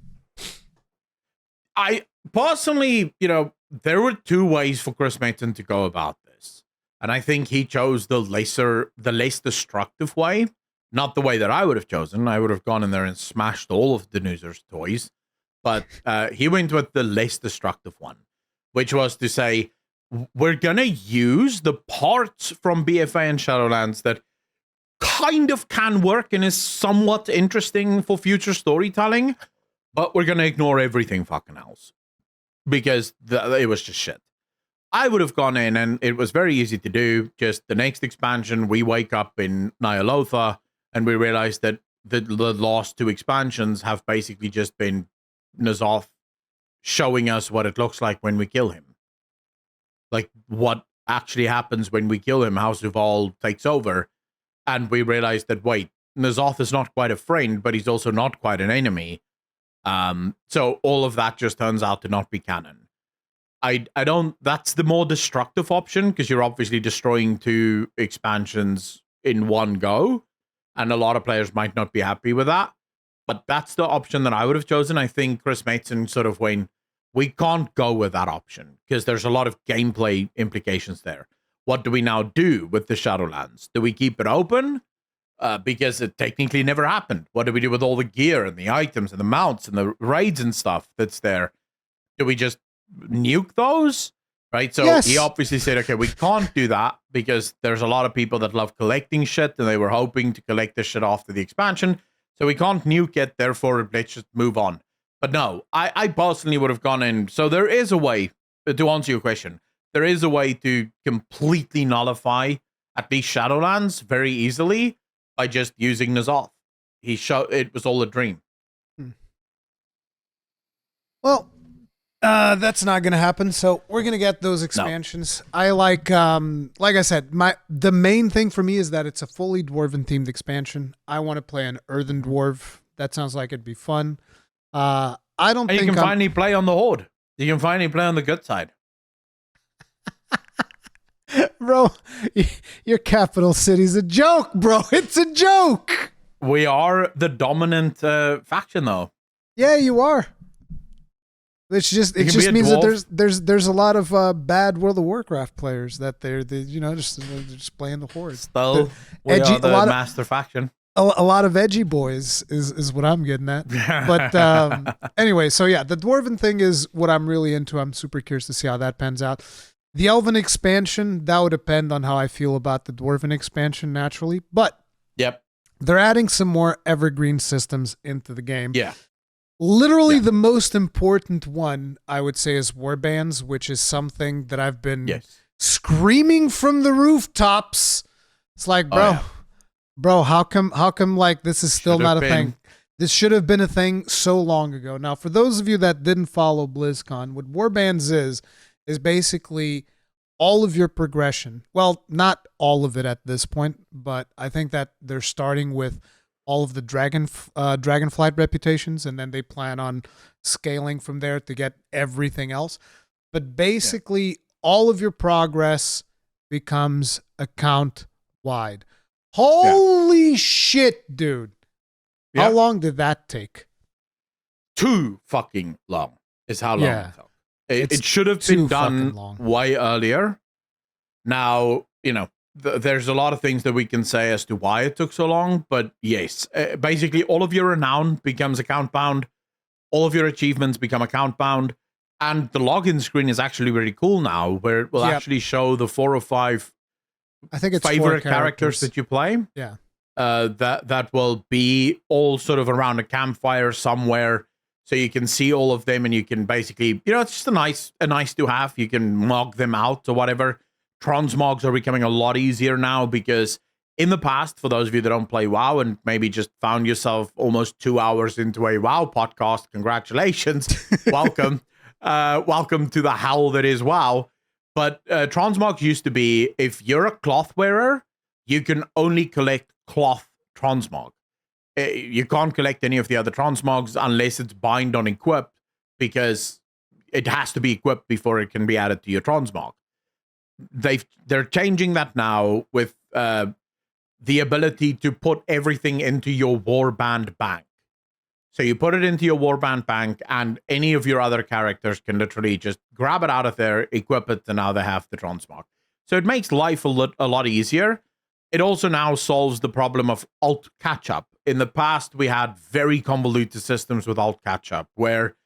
I personally, you know, there were 2 ways for Chris Metzen to go about this, and I think he chose the less destructive way. Not the way that I would have chosen. I would have gone in there and smashed all of the Denuser's toys. But he went with the less destructive one, which was to say, we're going to use the parts from BFA and Shadowlands that kind of can work and is somewhat interesting for future storytelling, but we're going to ignore everything fucking else. Because it was just shit. I would have gone in, and it was very easy to do. Just the next expansion, we wake up in Nyalotha, and we realized that the last 2 expansions have basically just been N'Zoth showing us what it looks like when we kill him. Like, what actually happens when we kill him, how Zuval takes over. And we realized that, wait, N'Zoth is not quite a friend, but he's also not quite an enemy. So all of that just turns out to not be canon. I don't... That's the more destructive option, because you're obviously destroying 2 expansions in one go. And a lot of players might not be happy with that. But that's the option that I would have chosen. I think Chris Metzen sort of went, we can't go with that option because there's a lot of gameplay implications there. What do we now do with the Shadowlands? Do we keep it open? Because it technically never happened. What do we do with all the gear and the items and the mounts and the raids and stuff that's there? Do we just nuke those? Right, so he obviously said, okay, we can't do that because there's a lot of people that love collecting shit and they were hoping to collect this shit after the expansion. So we can't nuke it, therefore let's just move on. But no, I personally would have gone in. So there is a way, to answer your question, there is a way to completely nullify at least Shadowlands very easily by just using N'Zoth. It was all a dream. Well, that's not going to happen. So we're going to get those expansions. No. I like I said, the main thing for me is that it's a fully dwarven themed expansion. I want to play an earthen dwarf. That sounds like it'd be fun. I don't think you can finally play on the Horde. You can finally play on the good side. Bro, your capital city's a joke, bro. It's a joke. We are the dominant faction, though. Yeah, you are. It just means that there's a lot of bad World of Warcraft players that they're just playing the Horde. Still, we are the master faction. A lot of edgy boys is what I'm getting at. But anyway, so yeah, the Dwarven thing is what I'm really into. I'm super curious to see how that pans out. The Elven expansion, that would depend on how I feel about the Dwarven expansion naturally. But they're adding some more evergreen systems into the game. Yeah. Literally the most important one, I would say, is Warbands, which is something that I've been screaming from the rooftops. It's like, bro, how come like this is still not a thing? This should have been a thing so long ago. Now, for those of you that didn't follow BlizzCon, what Warbands is basically all of your progression. Well, not all of it at this point, but I think that they're starting with all of the Dragonflight reputations, and then they plan on scaling from there to get everything else. But basically, all of your progress becomes account-wide. Holy shit, dude. How long did that take? Too fucking long is how long it took. It should have been done way earlier. Now, there's a lot of things that we can say as to why it took so long, but yes, basically all of your renown becomes account bound, all of your achievements become account bound, and the login screen is actually really cool now, where it will actually show the 4 or 5 favorite characters that you play. Yeah. That will be all sort of around a campfire somewhere, so you can see all of them, and you can basically, it's just a nice to have. You can mog them out or whatever. Transmogs are becoming a lot easier now, because in the past, for those of you that don't play WoW and maybe just found yourself almost 2 hours into a WoW podcast, congratulations, welcome, welcome to the hell that is WoW. But transmogs used to be, if you're a cloth wearer, you can only collect cloth transmog. You can't collect any of the other transmogs unless it's bind on equip, because it has to be equipped before it can be added to your transmog. They're changing that now with the ability to put everything into your warband bank. So you put it into your warband bank, and any of your other characters can literally just grab it out of there, equip it, and now they have the transmog. So it makes life a lot easier. It also now solves the problem of alt catch-up. In the past, we had very convoluted systems with alt catch-up, where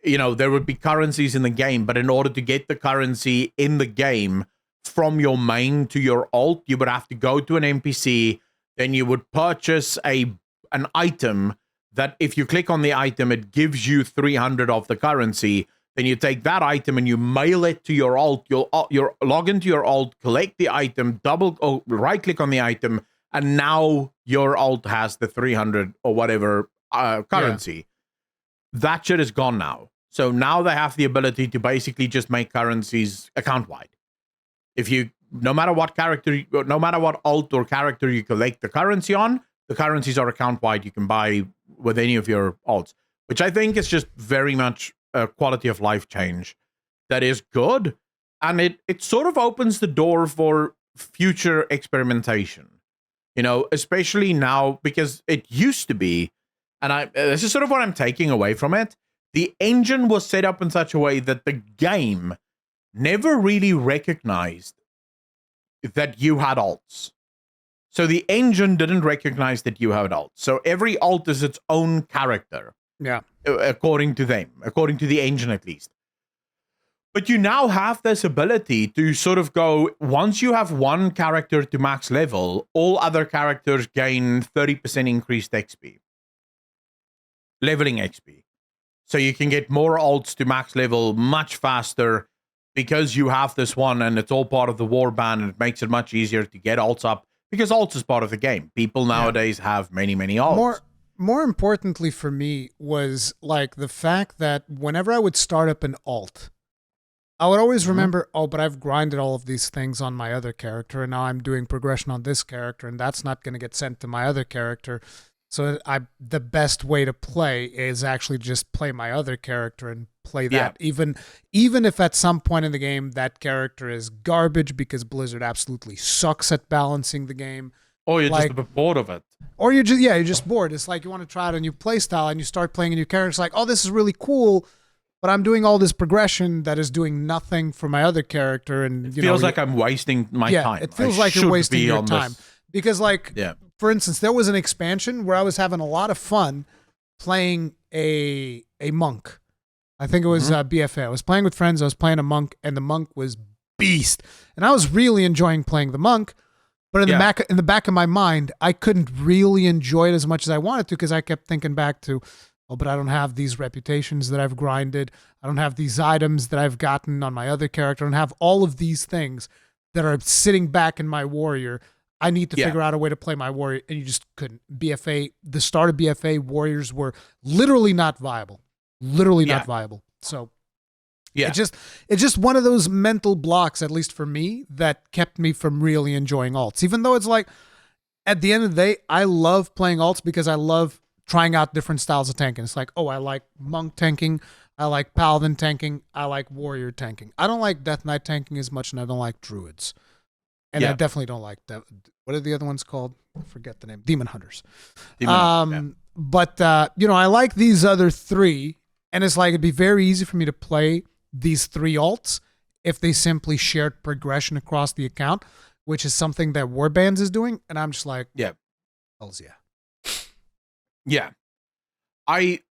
there would be currencies in the game, but in order to get the currency in the game from your main to your alt, you would have to go to an NPC, then you would purchase an item that if you click on the item, it gives you 300 of the currency. Then you take that item and you mail it to your alt. You'll log into your alt, collect the item, right-click on the item, and now your alt has the 300 or whatever currency. Yeah. That shit is gone now. So now they have the ability to basically just make currencies account-wide. No matter what alt or character you collect the currency on, the currencies are account-wide. You can buy with any of your alts, which I think is just very much a quality of life change that is good. And it sort of opens the door for future experimentation, especially now, because it used to be, and this is sort of what I'm taking away from it. The engine was set up in such a way that the game never really recognized that you had alts. So the engine didn't recognize that you had alts. So every alt is its own character. Yeah. According to them, according to the engine at least. But you now have this ability to sort of go, once you have one character to max level, all other characters gain 30% increased XP. Leveling XP. So you can get more alts to max level much faster because you have this one, and it's all part of the warband, and it makes it much easier to get alts up, because alts is part of the game. People nowadays have many, many alts. More importantly for me was like the fact that whenever I would start up an alt, I would always remember, but I've grinded all of these things on my other character, and now I'm doing progression on this character, and that's not going to get sent to my other character. So the best way to play is actually just play my other character and play that. Yeah. Even if at some point in the game that character is garbage because Blizzard absolutely sucks at balancing the game. Or you're just a bit bored of it. Or you're just bored. It's like you want to try out a new play style and you start playing a new character. It's like, oh, this is really cool, but I'm doing all this progression that is doing nothing for my other character. And it feels like I'm wasting my time. It feels like you're wasting your time. Because for instance, there was an expansion where I was having a lot of fun playing a monk. I think it was BFA. I was playing with friends. I was playing a monk, and the monk was beast. And I was really enjoying playing the monk. But in the back of my mind, I couldn't really enjoy it as much as I wanted to, because I kept thinking back to, but I don't have these reputations that I've grinded. I don't have these items that I've gotten on my other character. I don't have all of these things that are sitting back in my warrior. I need to figure out a way to play my warrior, and you just couldn't. BFA, the start of BFA, warriors were literally not viable. Literally not viable. So it's just one of those mental blocks, at least for me, that kept me from really enjoying alts. Even though it's like, at the end of the day, I love playing alts because I love trying out different styles of tanking. It's like, I like monk tanking, I like paladin tanking, I like warrior tanking. I don't like death knight tanking as much, and I don't like druids. And I definitely don't like that. What are the other ones called? I forget the name. Demon hunters. But I like these other three, and it's like it'd be very easy for me to play these 3 alts if they simply shared progression across the account, which is something that Warbands is doing. And I'm just like, yeah. hells yeah. Yeah.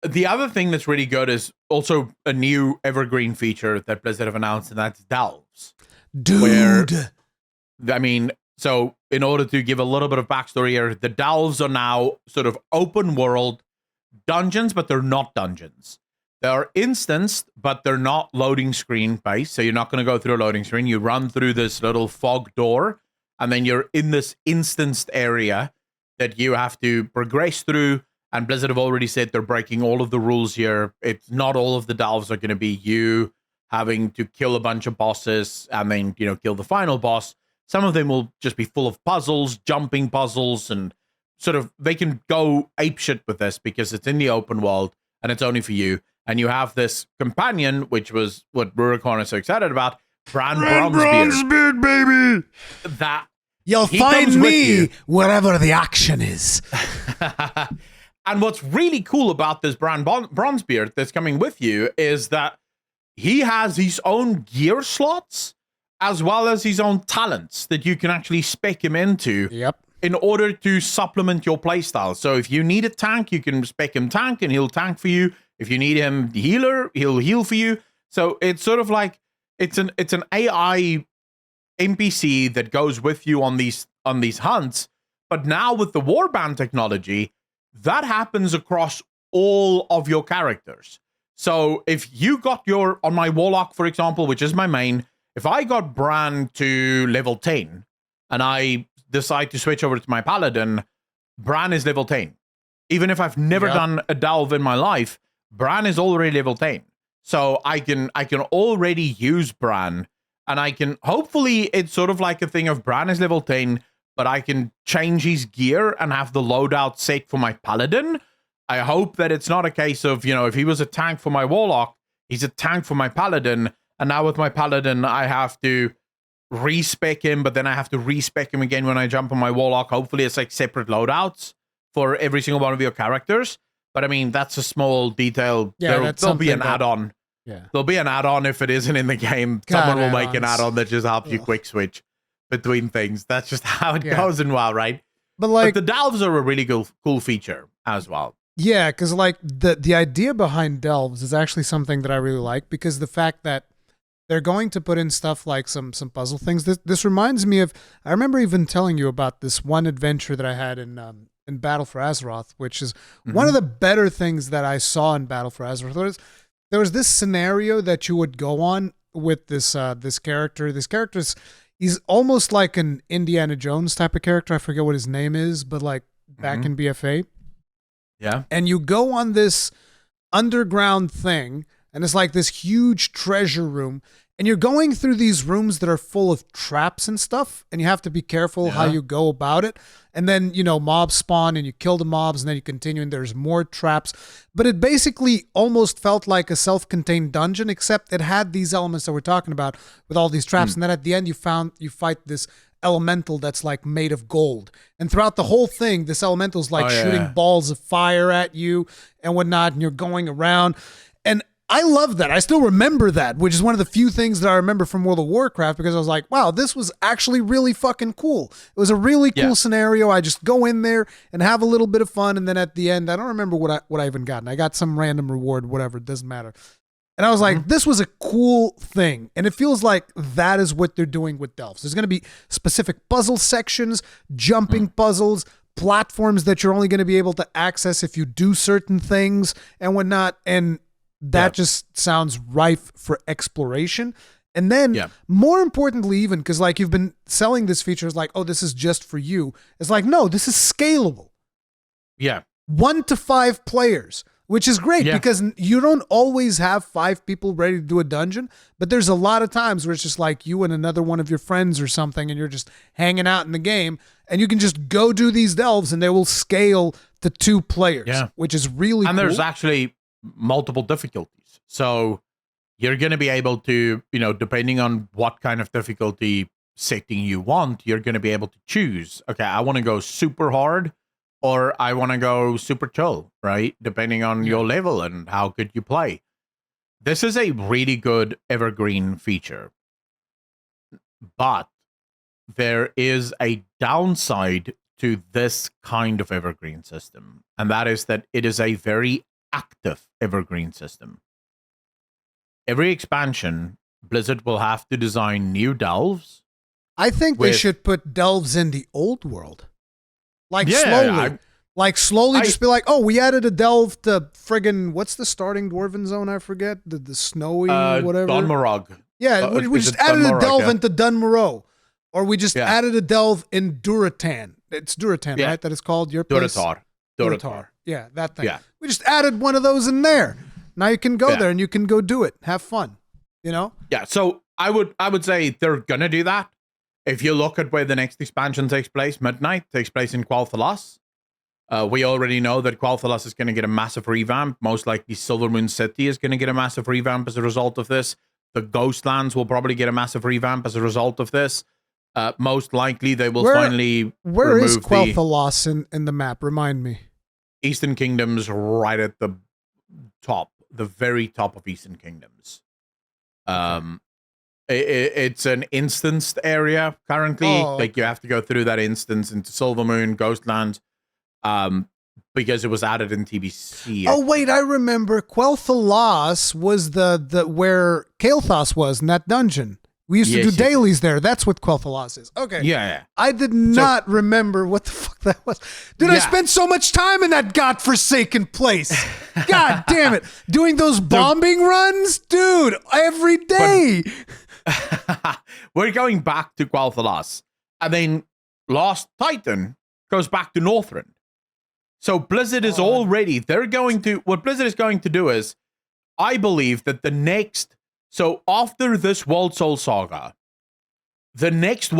The other thing that's really good is also a new evergreen feature that Blizzard have announced, and that's delves. Dude. I mean, so in order to give a little bit of backstory here, the delves are now sort of open world dungeons, but they're not dungeons. They're instanced, but they're not loading screen based. So you're not going to go through a loading screen. You run through this little fog door, and then you're in this instanced area that you have to progress through. And Blizzard have already said they're breaking all of the rules here. It's not all of the delves are going to be you having to kill a bunch of bosses and then, kill the final boss. Some of them will just be full of puzzles, jumping puzzles, and sort of they can go apeshit with this because it's in the open world and it's only for you. And you have this companion, which was what Rurikhan is so excited about, Bran Bronzebeard, baby. That you'll find me wherever the action is. And what's really cool about this Bran Bronzebeard that's coming with you is that he has his own gear slots as well as his own talents that you can actually spec him into. Yep. In order to supplement your playstyle. So if you need a tank, you can spec him tank and he'll tank for you. If you need him healer, he'll heal for you. So it's sort of like it's an AI NPC that goes with you on these hunts. But now with the Warband technology, that happens across all of your characters. So if you got on my Warlock, for example, which is my main, if I got Bran to level 10 and I decide to switch over to my Paladin, Bran is level 10. Even if I've never done a delve in my life, Bran is already level 10. So I can already use Bran, and I can, hopefully it's sort of like a thing of Bran is level 10, but I can change his gear and have the loadout set for my Paladin. I hope that it's not a case of, if he was a tank for my Warlock, he's a tank for my Paladin, and now with my Paladin, I have to respec him, but then I have to respec him again when I jump on my Warlock. Hopefully it's like separate loadouts for every single one of your characters. But I mean, that's a small detail. Yeah, there'll be an add-on. Yeah. There'll be an add-on if it isn't in the game. Someone will make an add-on that just helps you quick switch between things. That's just how it goes in WoW, right? But the delves are a really cool feature as well. Yeah, because like the idea behind delves is actually something that I really like, because the fact that they're going to put in stuff like some puzzle things. This reminds me of, I remember even telling you about this one adventure that I had in Battle for Azeroth, which is one of the better things that I saw in Battle for Azeroth. There was this scenario that you would go on with this character. This character's he's almost like an Indiana Jones type of character. I forget what his name is, but like back in BFA. Yeah. And you go on this underground thing, and it's like this huge treasure room. And you're going through these rooms that are full of traps and stuff, and you have to be careful how you go about it. And then, mobs spawn, and you kill the mobs, and then you continue, and there's more traps. But it basically almost felt like a self-contained dungeon, except it had these elements that we're talking about with all these traps. And then at the end, you fight this elemental that's like made of gold. And throughout the whole thing, this elemental's like shooting balls of fire at you and whatnot, and you're going around. And I love that. I still remember that, which is one of the few things that I remember from World of Warcraft, because I was like, wow, this was actually really fucking cool. It was a really cool scenario. I just go in there and have a little bit of fun, and then at the end, I don't remember what I even got. I got some random reward, whatever, it doesn't matter. And I was like, this was a cool thing. And it feels like that is what they're doing with delves. There's going to be specific puzzle sections, jumping puzzles, platforms that you're only going to be able to access if you do certain things and whatnot. And that just sounds rife for exploration. And then more importantly, even because like you've been selling this feature as like, oh, this is just for you. It's like, no, this is scalable. Yeah. 1 to 5 players, which is great because you don't always have 5 people ready to do a dungeon, but there's a lot of times where it's just like you and another one of your friends or something, and you're just hanging out in the game, and you can just go do these delves and they will scale to 2 players, which is really cool. And there's actually multiple difficulties. So you're going to be able to, depending on what kind of difficulty setting you want, you're going to be able to choose, okay, I want to go super hard or I want to go super chill, right? Depending on your level and how good you play. this is a really good evergreen feature, but there is a downside to this kind of evergreen system, and that is that it is a very active evergreen system. Every expansion, Blizzard will have to design new delves. I think they should put delves in the old world. Like slowly. Just be like, oh, we added a delve to friggin' what's the starting dwarven zone? I forget. The snowy whatever. Dunmarog. Yeah, we just added a delve into Dunmorrow. Or we just added a delve in Duratan. It's Duratan, right? That is called your place? Duratar. Yeah, that thing. Yeah. We just added one of those in there. Now you can go there and you can go do it. Have fun. You know? Yeah, so I would say they're gonna do that. If you look at where the next expansion takes place, Midnight takes place in Quel'Thalas. We already know that Quel'Thalas is going to get a massive revamp. Most likely Silvermoon City is going to get a massive revamp as a result of this. The Ghostlands will probably get a massive revamp as a result of this. Most likely they will finally Where is Quel'Thalas in the map? Remind me. Eastern Kingdoms right at the top. The very top of Eastern Kingdoms. It's an instanced area currently. Like you have to go through that instance into Silvermoon, Ghostlands, because it was added in TBC. Oh wait, I remember. Quel'Thalas was the where Kael'thas was in that dungeon. We used to do dailies there. That's what Quel'Thalas is. Okay. Yeah. I did not remember what the fuck that was. Dude, I spent so much time in that godforsaken place. God damn it. Doing those bombing runs? Dude, every day. We're going back to Quel'Thalas. And then Lost Titan goes back to Northrend. So Blizzard is already, what Blizzard is going to do is, I believe that so after this Worldsoul saga, the next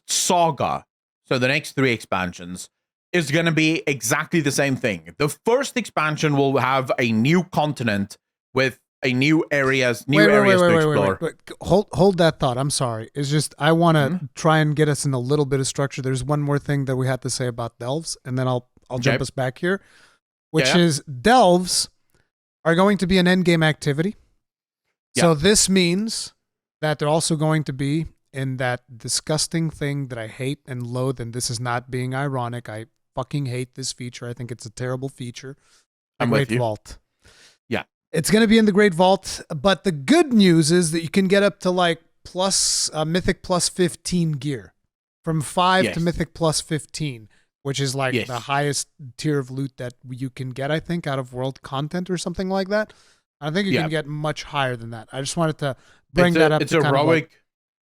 saga, so the next 3 expansions, is going to be exactly the same thing. The first expansion will have a new continent with a new areas to explore. Wait. Hold that thought. I'm sorry. It's just I want to try and get us in a little bit of structure. There's one more thing that we have to say about delves, and then I'll jump us back here, which is delves are going to be an endgame activity. So this means that they're also going to be in that disgusting thing that I hate and loathe, and this is not being ironic. I fucking hate this feature. I think it's a terrible feature. I'm Great with you. Vault. Yeah. It's going to be in the Great Vault, but the good news is that you can get up to like Mythic plus 15 gear. From 5 to Mythic plus 15, which is like the highest tier of loot that you can get, I think, out of world content or something like that. I think you can get much higher than that. I just wanted to bring that up. It's heroic.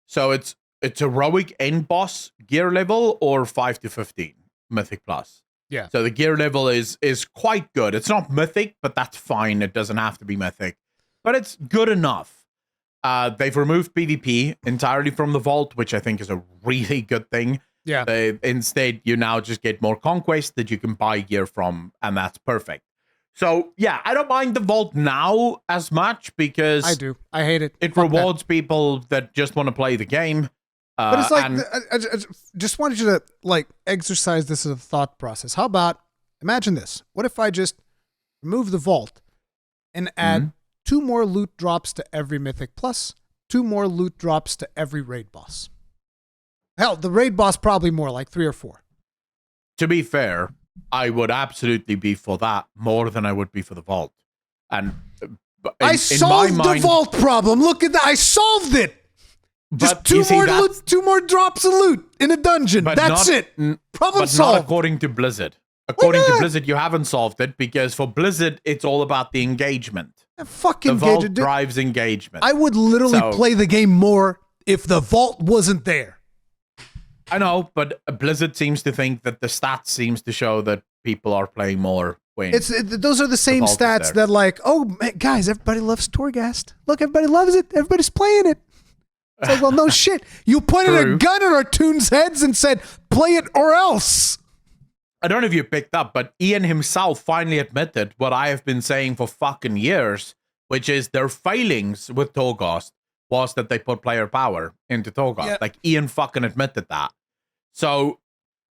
So it's heroic end boss gear level or 5 to 15 Mythic plus. Yeah. So the gear level is quite good. It's not Mythic, but that's fine. It doesn't have to be Mythic, but it's good enough. They've removed PvP entirely from the vault, which I think is a really good thing. Yeah. Instead, you now just get more conquest that you can buy gear from, and that's perfect. So, yeah, I don't mind the vault now as much because... I do. I hate it. It rewards people that just want to play the game. But it's like, I just wanted you to, like, exercise this as a thought process. How about, imagine this. What if I just remove the vault and add 2 more loot drops to every Mythic Plus, 2 more loot drops to every raid boss? Hell, the raid boss probably more, like 3 or 4. To be fair... I would absolutely be for that more than I would be for the vault. And I solved the vault problem. Look at that. I solved it. Just 2 more drops of loot in a dungeon. That's it. Problem solved. Not according to Blizzard. According to Blizzard, you haven't solved it because for Blizzard, it's all about the engagement. The vault drives engagement. I would literally play the game more if the vault wasn't there. I know, but Blizzard seems to think that the stats seems to show that people are playing more when those are the same stats that like, oh, man, guys, everybody loves Torghast. Look, everybody loves it. Everybody's playing it. It's like, well, no shit. You pointed a gun at our tunes' heads and said, play it or else. I don't know if you picked up, but Ian himself finally admitted what I have been saying for fucking years, which is their failings with Torghast was that they put player power into Torghast. Yeah. Like, Ian fucking admitted that. So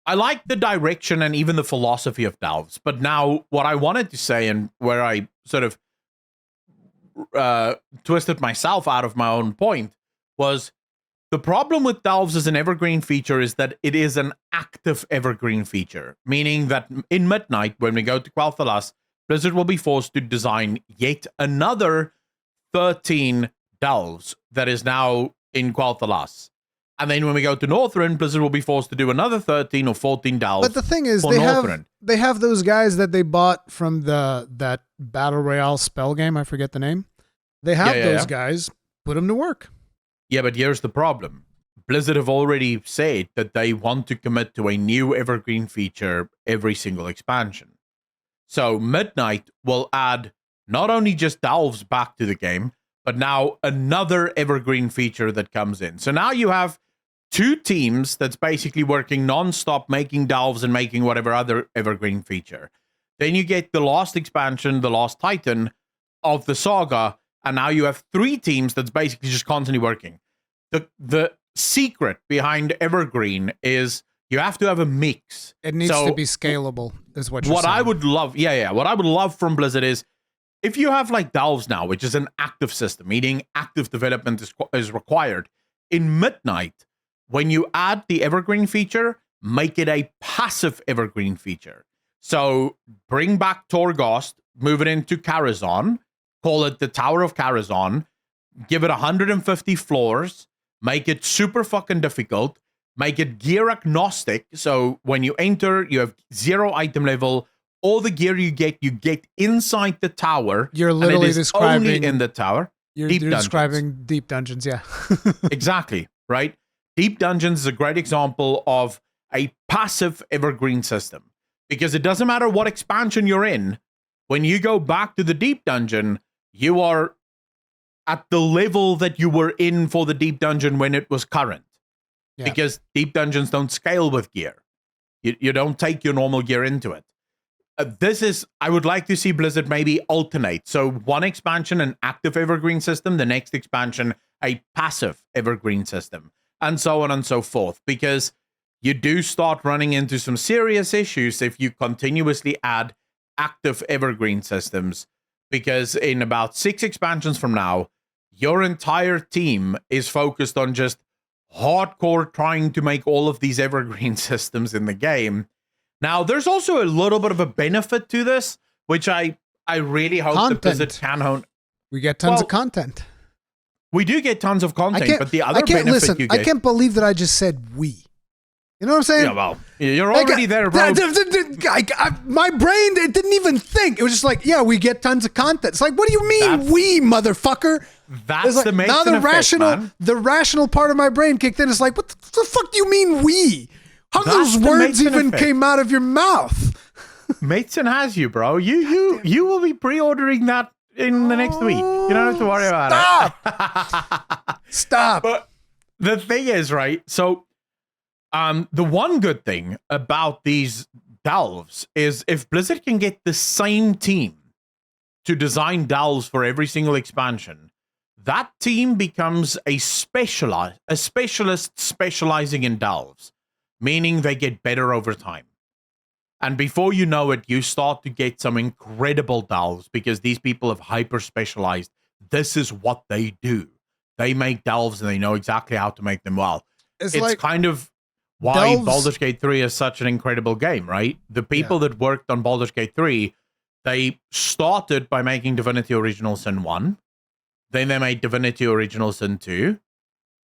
I like the direction and even the philosophy of delves. But now what I wanted to say and where I sort of twisted myself out of my own point was the problem with delves as an evergreen feature is that it is an active evergreen feature, meaning that in Midnight, when we go to Quel'Thalas, Blizzard will be forced to design yet another 13 delves that is now in Quel'Thalas. And then when we go to Northrend, Blizzard will be forced to do another 13 or 14 delves. But the thing is, they have those guys that they bought from that Battle Royale spell game. I forget the name. They have those guys. Put them to work. Yeah, but here's the problem. Blizzard have already said that they want to commit to a new evergreen feature every single expansion. So Midnight will add not only just delves back to the game, but now another evergreen feature that comes in. So now you have two teams that's basically working non-stop, making delves and making whatever other evergreen feature. Then you get the last expansion, the last Titan of the Saga, and now you have three teams that's basically just constantly working. The secret behind evergreen is you have to have a mix. It needs to be scalable, is what you're saying. I would love, what I would love from Blizzard is if you have like delves now, which is an active system, meaning active development is required. In Midnight, when you add the evergreen feature, make it a passive evergreen feature. So bring back Torghast, move it into Karazhan, call it the Tower of Karazhan, give it 150 floors, make it super fucking difficult, make it gear agnostic. So when you enter, you have 0 item level. All the gear you get inside the tower. You're literally describing only in the tower. You're describing deep dungeons, yeah. Exactly, right? Deep dungeons is a great example of a passive evergreen system because it doesn't matter what expansion you're in. When you go back to the deep dungeon, you are at the level that you were in for the deep dungeon when it was current. Yeah. Because deep dungeons don't scale with gear. You don't take your normal gear into it. I would like to see Blizzard maybe alternate. So one expansion, an active evergreen system, the next expansion, a passive evergreen system, and so on and so forth. Because you do start running into some serious issues if you continuously add active evergreen systems. Because in about 6 expansions from now, your entire team is focused on just hardcore trying to make all of these evergreen systems in the game. Now, there's also a little bit of a benefit to this, which I really hope that Blizzard can hone. We get tons of content. We do get tons of content, but the other benefit you get... I can't believe that I just said we. You know what I'm saying? Yeah, well, you're already there, bro. My brain, it didn't even think. It was just like, yeah, we get tons of content. It's like, what do you mean we, motherfucker? That's like, the Metzen now effect, the rational part of my brain kicked in. It's like, what the fuck do you mean we? How those words even came out of your mouth? Metzen has you, bro. You will be pre-ordering that in the next week. You don't have to worry about it. Stop. But the thing is, right? So, the one good thing about these delves is if Blizzard can get the same team to design delves for every single expansion, that team becomes a specialist specializing in delves, meaning they get better over time. And before you know it, you start to get some incredible delves because these people have hyper specialized. This is what they do. They make delves and they know exactly how to make them well. It's like kind of why Baldur's Gate 3 is such an incredible game, right? The people that worked on Baldur's Gate 3, they started by making Divinity Original Sin 1. Then they made Divinity Original Sin 2.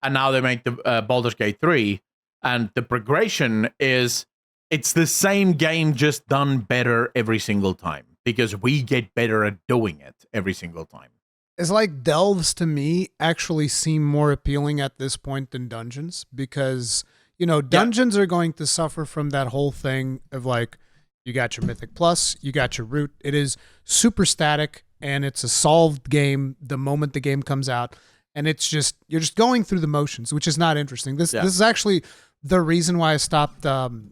And now they make the Baldur's Gate 3. And the progression is, it's the same game just done better every single time. Because we get better at doing it every single time. It's like delves to me actually seem more appealing at this point than dungeons. Because... you know, dungeons are going to suffer from that whole thing of like, you got your Mythic Plus, you got your root. It is super static and it's a solved game the moment the game comes out. And it's just, you're just going through the motions, which is not interesting. This is actually the reason why I stopped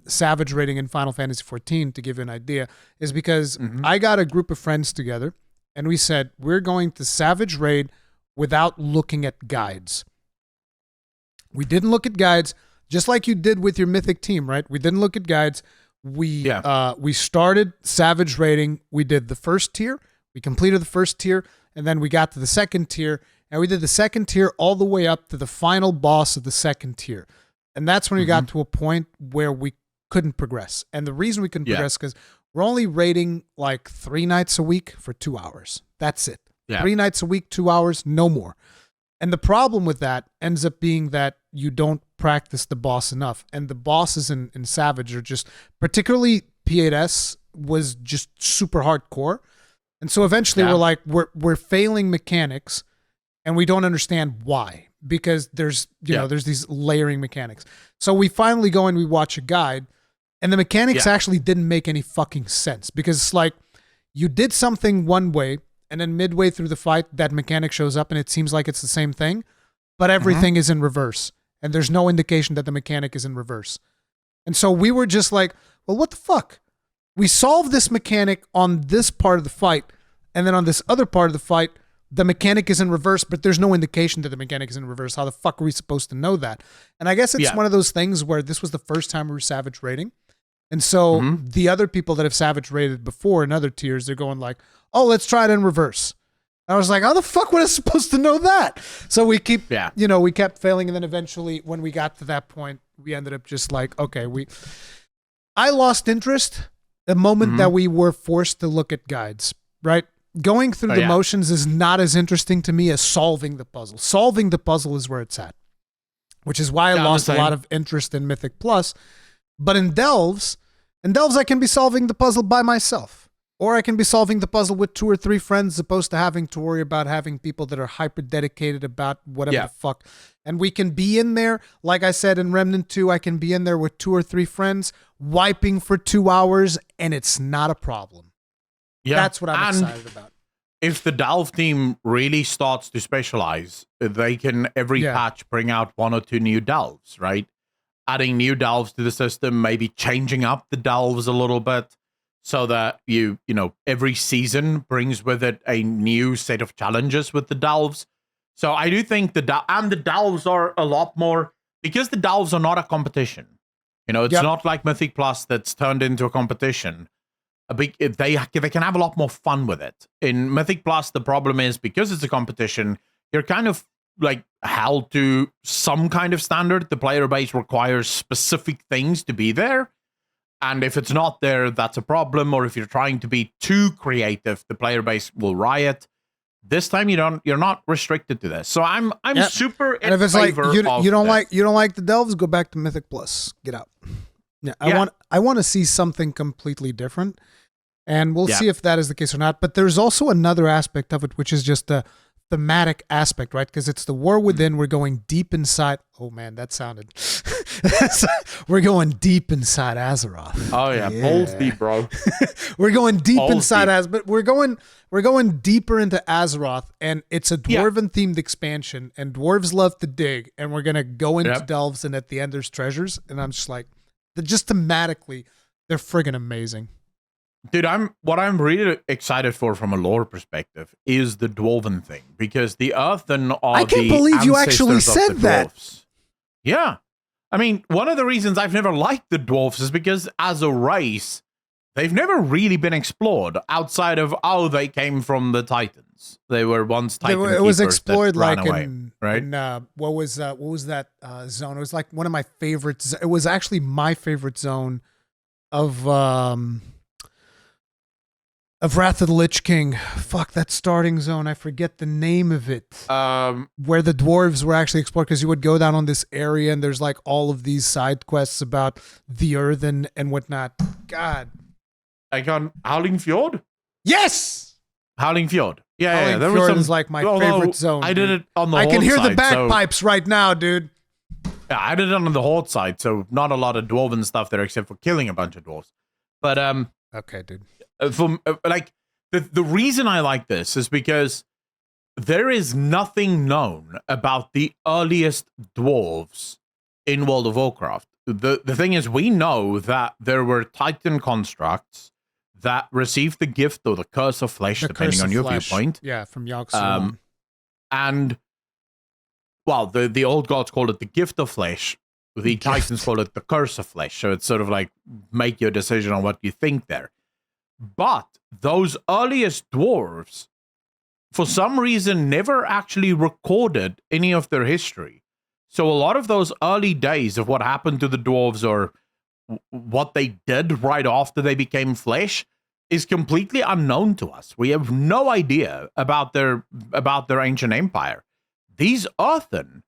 Savage raiding in Final Fantasy XIV, to give you an idea, is because I got a group of friends together and we said, we're going to Savage raid without looking at guides. We didn't look at guides. Just like you did with your Mythic team, right? We didn't look at guides. We started Savage raiding. We did the first tier. We completed the first tier. and then we got to the second tier, and we did the second tier all the way up to the final boss of the second tier. And that's when we got to a point where we couldn't progress. And the reason we couldn't progress because we're only raiding like 3 nights a week for 2 hours. That's it. 3 nights a week, 2 hours, no more. And the problem with that ends up being that you don't practice the boss enough. And the bosses in Savage are just, particularly P8S, was just super hardcore. And so eventually we're like, we're failing mechanics and we don't understand why. Because there's, there's these layering mechanics. So we finally go and we watch a guide, and the mechanics actually didn't make any fucking sense. Because it's like, you did something one way, and then midway through the fight, that mechanic shows up and it seems like it's the same thing, but everything is in reverse. And there's no indication that the mechanic is in reverse. And so we were just like, well, what the fuck? We solved this mechanic on this part of the fight, and then on this other part of the fight, the mechanic is in reverse, but there's no indication that the mechanic is in reverse. How the fuck are we supposed to know that? And I guess it's one of those things where this was the first time we were Savage raiding. And so the other people that have Savage raided before in other tiers, they're going like, oh, let's try it in reverse. And I was like, how the fuck was I supposed to know that? So we keep, we kept failing. And then eventually when we got to that point, we ended up just like, okay, I lost interest the moment that we were forced to look at guides, right? Going through the motions is not as interesting to me as solving the puzzle. Solving the puzzle is where it's at, which is why I lost a lot of interest in Mythic Plus. But in Delves, I can be solving the puzzle by myself. Or I can be solving the puzzle with 2 or 3 friends as opposed to having to worry about having people that are hyper dedicated about whatever the fuck. And we can be in there, like I said in Remnant 2, I can be in there with 2 or 3 friends, wiping for 2 hours, and it's not a problem. Yeah. That's what I'm excited about. If the Delve team really starts to specialize, they can every patch bring out 1 or 2 new Delves, right? Adding new Delves to the system, maybe changing up the Delves a little bit so that every season brings with it a new set of challenges with the Delves. So I do think the Delves are a lot more, because the Delves are not a competition. It's not like Mythic Plus that's turned into a competition. They can have a lot more fun with it. In Mythic Plus, the problem is because it's a competition, you're kind of like held to some kind of standard. The player base requires specific things to be there. And if it's not there, that's a problem. Or if you're trying to be too creative, the player base will riot. This time you're not restricted to this. So I'm super in and if it's favor like you don't like the Delves, go back to Mythic Plus. Get out. Yeah, I want to see something completely different. And we'll see if that is the case or not. But there's also another aspect of it, which is just the thematic aspect, right? Because it's the war within. We're going deep inside. Oh man, that sounded. We're going deep inside Azeroth. Oh yeah, balls deep, bro. We're going deep inside Azeroth, but we're going deeper into Azeroth, and it's a dwarven themed expansion, and dwarves love to dig, and we're gonna go into delves, and at the end there's treasures, and I'm just like, just thematically, they're friggin' amazing. Dude, what I'm really excited for from a lore perspective is the dwarven thing, because the Earthen are I can't believe you actually said that. Yeah. I mean, one of the reasons I've never liked the dwarves is because as a race, they've never really been explored outside of, they came from the Titans. They were once Titan keepers. It was explored like right? What was that zone? It was like one of my favorites. It was actually my favorite zone of Wrath of the Lich King. Fuck, that starting zone. I forget the name of it. Where the dwarves were actually explored, because you would go down on this area and there's like all of these side quests about the earthen and whatnot. God. Like on Howling Fjord? Yes! Howling Fjord. Yeah, Howling Fjord is like my favorite zone. I did it on the I can hear side, the bagpipes right now, dude. Yeah, I did it on the Horde side, so not a lot of dwarven stuff there except for killing a bunch of dwarves. But okay, dude. The reason I like this is because there is nothing known about the earliest dwarves in World of Warcraft. The thing is, we know that there were Titan constructs that received the gift or the curse of flesh, depending on your viewpoint. Yeah, from Yogg-Saron. And well, the old gods called it the gift of flesh. The Titans call it the curse of flesh. So it's sort of like make your decision on what you think there. But those earliest dwarves for some reason, never actually recorded any of their history. So a lot of those early days of what happened to the dwarves or what they did right after they became flesh is completely unknown to us. We have no idea about their ancient empire. These earthen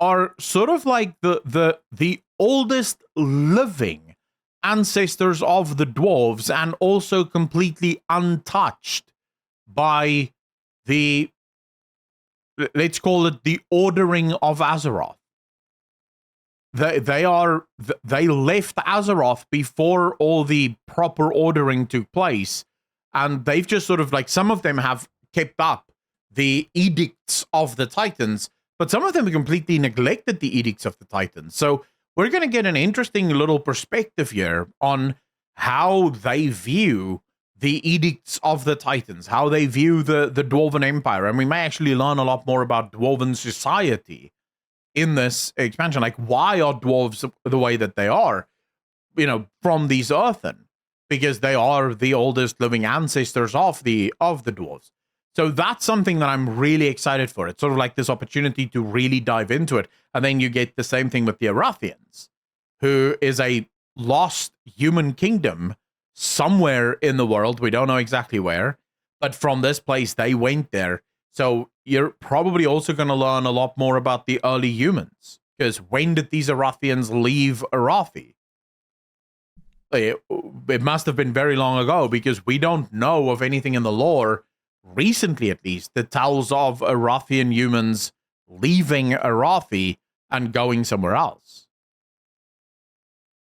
are sort of like the oldest living ancestors of the dwarves, and also completely untouched by the, let's call it, the ordering of Azeroth. They left Azeroth before all the proper ordering took place, and they've just sort of like, some of them have kept up the edicts of the Titans, but some of them have completely neglected the edicts of the Titans. So we're going to get an interesting little perspective here on how they view the edicts of the Titans, how they view the Dwarven Empire, and we may actually learn a lot more about Dwarven society in this expansion. Like, why are dwarves the way that they are, from these earthen? Because they are the oldest living ancestors of the dwarves. So that's something that I'm really excited for. It's sort of like this opportunity to really dive into it. And then you get the same thing with the Arathians, who is a lost human kingdom somewhere in the world. We don't know exactly where, but from this place, they went there. So you're probably also going to learn a lot more about the early humans, because when did these Arathians leave Arathi? It must have been very long ago, because we don't know of anything in the lore, recently at least, that tells of Arathian humans leaving Arathi and going somewhere else.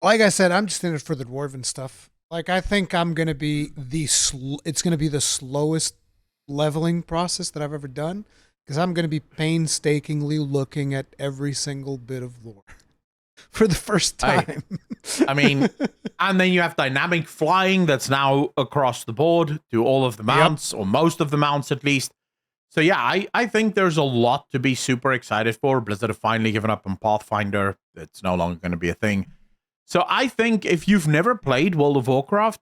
Like I said, I'm just in it for the dwarven stuff. Like, I think I'm going to be it's going to be the slowest leveling process that I've ever done, because I'm going to be painstakingly looking at every single bit of lore for the first time. I mean, and then you have dynamic flying that's now across the board to all of the mounts, or most of the mounts at least. So yeah, I think there's a lot to be super excited for. Blizzard have finally given up on Pathfinder. It's no longer going to be a thing. So I think if you've never played World of Warcraft,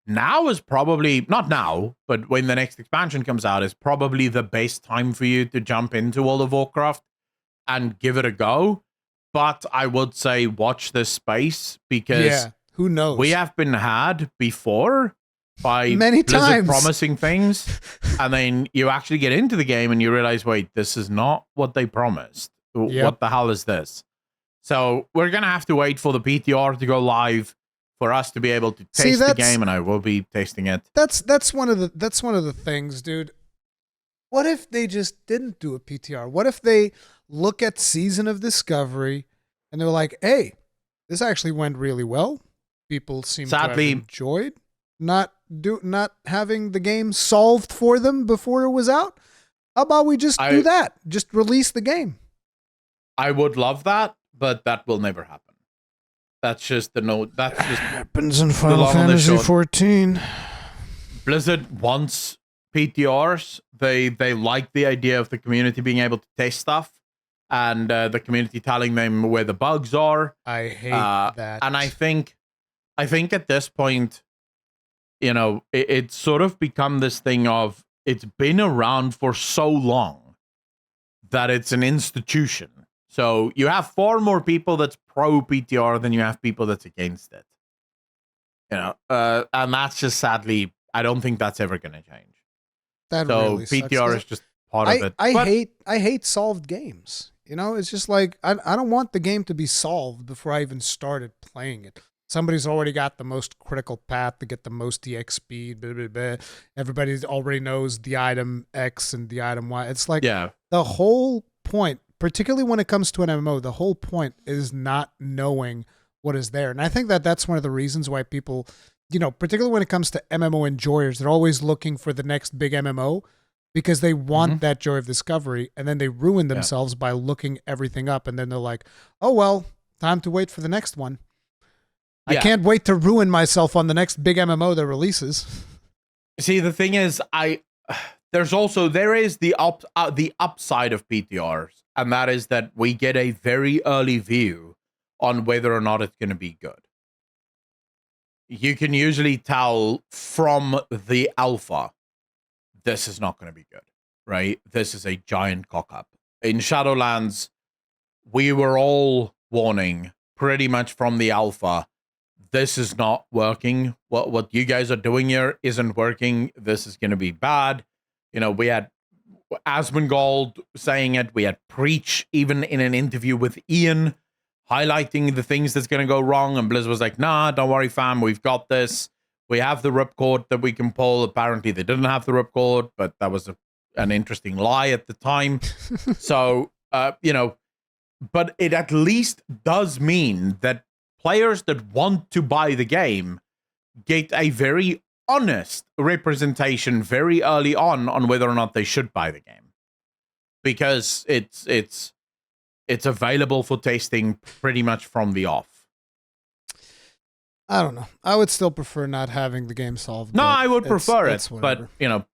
now is probably, not now, but when the next expansion comes out, is probably the best time for you to jump into World of Warcraft and give it a go. But I would say watch this space, because who knows? We have been had before by many Blizzard times promising things, and then you actually get into the game and you realize, wait, this is not what they promised. What the hell is this? So we're going to have to wait for the PTR to go live for us to be able to taste the game, and I will be tasting it. That's one of the things, dude. What if they just didn't do a PTR? What if they look at Season of Discovery and they're like, hey, this actually went really well. People seem to have enjoyed not having the game solved for them before it was out. How about we just do that? Just release the game. I would love that, but that will never happen. That's just the note. That's just happens in Final Fantasy 14. Blizzard wants PTRs. They like the idea of the community being able to test stuff, and the community telling them where the bugs are. I hate that. And I think at this point, it's sort of become this thing of, it's been around for so long that it's an institution. So you have far more people that's pro PTR than you have people that's against it. And that's just, sadly, I don't think that's ever going to change. That so really PTR is just part of it. I hate solved games. It's just like, I don't want the game to be solved before I even started playing it. Somebody's already got the most critical path to get the most DX speed. Blah, blah, blah. Everybody already knows the item X and the item Y. It's like the whole point, particularly when it comes to an MMO, the whole point is not knowing what is there. And I think that that's one of the reasons why people, particularly when it comes to MMO enjoyers, they're always looking for the next big MMO, because they want that joy of discovery, and then they ruin themselves by looking everything up, and then they're like, oh, well, time to wait for the next one. I can't wait to ruin myself on the next big MMO that releases. See, the thing is, there is the upside of PTRs, and that is that we get a very early view on whether or not it's going to be good. You can usually tell from the alpha, this is not going to be good. right? This is a giant cock up. In Shadowlands, we were all warning pretty much from the alpha, this is not working. What you guys are doing here isn't working. This is going to be bad. We had Asmongold saying it. We had Preach even in an interview with Ian highlighting the things that's going to go wrong. And Blizz was like, nah, don't worry, fam. We've got this. We have the ripcord that we can pull. Apparently, they didn't have the ripcord, but that was an interesting lie at the time. So, but it at least does mean that players that want to buy the game get a very honest representation very early on whether or not they should buy the game, because it's available for testing pretty much from the off. I don't know. I would still prefer not having the game solved. No, I would prefer it, but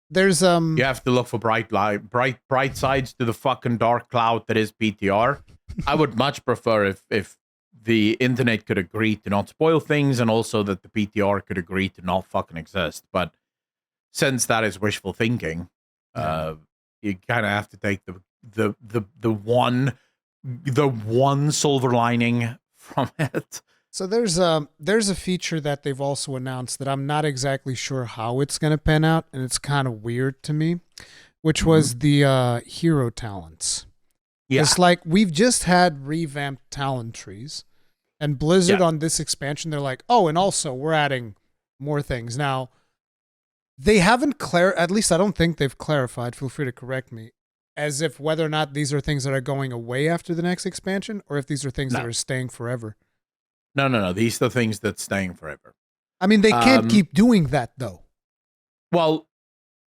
there's you have to look for bright sides to the fucking dark cloud that is PTR. I would much prefer if the internet could agree to not spoil things, and also that the PTR could agree to not fucking exist. But since that is wishful thinking, you kind of have to take the one silver lining from it. So there's a feature that they've also announced that I'm not exactly sure how it's going to pan out, and it's kind of weird to me, which was the hero talents. Yeah. It's like we've just had revamped talent trees, and Blizzard on this expansion, they're like, oh, and also we're adding more things. Now, they haven't at least I don't think they've clarified, feel free to correct me, as if whether or not these are things that are going away after the next expansion, or if these are things that are staying forever. No. These are things that's staying forever. I mean, they can't keep doing that, though. Well,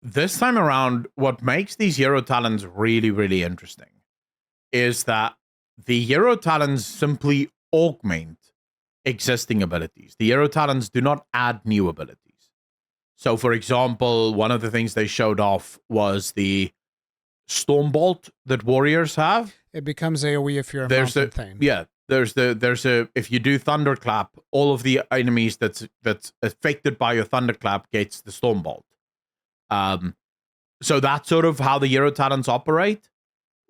this time around, what makes these hero talents really, really interesting is that the hero talents simply augment existing abilities. The hero talents do not add new abilities. So, for example, one of the things they showed off was the Stormbolt that warriors have. It becomes AoE if you're a mountain thane. Yeah. There's a if you do Thunderclap, all of the enemies that's affected by your Thunderclap gets the Stormbolt. So that's sort of how the hero talents operate,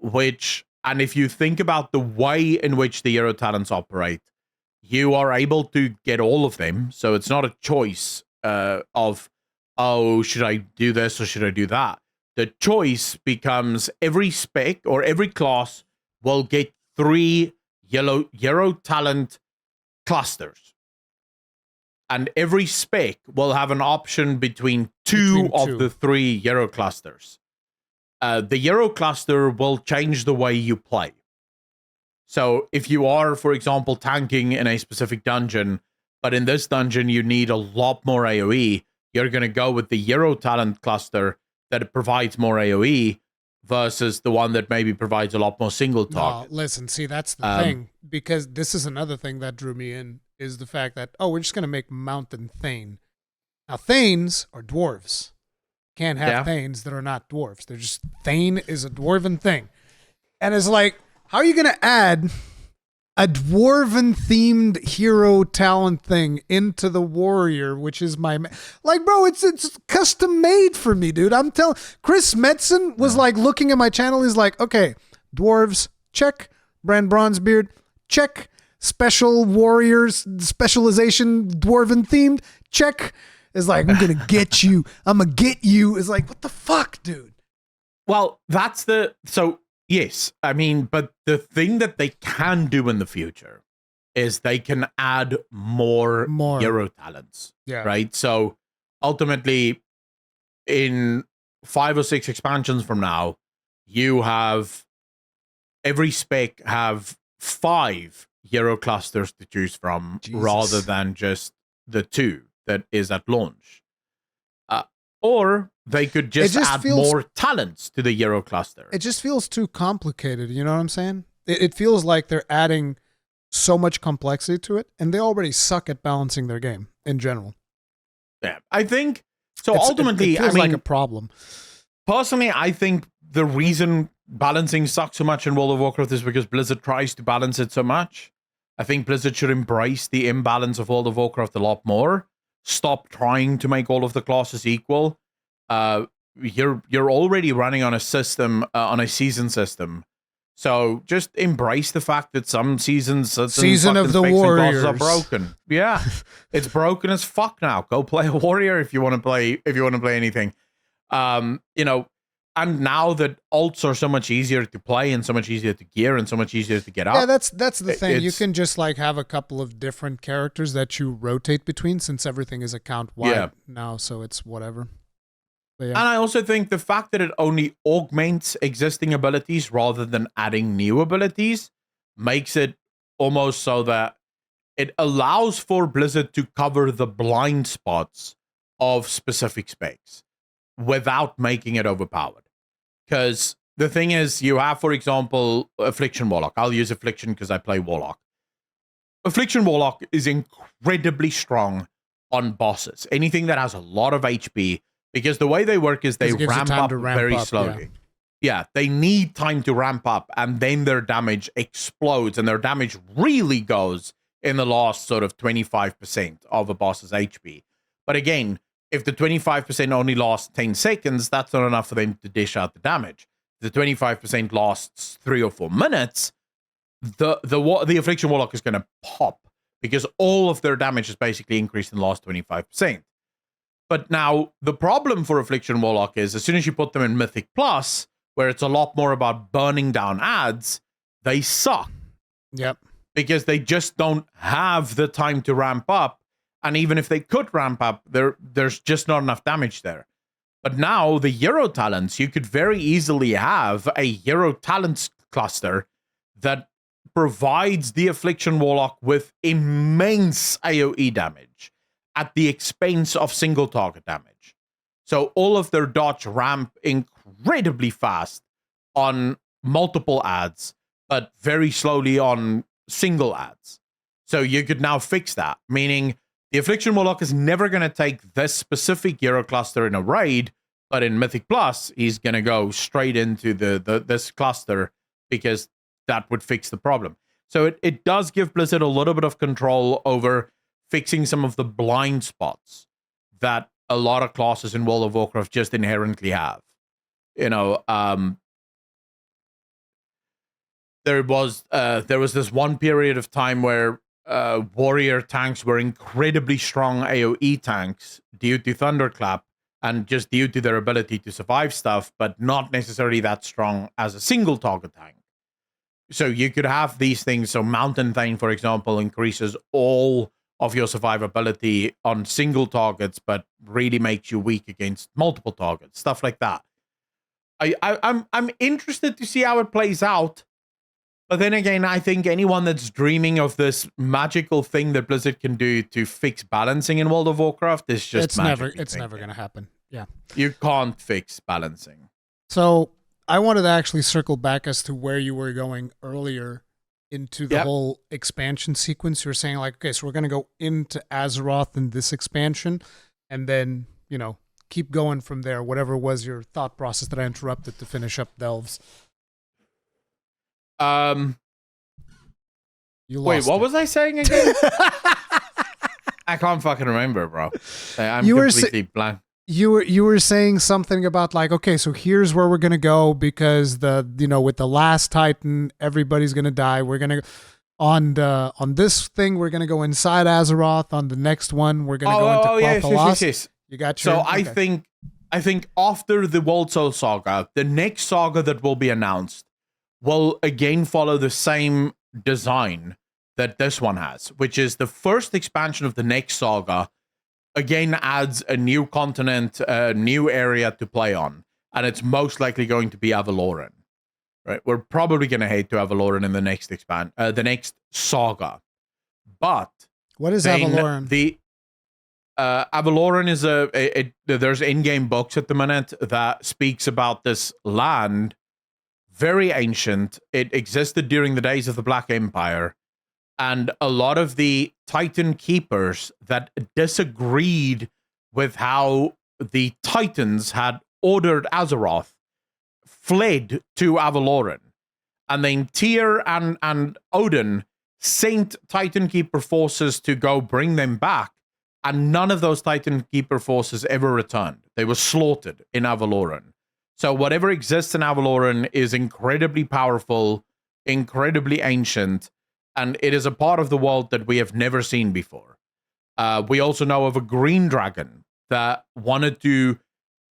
and if you think about the way in which the hero talents operate, you are able to get all of them. So it's not a choice of, oh, should I do this or should I do that? The choice becomes every spec or every class will get 3 hero talent clusters, and every spec will have an option between two of the 3 hero clusters. The hero cluster will change the way you play. So if you are, for example, tanking in a specific dungeon, but in this dungeon you need a lot more AoE, you're going to go with the hero talent cluster that provides more AoE versus the one that maybe provides a lot more single target. No, listen, see, that's the thing, because this is another thing that drew me in, is the fact that, we're just going to make Mountain Thane. Now, Thanes are dwarves. Can't have Thanes that are not dwarves. They're just, Thane is a dwarven thing. And it's like, how are you going to add a dwarven-themed hero talent thing into the warrior, which is my... Like, bro, it's custom-made for me, dude. I'm telling... Chris Metzen was, like, looking at my channel. He's like, okay, dwarves, check. Brand Bronzebeard, check. Special warriors, specialization, dwarven-themed, check. It's like, I'm going to get you. I'm going to get you. It's like, what the fuck, dude? Well, that's the... So... Yes, I mean, but the thing that they can do in the future is they can add more hero talents, right? So ultimately, in 5 or 6 expansions from now, you have every spec have 5 hero clusters to choose from, rather than just the 2 that is at launch. Or they could just add more talents to the hero cluster. It just feels too complicated, you know what I'm saying? It feels like they're adding so much complexity to it, and they already suck at balancing their game in general. Yeah, I think, so ultimately, it feels like a problem. Personally, I think the reason balancing sucks so much in World of Warcraft is because Blizzard tries to balance it so much. I think Blizzard should embrace the imbalance of World of Warcraft a lot more. Stop trying to make all of the classes equal. you're already running on a system, on a season system. So just embrace the fact that some seasons, Season of the Warriors are broken. Yeah, it's broken as fuck now. Go play a warrior if you want to play. If you want to play anything, you know. And now that alts are so much easier to play and so much easier to gear and so much easier to get up. Yeah, that's the thing. You can just like have a couple of different characters that you rotate between, since everything is account wide now, so it's whatever. Yeah. And I also think the fact that it only augments existing abilities rather than adding new abilities makes it almost so that it allows for Blizzard to cover the blind spots of specific specs without making it overpowered. Because the thing is, you have, for example, Affliction Warlock. I'll use Affliction because I play Warlock. Affliction Warlock is incredibly strong on bosses. Anything that has a lot of HP. Because the way they work is they ramp up very slowly. Yeah, they need time to ramp up, and then their damage explodes, and their damage really goes in the last sort of 25% of a boss's HP. But again, if the 25% only lasts 10 seconds, that's not enough for them to dish out the damage. If the 25% lasts 3 or 4 minutes, the Affliction Warlock is going to pop, because all of their damage is basically increased in the last 25%. But now, the problem for Affliction Warlock is, as soon as you put them in Mythic Plus, where it's a lot more about burning down ads, they suck. Yep. Because they just don't have the time to ramp up. And even if they could ramp up, there's just not enough damage there. But now, the Hero Talents, you could very easily have a Hero Talents cluster that provides the Affliction Warlock with immense AoE damage at the expense of single target damage. So all of their dots ramp incredibly fast on multiple ads, but very slowly on single ads. So you could now fix that, meaning the Affliction Warlock is never going to take this specific hero cluster in a raid, but in Mythic Plus, he's going to go straight into this cluster because that would fix the problem. So it does give Blizzard a little bit of control over fixing some of the blind spots that a lot of classes in World of Warcraft just inherently have. You know, there was this one period of time where warrior tanks were incredibly strong AoE tanks due to Thunderclap and just due to their ability to survive stuff, but not necessarily that strong as a single target tank. So you could have these things. So Mountain Thane, for example, increases all of your survivability on single targets, but really makes you weak against multiple targets, stuff like that. I'm interested to see how it plays out. But then again, I think anyone that's dreaming of this magical thing that Blizzard can do to fix balancing in World of Warcraft is just it's never going to happen. Yeah, you can't fix balancing. So I wanted to actually circle back as to where you were going earlier into the whole expansion sequence. You were saying like, okay, so we're going to go into Azeroth in this expansion, and then keep going from there. Whatever was your thought process that I interrupted to finish up Delves. Wait, what was I saying again? I can't fucking remember, bro. I'm completely blank. You were saying something about like, okay, so here's where we're gonna go because with the last Titan, everybody's gonna die. We're gonna on this thing, we're gonna go inside Azeroth. On the next one, we're gonna go into Quapalas. Yes. You got your. So okay. I think after the Worldsoul saga, the next saga that will be announced will again follow the same design that this one has, which is the first expansion of the next saga. Again, adds a new continent, a new area to play on, and it's most likely going to be Accolonn. Right? We're probably going to head to Accolonn in the next the next saga. But what is Accolonn? The Accolonn is there's in-game books at the minute that speaks about this land, very ancient. It existed during the days of the Black Empire. And a lot of the Titan keepers that disagreed with how the Titans had ordered Azeroth fled to Accolonn. And then Tyr and Odin sent Titan Keeper forces to go bring them back. And none of those Titan Keeper forces ever returned. They were slaughtered in Accolonn. So whatever exists in Accolonn is incredibly powerful, incredibly ancient, and it is a part of the world that we have never seen before. We also know of a green dragon that wanted to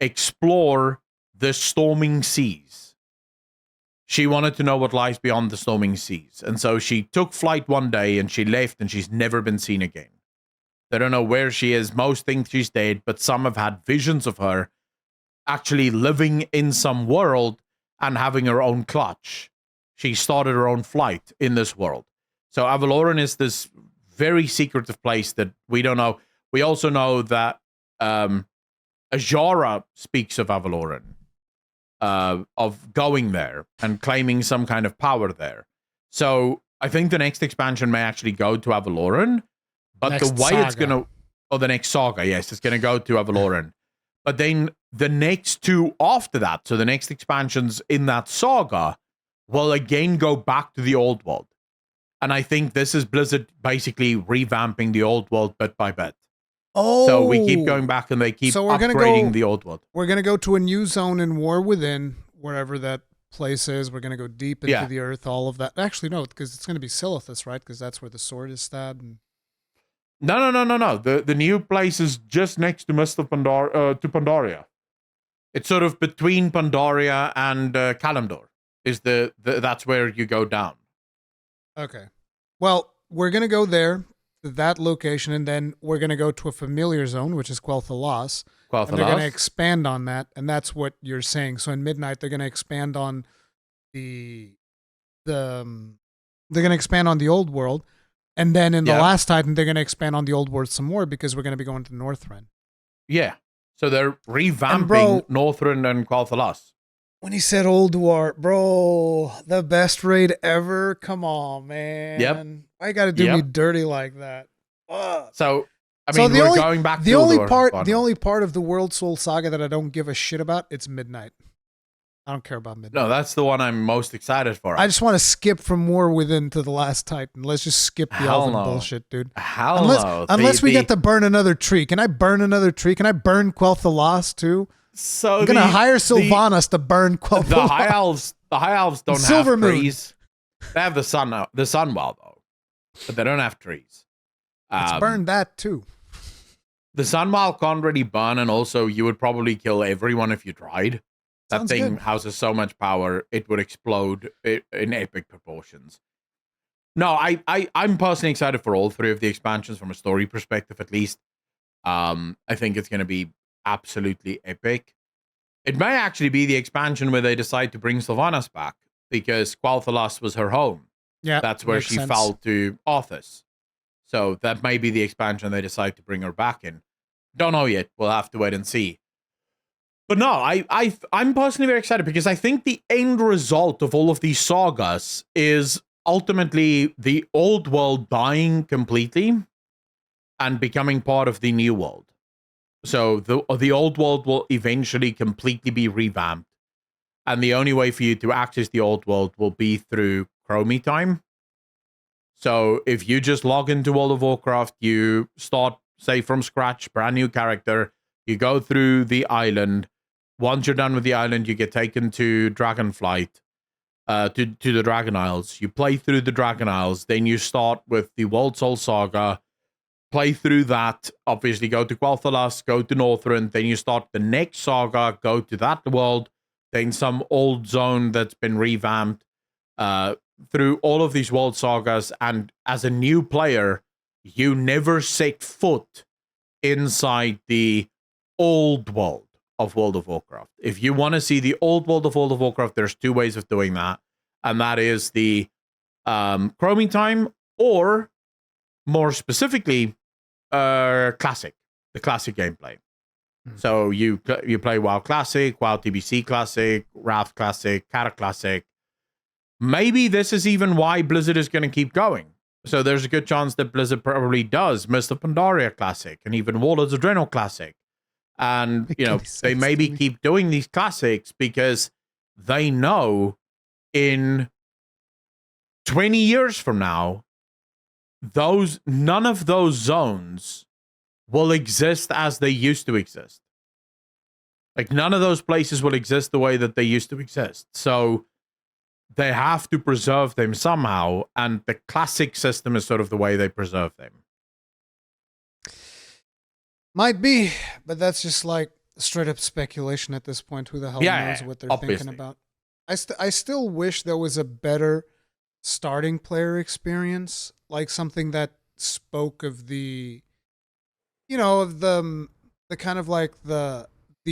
explore the storming seas. She wanted to know what lies beyond the storming seas. And so she took flight one day and she left and she's never been seen again. They don't know where she is. Most think she's dead, but some have had visions of her actually living in some world and having her own clutch. She started her own flight in this world. So Accolonn is this very secretive place that we don't know. We also know that Ajara speaks of Accolonn, of going there and claiming some kind of power there. So I think the next expansion may actually go to Accolonn, but next the way saga. it's going to... Oh, the next saga, yes, it's going to go to Accolonn. But then the next two after that, so the next expansions in that saga, will again go back to the old world. And I think this is Blizzard basically revamping the old world bit by bit. Oh, so we keep going back and they keep upgrading the old world. We're going to go to a new zone in War Within, wherever that place is. We're going to go deep into the earth, all of that. Actually, no, because it's going to be Silithus, right? Because that's where the sword is stabbed. And... No. The new place is just next to Pandaria. It's sort of between Pandaria and Kalimdor. That's where you go down. Okay. Well, we're going to go there, to that location, and then we're going to go to a familiar zone, which is Quel'Thalas. And they're going to expand on that, and that's what you're saying. So in Midnight, they're going to expand on they're going to expand on the old world, and then in the last Titan, they're going to expand on the old world some more because we're going to be going to Northrend. Yeah. So they're revamping Northrend and Quel'Thalas. When he said Old War, bro, the best raid ever. Come on, man. Yep. Why you got to do me dirty like that? Ugh. So, I mean, we're going back to the only part of the Worldsoul saga that I don't give a shit about, it's Midnight. I don't care about Midnight. No, that's the one I'm most excited for. I just want to skip from War Within to the last Titan. Let's just skip the Elven bullshit, dude. Unless we get to burn another tree. Can I burn another tree? Can I burn Quel'Thalas too? So I'm gonna hire Sylvanas to burn Quel'Thalas. The high elves don't have trees. They have the Sunwell though, but they don't have trees. Let's burn that too. The Sunwell can't really burn, and also you would probably kill everyone if you tried. That thing houses so much power, it would explode in epic proportions. No, I'm personally excited for all three of the expansions from a story perspective, at least. I think it's going to be absolutely epic. It may actually be the expansion where they decide to bring Sylvanas back, because Quel'Thalas was her home. Yeah, that's where she fell to Arthas. So that may be the expansion they decide to bring her back in. Don't know yet. We'll have to wait and see. But no, I'm personally very excited because I think the end result of all of these sagas is ultimately the old world dying completely and becoming part of the new world. So the old world will eventually completely be revamped. And the only way for you to access the old world will be through Chromie time. So if you just log into World of Warcraft, you start, say, from scratch, brand new character, you go through the island. Once you're done with the island, you get taken to Dragonflight, to the Dragon Isles. You play through the Dragon Isles, then you start with the Worldsoul saga, play through that, obviously go to Quel'Thalas, go to Northrend, then you start the next saga, go to that world, then some old zone that's been revamped, through all of these world sagas, and as a new player, you never set foot inside the old world of World of Warcraft. If you want to see the old world of World of Warcraft, there's two ways of doing that, and that is the Chromie time, or more specifically, the classic gameplay. So you play WoW Classic, WoW TBC Classic, Wrath Classic, Kata Classic. Maybe this is even why Blizzard is going to keep going. So there's a good chance that Blizzard probably does Mr. Pandaria Classic and even Warlords of Draenor Classic. And, you know, they maybe keep doing these classics because they know in 20 years from now, none of those zones will exist as they used to exist. Like, none of those places will exist the way that they used to exist. So they have to preserve them somehow, and the classic system is sort of the way they preserve them. Might be, but that's just like straight up speculation at this point. Who the hell knows what they're obviously thinking about? I still wish there was a better starting player experience, like something that spoke of the, of the kind of like the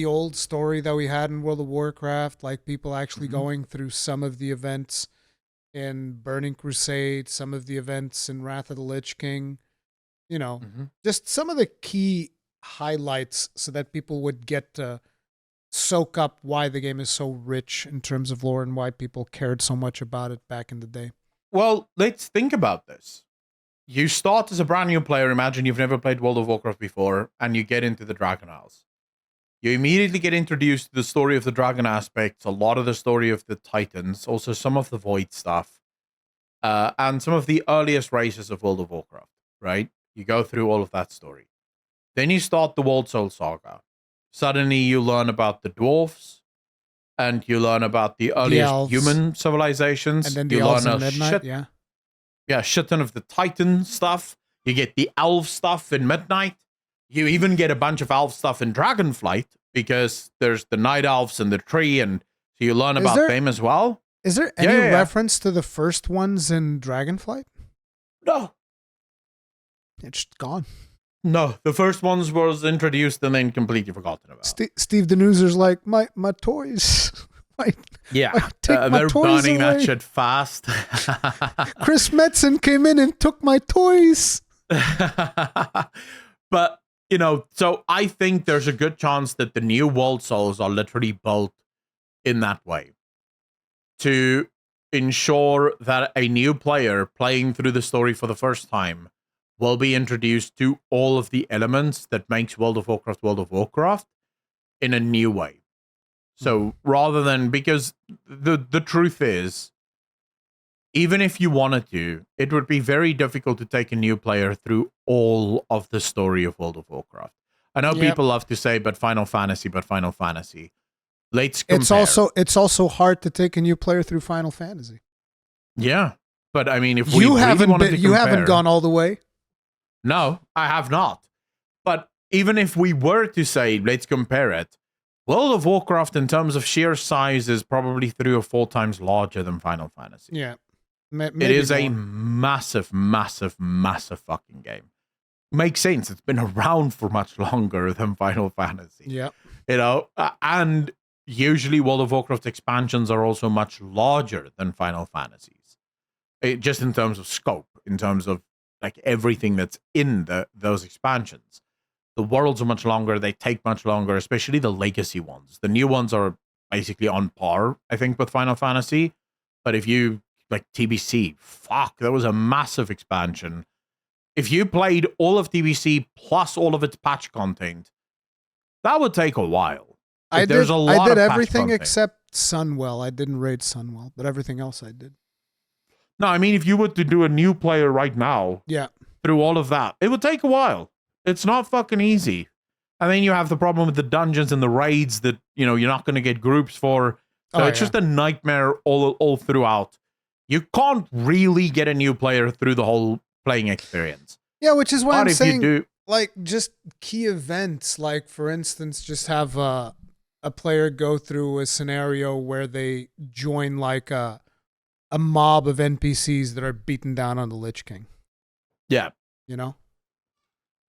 old story that we had in World of Warcraft, like people actually going through some of the events in Burning Crusade, some of the events in Wrath of the Lich King, just some of the key highlights so that people would get to soak up why the game is so rich in terms of lore and why people cared so much about it back in the day. Well, let's think about this. You start as a brand new player. Imagine you've never played World of Warcraft before, and you get into the Dragon Isles. You immediately get introduced to the story of the dragon aspects, a lot of the story of the Titans, also some of the Void stuff, and some of the earliest races of World of Warcraft, right? You go through all of that story. Then you start the Worldsoul saga. Suddenly you learn about the dwarves, and you learn about the earliest human civilizations. And then the you elves learn in Midnight, shit ton of the Titan stuff. You get the elf stuff in Midnight. You even get a bunch of elf stuff in Dragonflight, because there's the night elves and the tree, and so you learn about them as well. Is there any reference to the first ones in Dragonflight? No. It's gone. No, the first ones was introduced and then completely forgotten about. Steve the Newser's like, my toys. They're burning that shit fast. Chris Metzen came in and took my toys. But, so I think there's a good chance that the new World Souls are literally built in that way to ensure that a new player playing through the story for the first time will be introduced to all of the elements that makes World of Warcraft in a new way. So rather than, because the truth is, even if you wanted to, it would be very difficult to take a new player through all of the story of World of Warcraft. I know people love to say, but Final Fantasy. Let's compare. It's also hard to take a new player through Final Fantasy. Yeah, but I mean, if you haven't gone all the way. No, I have not. But even if we were to say, let's compare it, World of Warcraft in terms of sheer size is probably 3 or 4 times larger than Final Fantasy. Yeah. It is a massive, massive, massive fucking game. Makes sense. It's been around for much longer than Final Fantasy. Yeah. And usually World of Warcraft expansions are also much larger than Final Fantasies. Just in terms of scope, in terms of like everything that's in those expansions. The worlds are much longer. They take much longer, especially the legacy ones. The new ones are basically on par, I think, with Final Fantasy. But if you like TBC, that was a massive expansion. If you played all of TBC plus all of its patch content, that would take a while. I did everything except Sunwell. I didn't raid Sunwell, but everything else I did. No, I mean, if you were to do a new player right now, through all of that, it would take a while. It's not fucking easy. And then you have the problem with the dungeons and the raids that, you're not going to get groups for. So it's just a nightmare all throughout. You can't really get a new player through the whole playing experience. Yeah, which is why I'm saying, like, just key events, like, for instance, just have a player go through a scenario where they join, like, a mob of NPCs that are beaten down on the Lich King. Yeah.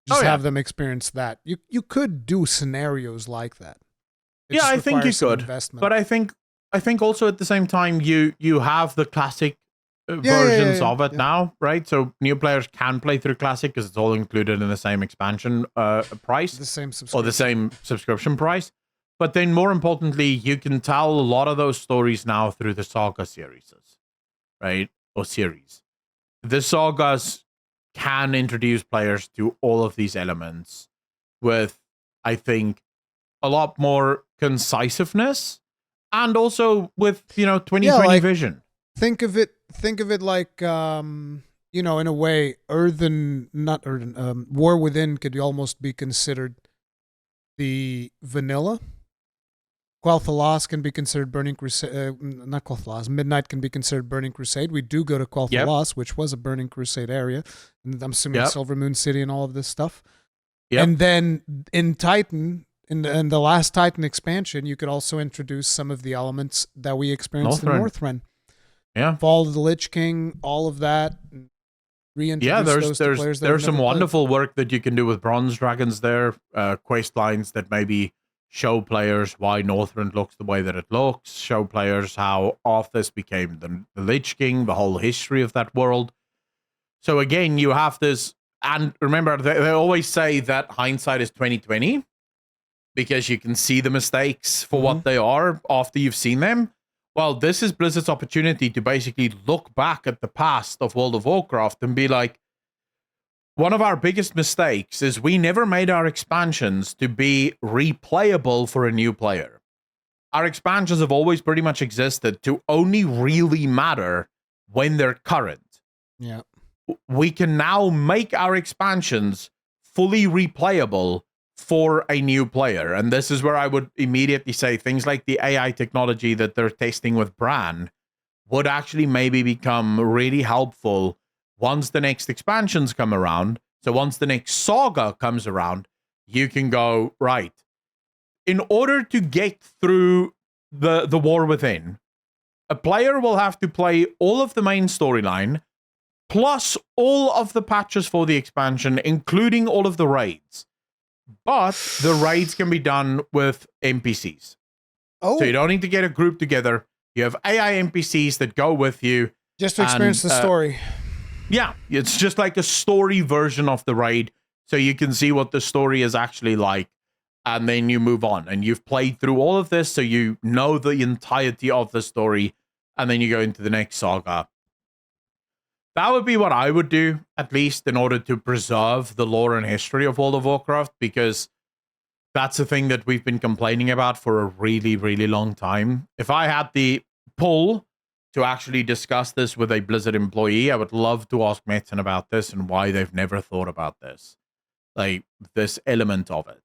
Just have them experience that. You could do scenarios like that. I think you could. But I think also at the same time you have the classic versions of it now, right? So new players can play through classic because it's all included in the same expansion price, the same subscription price. But then more importantly, you can tell a lot of those stories now through the Saga series, right? Or series. The Sagas can introduce players to all of these elements with, I think, a lot more concisiveness and also with 2020 vision. Think of it like you know, in a way, not Earthen, War Within could almost be considered the vanilla. Quel'Thalas can be considered Burning Crusade. Not Quel'Thalas. Midnight can be considered Burning Crusade. We do go to Quel'Thalas, which was a Burning Crusade area. And I'm assuming Silver Moon City and all of this stuff. And then in Titan, in the last Titan expansion, you could also introduce some of the elements that we experienced in Northrend. Yeah. Fall of the Lich King, all of that. Reintroduce there's some wonderful work that you can do with bronze dragons there. Quest lines that maybe show players why Northrend looks the way that it looks, show players how Arthas became the Lich King, the whole history of that world. So again, you have this, and remember, they always say that hindsight is 20/20 because you can see the mistakes for what they are after you've seen them. Well, this is Blizzard's opportunity to basically look back at the past of World of Warcraft and be like, one of our biggest mistakes is we never made our expansions to be replayable for a new player. Our expansions have always pretty much existed to only really matter when they're current. Yeah. We can now make our expansions fully replayable for a new player. And this is where I would immediately say things like the AI technology that they're testing with Bran would actually maybe become really helpful once the next expansions come around. So once the next Saga comes around, you can go, right, in order to get through the War Within, a player will have to play all of the main storyline, plus all of the patches for the expansion, including all of the raids. But the raids can be done with NPCs. Oh. So you don't need to get a group together. You have AI NPCs that go with you. Just to experience the story. Yeah, it's just like a story version of the raid. So you can see what the story is actually like. And then you move on. And you've played through all of this, so you know the entirety of the story. And then you go into the next saga. That would be what I would do, at least in order to preserve the lore and history of World of Warcraft, because that's the thing that we've been complaining about for a really, really long time. If I had the pull to actually discuss this with a Blizzard employee, I would love to ask Metzen about this and why they've never thought about this. Like, this element of it.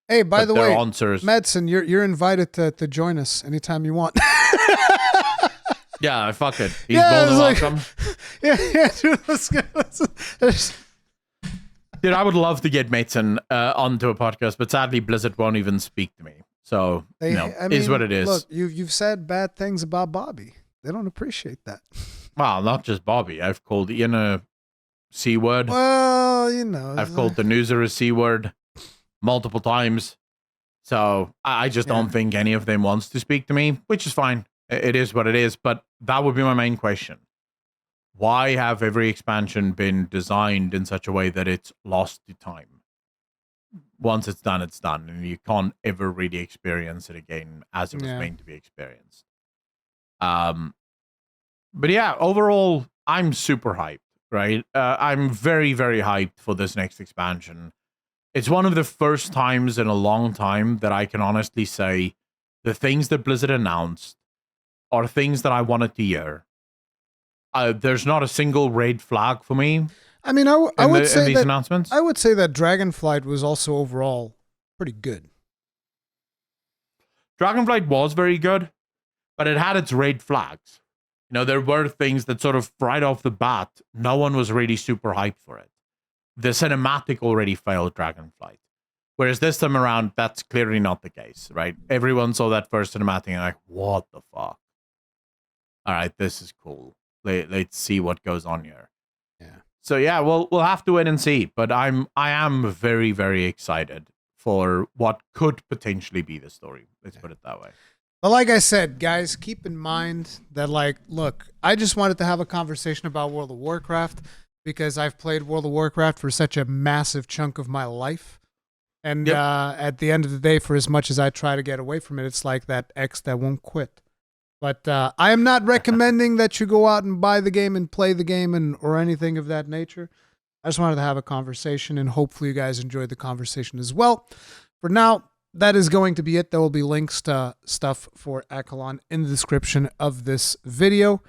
Hey, by the way, Metzen, you're invited to join us anytime you want. Yeah, fuck it. He's more than welcome. Yeah, dude, let's go. Dude, I would love to get Metzen onto a podcast, but sadly, Blizzard won't even speak to me. So, is what it is. Look, you've said bad things about Bobby. They don't appreciate that. Well, not just Bobby. I've called Ian a C word. Well, you know. I've called the Newser a C word multiple times. So, I just don't think any of them wants to speak to me, which is fine. It is what it is, but that would be my main question. Why have every expansion been designed in such a way that it's lost to time? Once it's done, and you can't ever really experience it again as it was meant to be experienced. But yeah, overall, I'm super hyped, right? I'm very, very hyped for this next expansion. It's one of the first times in a long time that I can honestly say the things that Blizzard announced are things that I wanted to hear. There's not a single red flag for me. I mean, I would say these announcements. I would say that Dragonflight was also overall pretty good. Dragonflight was very good, but it had its red flags. You know, there were things that sort of right off the bat, no one was really super hyped for it. The cinematic already failed Dragonflight. Whereas this time around, that's clearly not the case, right? Everyone saw that first cinematic and like, what the fuck? All right, this is cool. Let's see what goes on here. Yeah. So yeah, we'll have to wait and see. But I am very, very excited for what could potentially be the story. Let's put it that way. But like I said, guys, keep in mind that, like, look, I just wanted to have a conversation about World of Warcraft because I've played World of Warcraft for such a massive chunk of my life. And at the end of the day, for as much as I try to get away from it, it's like that ex that won't quit. But I am not recommending that you go out and buy the game and play the game or anything of that nature. I just wanted to have a conversation, and hopefully you guys enjoyed the conversation as well. For now, that is going to be it. There will be links to stuff for Accolonn in the description of this video.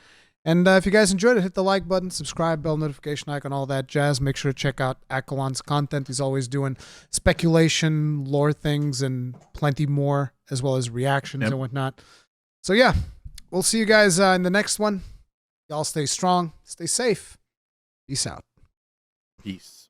And if you guys enjoyed it, hit the like button, subscribe, bell notification icon, all that jazz. Make sure to check out Accolonn's content. He's always doing speculation, lore things, and plenty more, as well as reactions and whatnot. So yeah, we'll see you guys in the next one. Y'all stay strong, stay safe. Peace out. Peace.